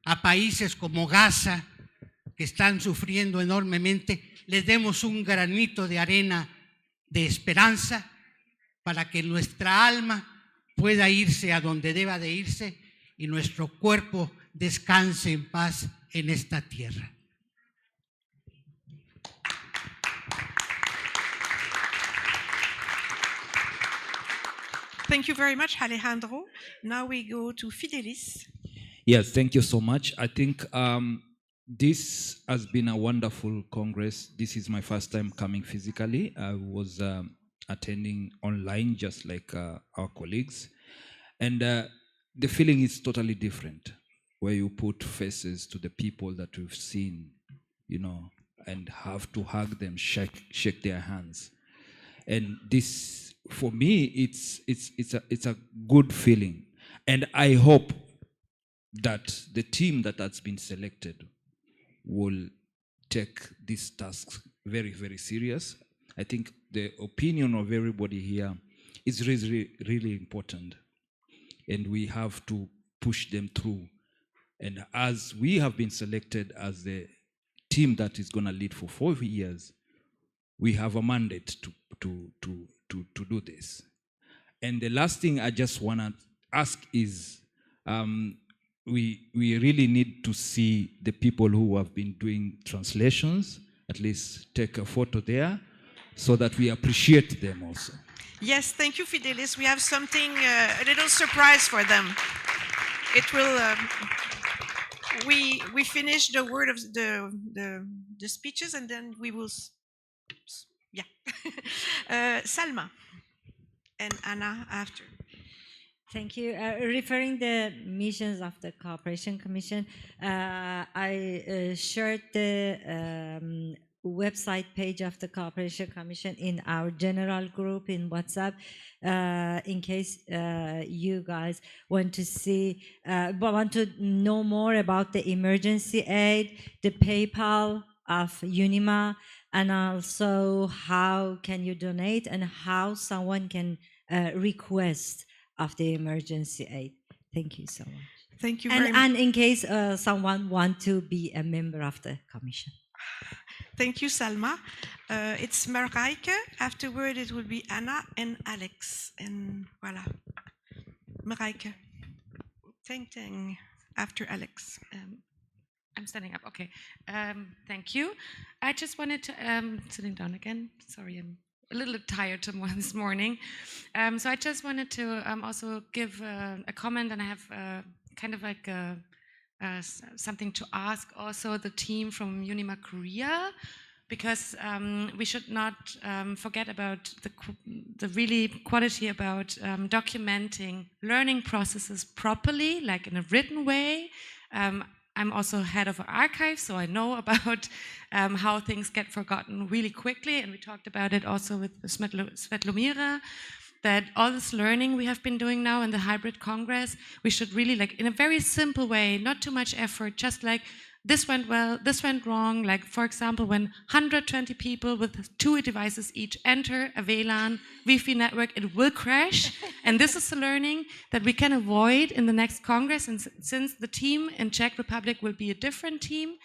a países como Gaza, que están sufriendo enormemente, les demos un granito de arena de esperanza para que nuestra alma pueda irse a donde deba de irse y nuestro cuerpo descanse en paz en esta tierra. Thank you very much, Alejandro. Now we go to Fidelis. Yes, thank you so much. I think this has been a wonderful Congress. This is my first time coming physically. I was attending online just like our colleagues. And the feeling is totally different, where you put faces to the people that we've seen, you know, and have to hug them, shake their hands. And this, for me, it's a good feeling. And I hope that the team that has been selected will take this task very, very serious. I think the opinion of everybody here is really, really important. And we have to push them through. And as we have been selected as the team that is going to lead for 4 years, we have a mandate to do this. And the last thing I just want to ask is, we really need to see the people who have been doing translations, at least take a photo there, so that we appreciate them also. Yes, thank you, Fidelis. We have something, a little surprise for them. It will. We finish the word of the speeches, and then we will. Yeah, Salma and Anna after. Thank you. Referring the missions of the Cooperation Commission, I shared the website page of the Cooperation Commission in our general group in WhatsApp, in case you guys want to see, want to know more about the emergency aid, the PayPal of UNIMA, and also how can you donate and how someone can request of the emergency aid. Thank you so much. Thank you very much. And in case someone want to be a member of the commission. Thank you, Salma. It's Marijke. Afterward, it will be Anna and Alex. And voila. Marijke. Tang after Alex. I'm standing up. Okay. Thank you. I just wanted to sitting down again. Sorry, I'm a little tired this morning. So I just wanted to also give a comment, and I have kind of like something to ask also the team from UNIMA Korea, because we should not forget about the really quality about documenting learning processes properly, like in a written way. I'm also head of an archive, so I know about how things get forgotten really quickly, and we talked about it also with Svetlomira, that all this learning we have been doing now in the hybrid Congress, we should really, like, in a very simple way, not too much effort, just like, this went well, this went wrong. Like, for example, when 120 people with 2 devices each enter a VLAN Wi-Fi network, it will crash. And this is the learning that we can avoid in the next Congress. And since the team in Czech Republic will be a different team,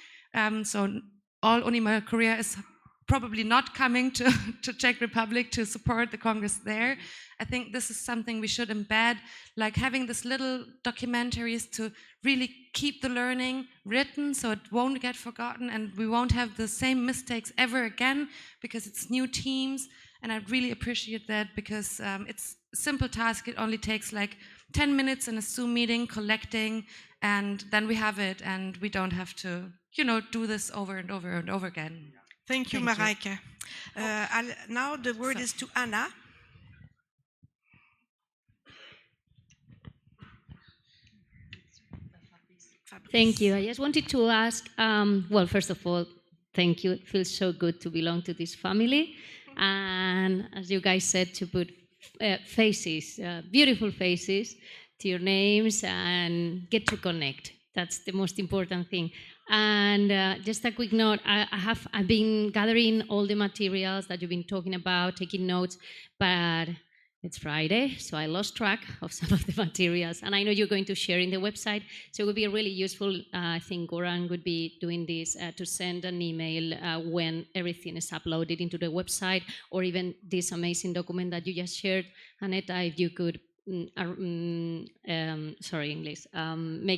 so all UNIMA Korea is probably not coming to Czech Republic to support the Congress there. I think this is something we should embed, like having this little documentaries to really keep the learning written so it won't get forgotten and we won't have the same mistakes ever again, because it's new teams. And I really appreciate that, because it's a simple task. It only takes like 10 minutes in a Zoom meeting, collecting, and then we have it, and we don't have to, do this over and over and over again. Thank you, Marijke. Now the word is to Anna. Thank you. I just wanted to ask, well, first of all, thank you. It feels so good to belong to this family. And as you guys said, to put faces, beautiful faces to your names and get to connect. That's the most important thing. And just a quick note, I've been gathering all the materials that you've been talking about, taking notes, but it's Friday, so I lost track of some of the materials. And I know you're going to share in the website, so it would be really useful. I think Goran would be doing this to send an email when everything is uploaded into the website, or even this amazing document that you just shared, Aneta, if you could, make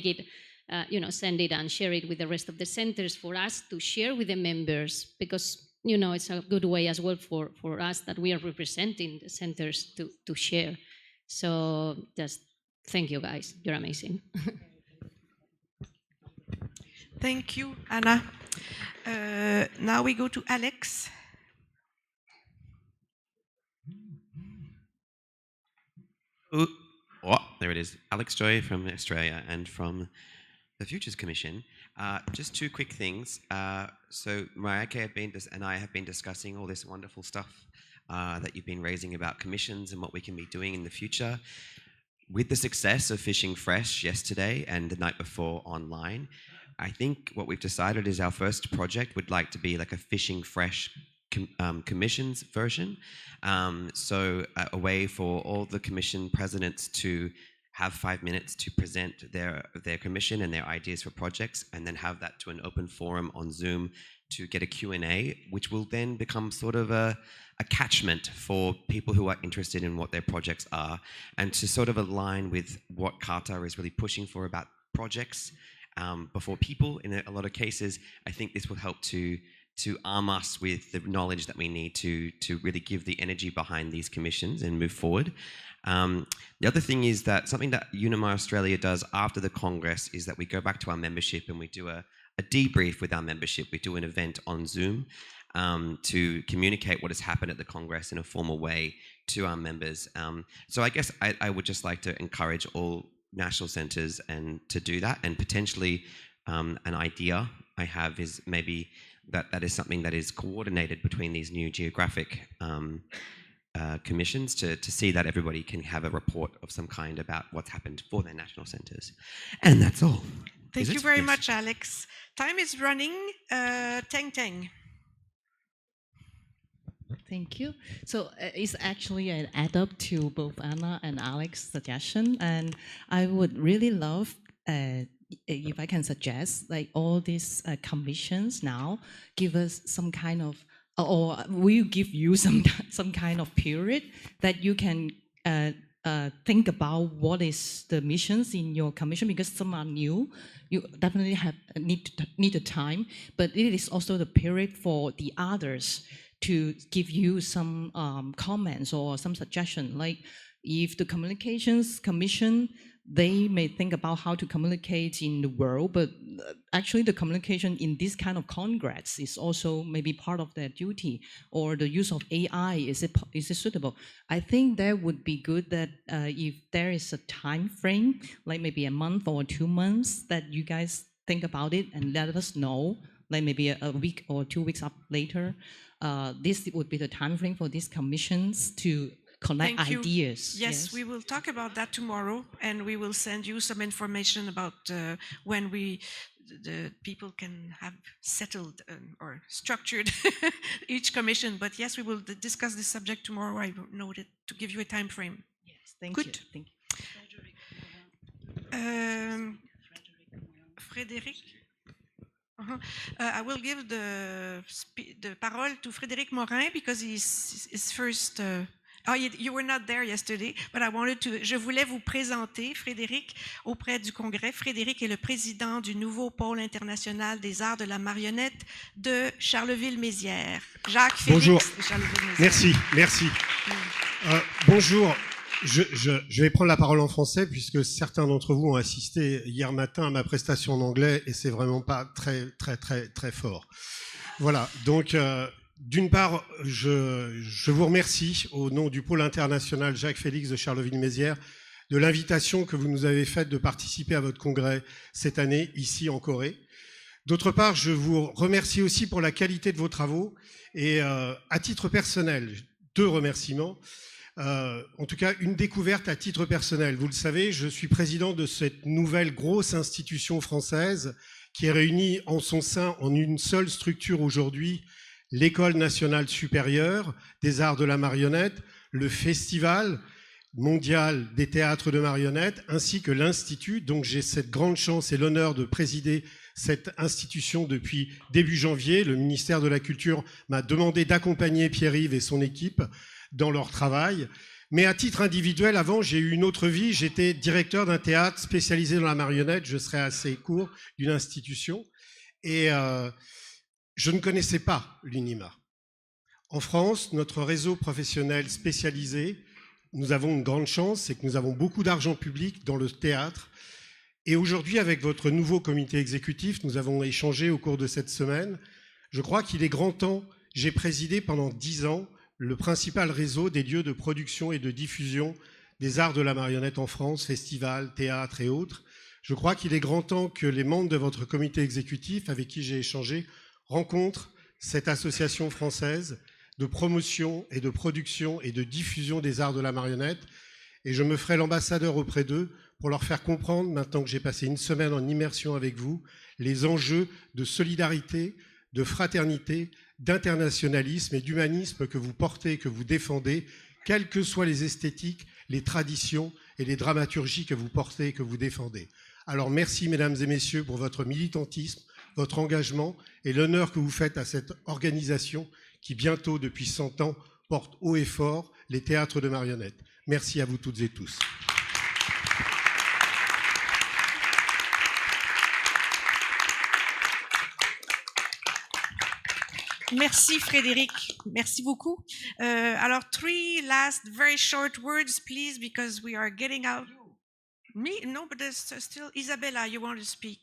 it, send it and share it with the rest of the centers for us to share with the members, because it's a good way as well for us that we are representing the centers to share. So just thank you guys, you're amazing. Thank you, Anna. Now we go to Alex. Oh, there it is. Alex Joy from Australia and from the Futures Commission. Just two quick things. So Marieke and I have been discussing all this wonderful stuff that you've been raising about commissions and what we can be doing in the future. With the success of Fishing Fresh yesterday and the night before online, I think what we've decided is our first project would like to be like a Fishing Fresh commissions version. So a way for all the commission presidents to have 5 minutes to present their commission and their ideas for projects, and then have that to an open forum on Zoom to get a Q&A, which will then become sort of a catchment for people who are interested in what their projects are, and to sort of align with what Qatar is really pushing for about projects before people. In a lot of cases, I think this will help to arm us with the knowledge that we need to really give the energy behind these commissions and move forward. The other thing is that something that Unima Australia does after the Congress is that we go back to our membership and we do a debrief with our membership. We do an event on Zoom to communicate what has happened at the Congress in a formal way to our members. So I guess I would just like to encourage all national centres and to do that, and potentially an idea I have is maybe that is something that is coordinated between these new geographic commissions to see that everybody can have a report of some kind about what's happened for their national centres. And that's all. Thank you very much, Alex. Time is running. Teng. Thank you. So it's actually an add-up to both Anna and Alex's suggestion, and I would really love if I can suggest, like all these commissions now give us some kind of, or we'll give you some kind of period that you can think about what is the missions in your commission, because some are new. You definitely need the time, but it is also the period for the others to give you some comments or some suggestion. Like if the Communications Commission, they may think about how to communicate in the world, but actually the communication in this kind of congress is also maybe part of their duty, or the use of AI, is it suitable? I think that would be good that if there is a time frame, like maybe a month or 2 months, that you guys think about it and let us know, like maybe a week or 2 weeks up later. This would be the time frame for these commissions to connect ideas. Yes, we will talk about that tomorrow, and we will send you some information about when the people can have settled or structured each commission. But yes, we will discuss this subject tomorrow. I noted to give you a time frame. Yes, thank you. Thank you. Frédéric? I will give the parole to Frédéric Morin because he's first. You were not there yesterday, but je voulais vous présenter Frédéric auprès du Congrès. Frédéric est le président du nouveau pôle international des arts de la marionnette de Charleville-Mézières. Jacques Félix. Bonjour. De Charleville-Mézières. Merci. Bonjour. Je vais prendre la parole en français puisque certains d'entre vous ont assisté hier matin à ma prestation en anglais et c'est vraiment pas très fort. Voilà. Donc, d'une part, je vous remercie au nom du pôle international Jacques Félix de Charleville-Mézières de l'invitation que vous nous avez faite de participer à votre congrès cette année ici en Corée. D'autre part, je vous remercie aussi pour la qualité de vos travaux et à titre personnel, 2 remerciements. En tout cas, une découverte à titre personnel. Vous le savez, je suis président de cette nouvelle grosse institution française qui est réunie en son sein en une seule structure aujourd'hui, l'École nationale supérieure des arts de la marionnette, le Festival mondial des théâtres de marionnettes, ainsi que l'Institut. Donc j'ai cette grande chance et l'honneur de présider cette institution depuis début janvier. Le ministère de la Culture m'a demandé d'accompagner Pierre-Yves et son équipe dans leur travail. Mais à titre individuel, avant, j'ai eu une autre vie. J'étais directeur d'un théâtre spécialisé dans la marionnette. Je serai assez court, d'une institution. Et je ne connaissais pas l'UNIMA. En France, notre réseau professionnel spécialisé, nous avons une grande chance, c'est que nous avons beaucoup d'argent public dans le théâtre. Et aujourd'hui, avec votre nouveau comité exécutif, nous avons échangé au cours de cette semaine. Je crois qu'il est grand temps. J'ai présidé pendant 10 ans le principal réseau des lieux de production et de diffusion des arts de la marionnette en France, festivals, théâtres et autres. Je crois qu'il est grand temps que les membres de votre comité exécutif, avec qui j'ai échangé, rencontrent cette association française de promotion et de production et de diffusion des arts de la marionnette. Et je me ferai l'ambassadeur auprès d'eux pour leur faire comprendre, maintenant que j'ai passé une semaine en immersion avec vous, les enjeux de solidarité, de fraternité, d'internationalisme et d'humanisme que vous portez, que vous défendez, quelles que soient les esthétiques, les traditions et les dramaturgies que vous portez et que vous défendez. Alors merci, mesdames et messieurs, pour votre militantisme, votre engagement et l'honneur que vous faites à cette organisation qui, bientôt, depuis 100 ans, porte haut et fort les théâtres de marionnettes. Merci à vous toutes et tous. Merci Frédéric, merci beaucoup. Alors, 3 last very short words, please, because we are getting out. Me? No, but there's still Isabella, you want to speak.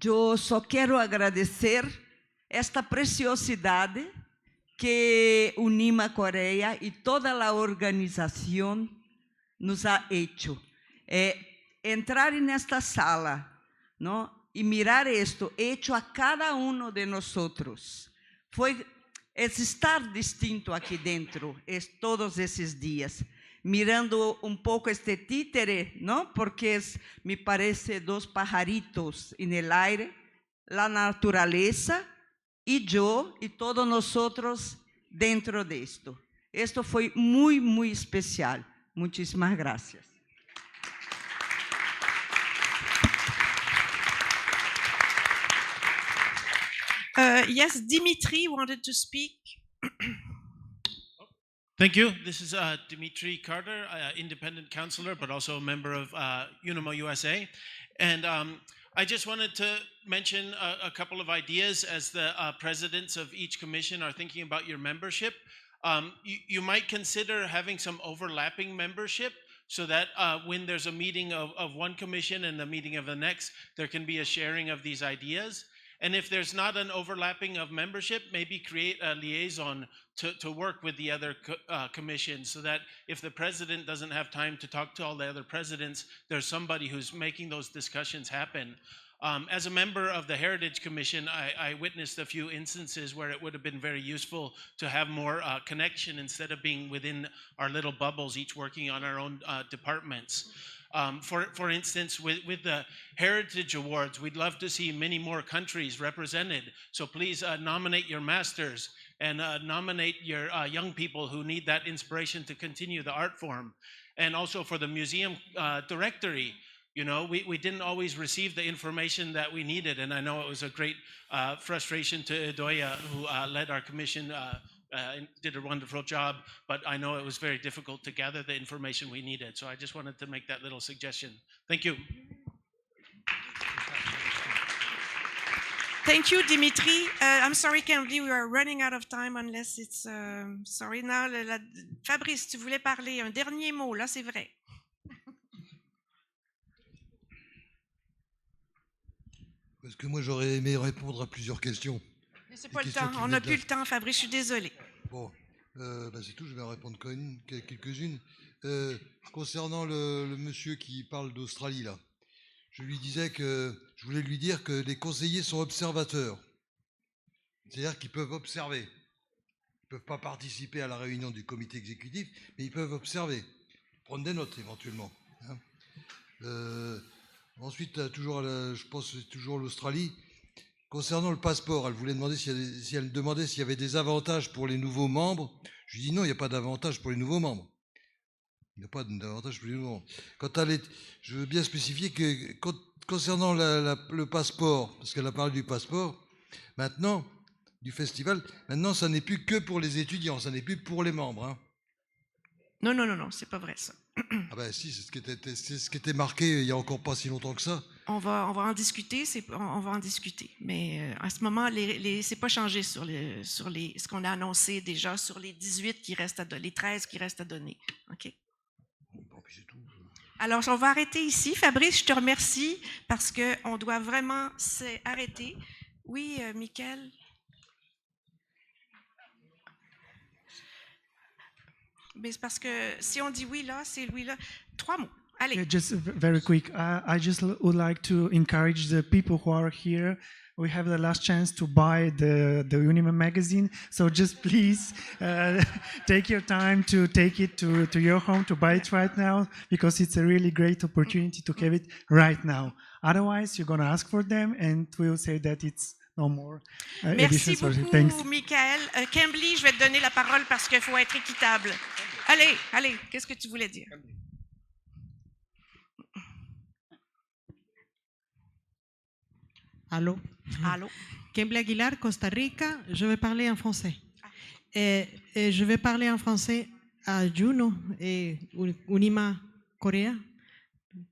Eu só quero agradecer esta preciosidade que Unima Coreia e toda a organização nos ha hecho. Entrar nesta sala, ¿no? Y mirar esto hecho a cada uno de nosotros. Es estar distinto aquí dentro todos esos días. Mirando un poco este títere, ¿no? Porque me parece 2 pajaritos en el aire, la naturaleza y yo y todos nosotros dentro de esto. Esto fue muy, muy especial. Muchísimas gracias. Yes, Dimitri wanted to speak. Thank you. This is Dimitri Carter, independent councillor, but also a member of Unimo USA. And I just wanted to mention a couple of ideas as the presidents of each commission are thinking about your membership. You might consider having some overlapping membership so that when there's a meeting of one commission and the meeting of the next, there can be a sharing of these ideas. And if there's not an overlapping of membership, maybe create a liaison to work with the other commissions so that if the president doesn't have time to talk to all the other presidents, there's somebody who's making those discussions happen. As a member of the Heritage Commission, I witnessed a few instances where it would have been very useful to have more connection instead of being within our little bubbles, each working on our own departments. For instance, with the Heritage Awards, we'd love to see many more countries represented. So please nominate your masters and nominate your young people who need that inspiration to continue the art form. And also for the museum directory, you know, we didn't always receive the information that we needed. And I know it was a great frustration to Edoya, who led our commission, did a wonderful job, but I know it was very difficult to gather the information we needed. So I just wanted to make that little suggestion. Thank you. Thank you, Dimitri. I'm sorry, Candy, we are running out of time unless it's... sorry, now, Fabrice, tu voulais parler. Un dernier mot, là, c'est vrai. Parce que moi, j'aurais aimé répondre à plusieurs questions. Mais c'est pas le temps. On n'a plus le temps, Fabrice, je suis désolée. Bon, c'est tout, je vais en répondre quelques-unes. Concernant le monsieur qui parle d'Australie, là, je voulais lui dire que les conseillers sont observateurs. C'est-à-dire qu'ils peuvent observer. Ils ne peuvent pas participer à la réunion du comité exécutif, mais ils peuvent observer, prendre des notes éventuellement. Hein. Ensuite, je pense que c'est toujours l'Australie. Concernant le passeport, elle voulait demander si elle demandait s'il y avait des avantages pour les nouveaux membres. Je lui dis non, il n'y a pas d'avantages pour les nouveaux membres. Il n'y a pas d'avantages pour les nouveaux membres. Je veux bien spécifier que concernant le passeport, parce qu'elle a parlé du passeport, maintenant, du festival, maintenant, ça n'est plus que pour les étudiants, ça n'est plus pour les membres. Hein. Non, c'est pas vrai ça. Ah ben si, c'est ce qui était marqué il n'y a encore pas si longtemps que ça. On va en discuter, on va en discuter. Mais à ce moment, c'est pas changé sur ce qu'on a annoncé déjà sur les 18 qui restent les 13 qui restent à donner. OK. Bon, puis c'est tout. Alors, on va arrêter ici. Fabrice, je te remercie parce qu'on doit vraiment s'arrêter. Oui, Mickaël? Mais c'est parce que si on dit oui là, c'est oui là. 3 mots. Allez. Yeah, just very quick. I just would like to encourage the people who are here. We have the last chance to buy the Unima magazine. So just please take your time to take it to your home to buy it right now, because it's a really great opportunity to have it right now. Otherwise, you're going to ask for them and we'll say that it's no more. Merci editions. beaucoup, Thanks. Michael. Kembly, je vais te donner la parole parce qu'il faut être équitable. Allez, allez, qu'est-ce que tu voulais dire? Allô? Allô? Kembly Aguilar, Costa Rica. Je vais parler en français. Et je vais parler en français à Juno et Unima Corea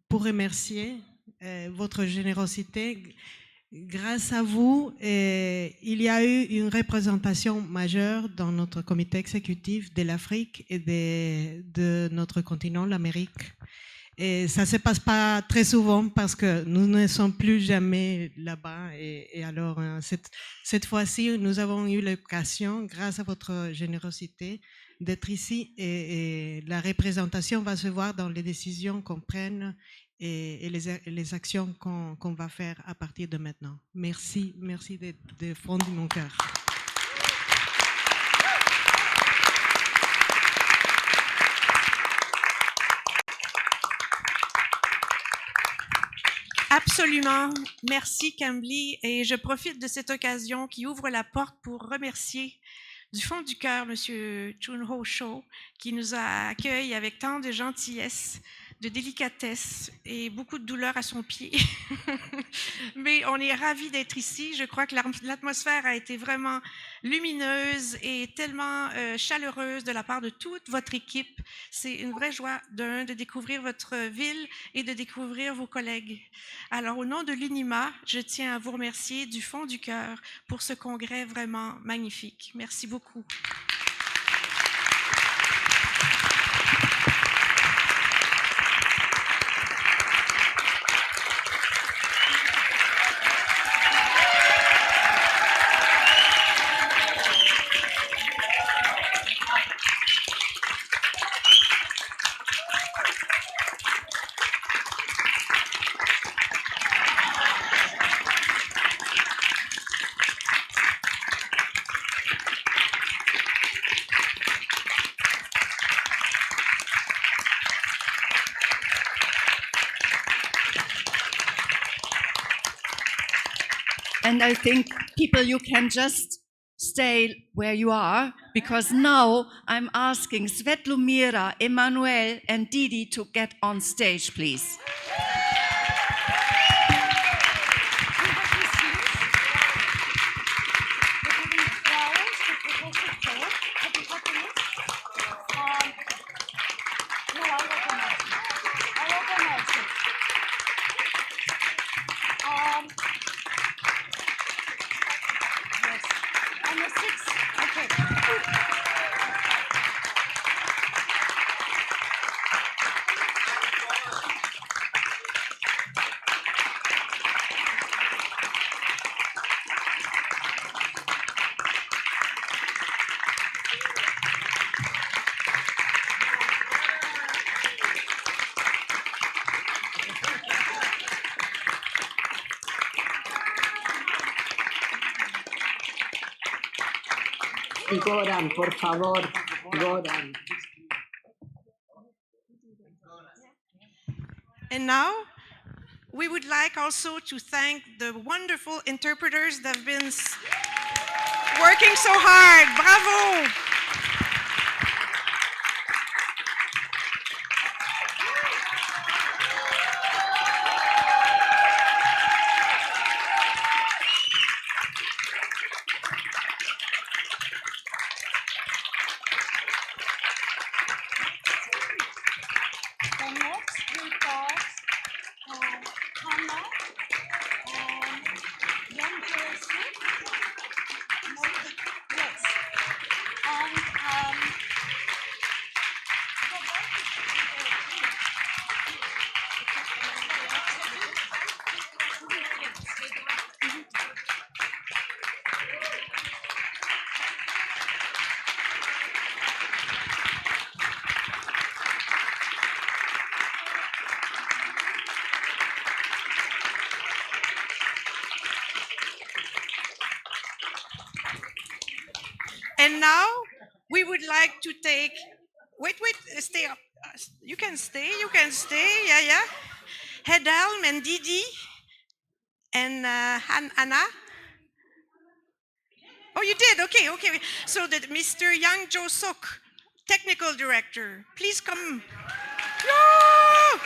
pour remercier votre générosité. Grâce à vous, il y a eu une représentation majeure dans notre comité exécutif de l'Afrique et de notre continent, l'Amérique. Et ça ne se passe pas très souvent parce que nous ne sommes plus jamais là-bas. Et alors, cette fois-ci, nous avons eu l'occasion, grâce à votre générosité, d'être ici. Et la représentation va se voir dans les décisions qu'on prenne et les actions qu'on va faire à partir de maintenant. Merci, merci de fond de mon cœur. Absolument. Merci, Kembly. Et je profite de cette occasion qui ouvre la porte pour remercier du fond du cœur M. Chun-Ho Cho, qui nous a accueillis avec tant de gentillesse, de délicatesse et beaucoup de douleur à son pied. Mais on est ravis d'être ici. Je crois que l'atmosphère a été vraiment lumineuse et tellement chaleureuse de la part de toute votre équipe. C'est une vraie joie de découvrir votre ville et de découvrir vos collègues. Alors, au nom de l'UNIMA, je tiens à vous remercier du fond du cœur pour ce congrès vraiment magnifique. Merci beaucoup. And I think people, you can just stay where you are, because now I'm asking Svetlomira, Emmanuel, and Didi to get on stage, please. Goran, por favor, Goran. And now, we would like also to thank the wonderful interpreters that have been working so hard. Bravo! And now we would like to take, wait, stay up. You can stay, yeah. Hedalm and Didi and Anna. Oh, you did, okay. So that Mr. Yang Jo Sok, technical director, please come. No!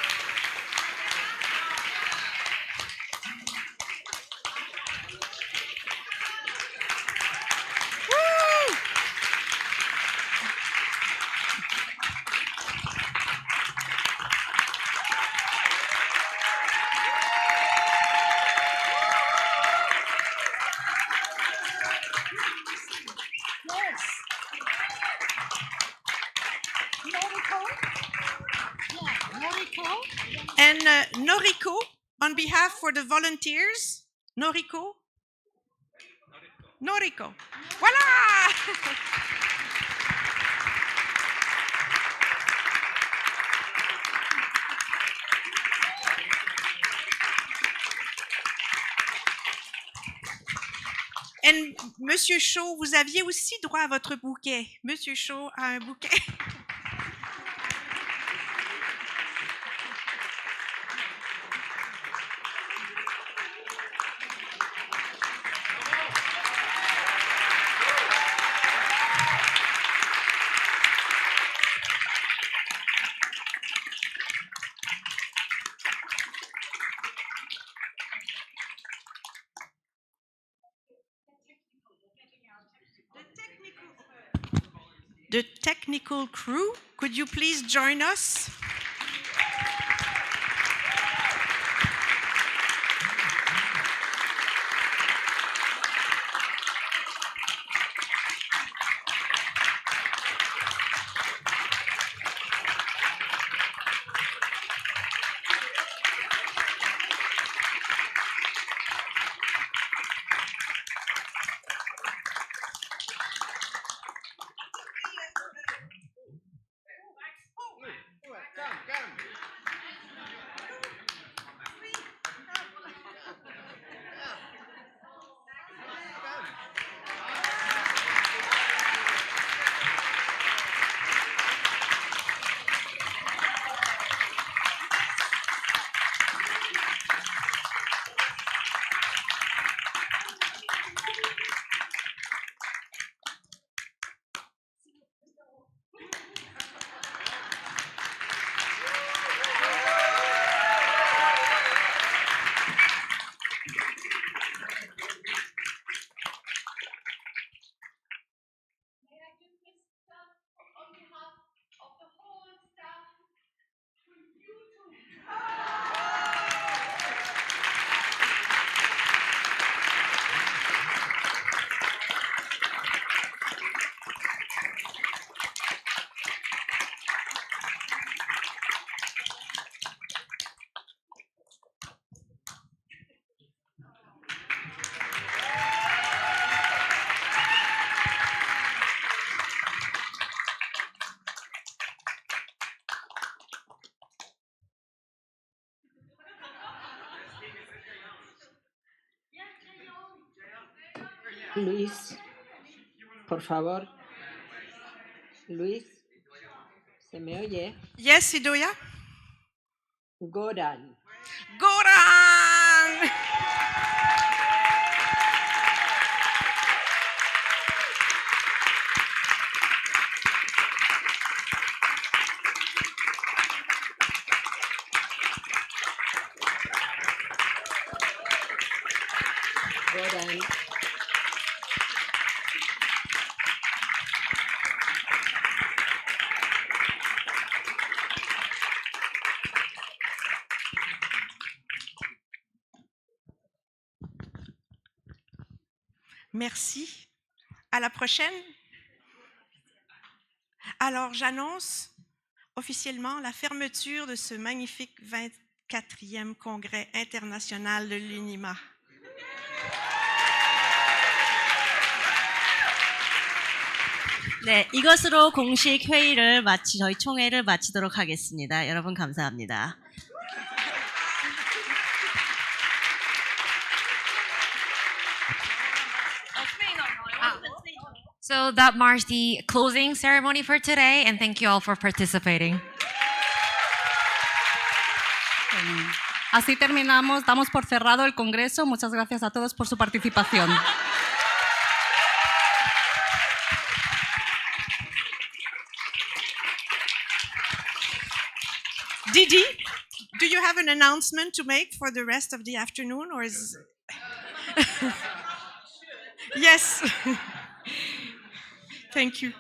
Woo! And Noriko, on behalf for the volunteers, Noriko. Voilà! Et Monsieur Shaw, vous aviez aussi droit à votre bouquet. Monsieur Shaw a un bouquet. The technical crew, could you please join us? Luis, por favor. Luis, ¿se me oye? Yes, Idoya? Goran. Goran! Goran. Merci. À la prochaine. Alors, j'annonce officiellement la fermeture de ce magnifique 24e congrès international de l'UNIMA. 네, 이것으로 공식 회의를 저희 총회를 마치도록 하겠습니다. 여러분 감사합니다. So So that marks the closing ceremony for today, and thank you all for participating. Así terminamos, damos por cerrado el Congreso. Muchas gracias a todos por su participación. Didi, do you have an announcement to make for the rest of the afternoon, or is... Yes. Thank you.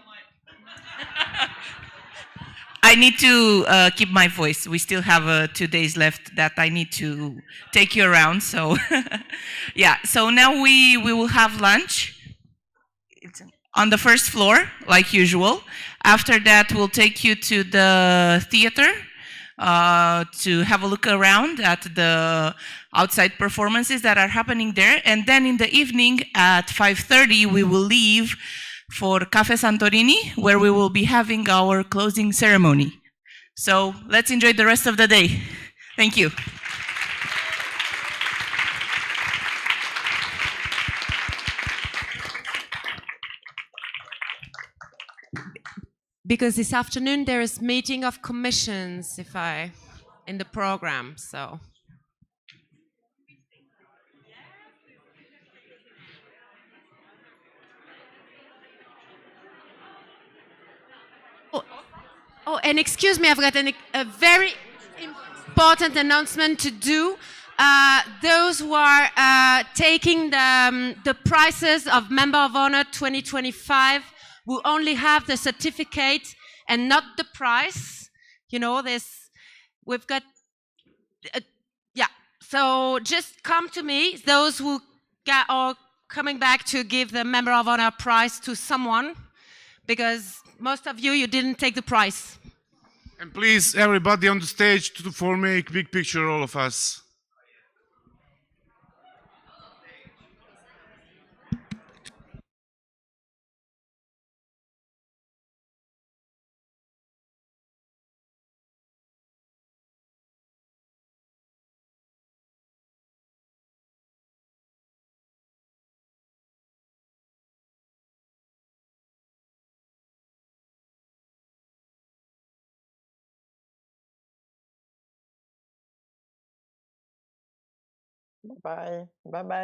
I need to keep my voice. We still have 2 days left that I need to take you around. So, yeah. So now we will have lunch on the first floor, like usual. After that, we'll take you to the theater to have a look around at the outside performances that are happening there. And then in the evening at 5:30, we will leave for Cafe Santorini, where we will be having our closing ceremony. So let's enjoy the rest of the day. Thank you. Because this afternoon there is meeting of commissions in the program, so. Oh, and excuse me, I've got a very important announcement to do. Those who are taking the prizes of Member of Honor 2025 will only have the certificate and not the prize. You know, we've got, yeah. So just come to me, those who are coming back to give the Member of Honor prize to someone, because most of you didn't take the prize. And please, everybody on the stage for make big picture, all of us. Bye bye. Bye bye.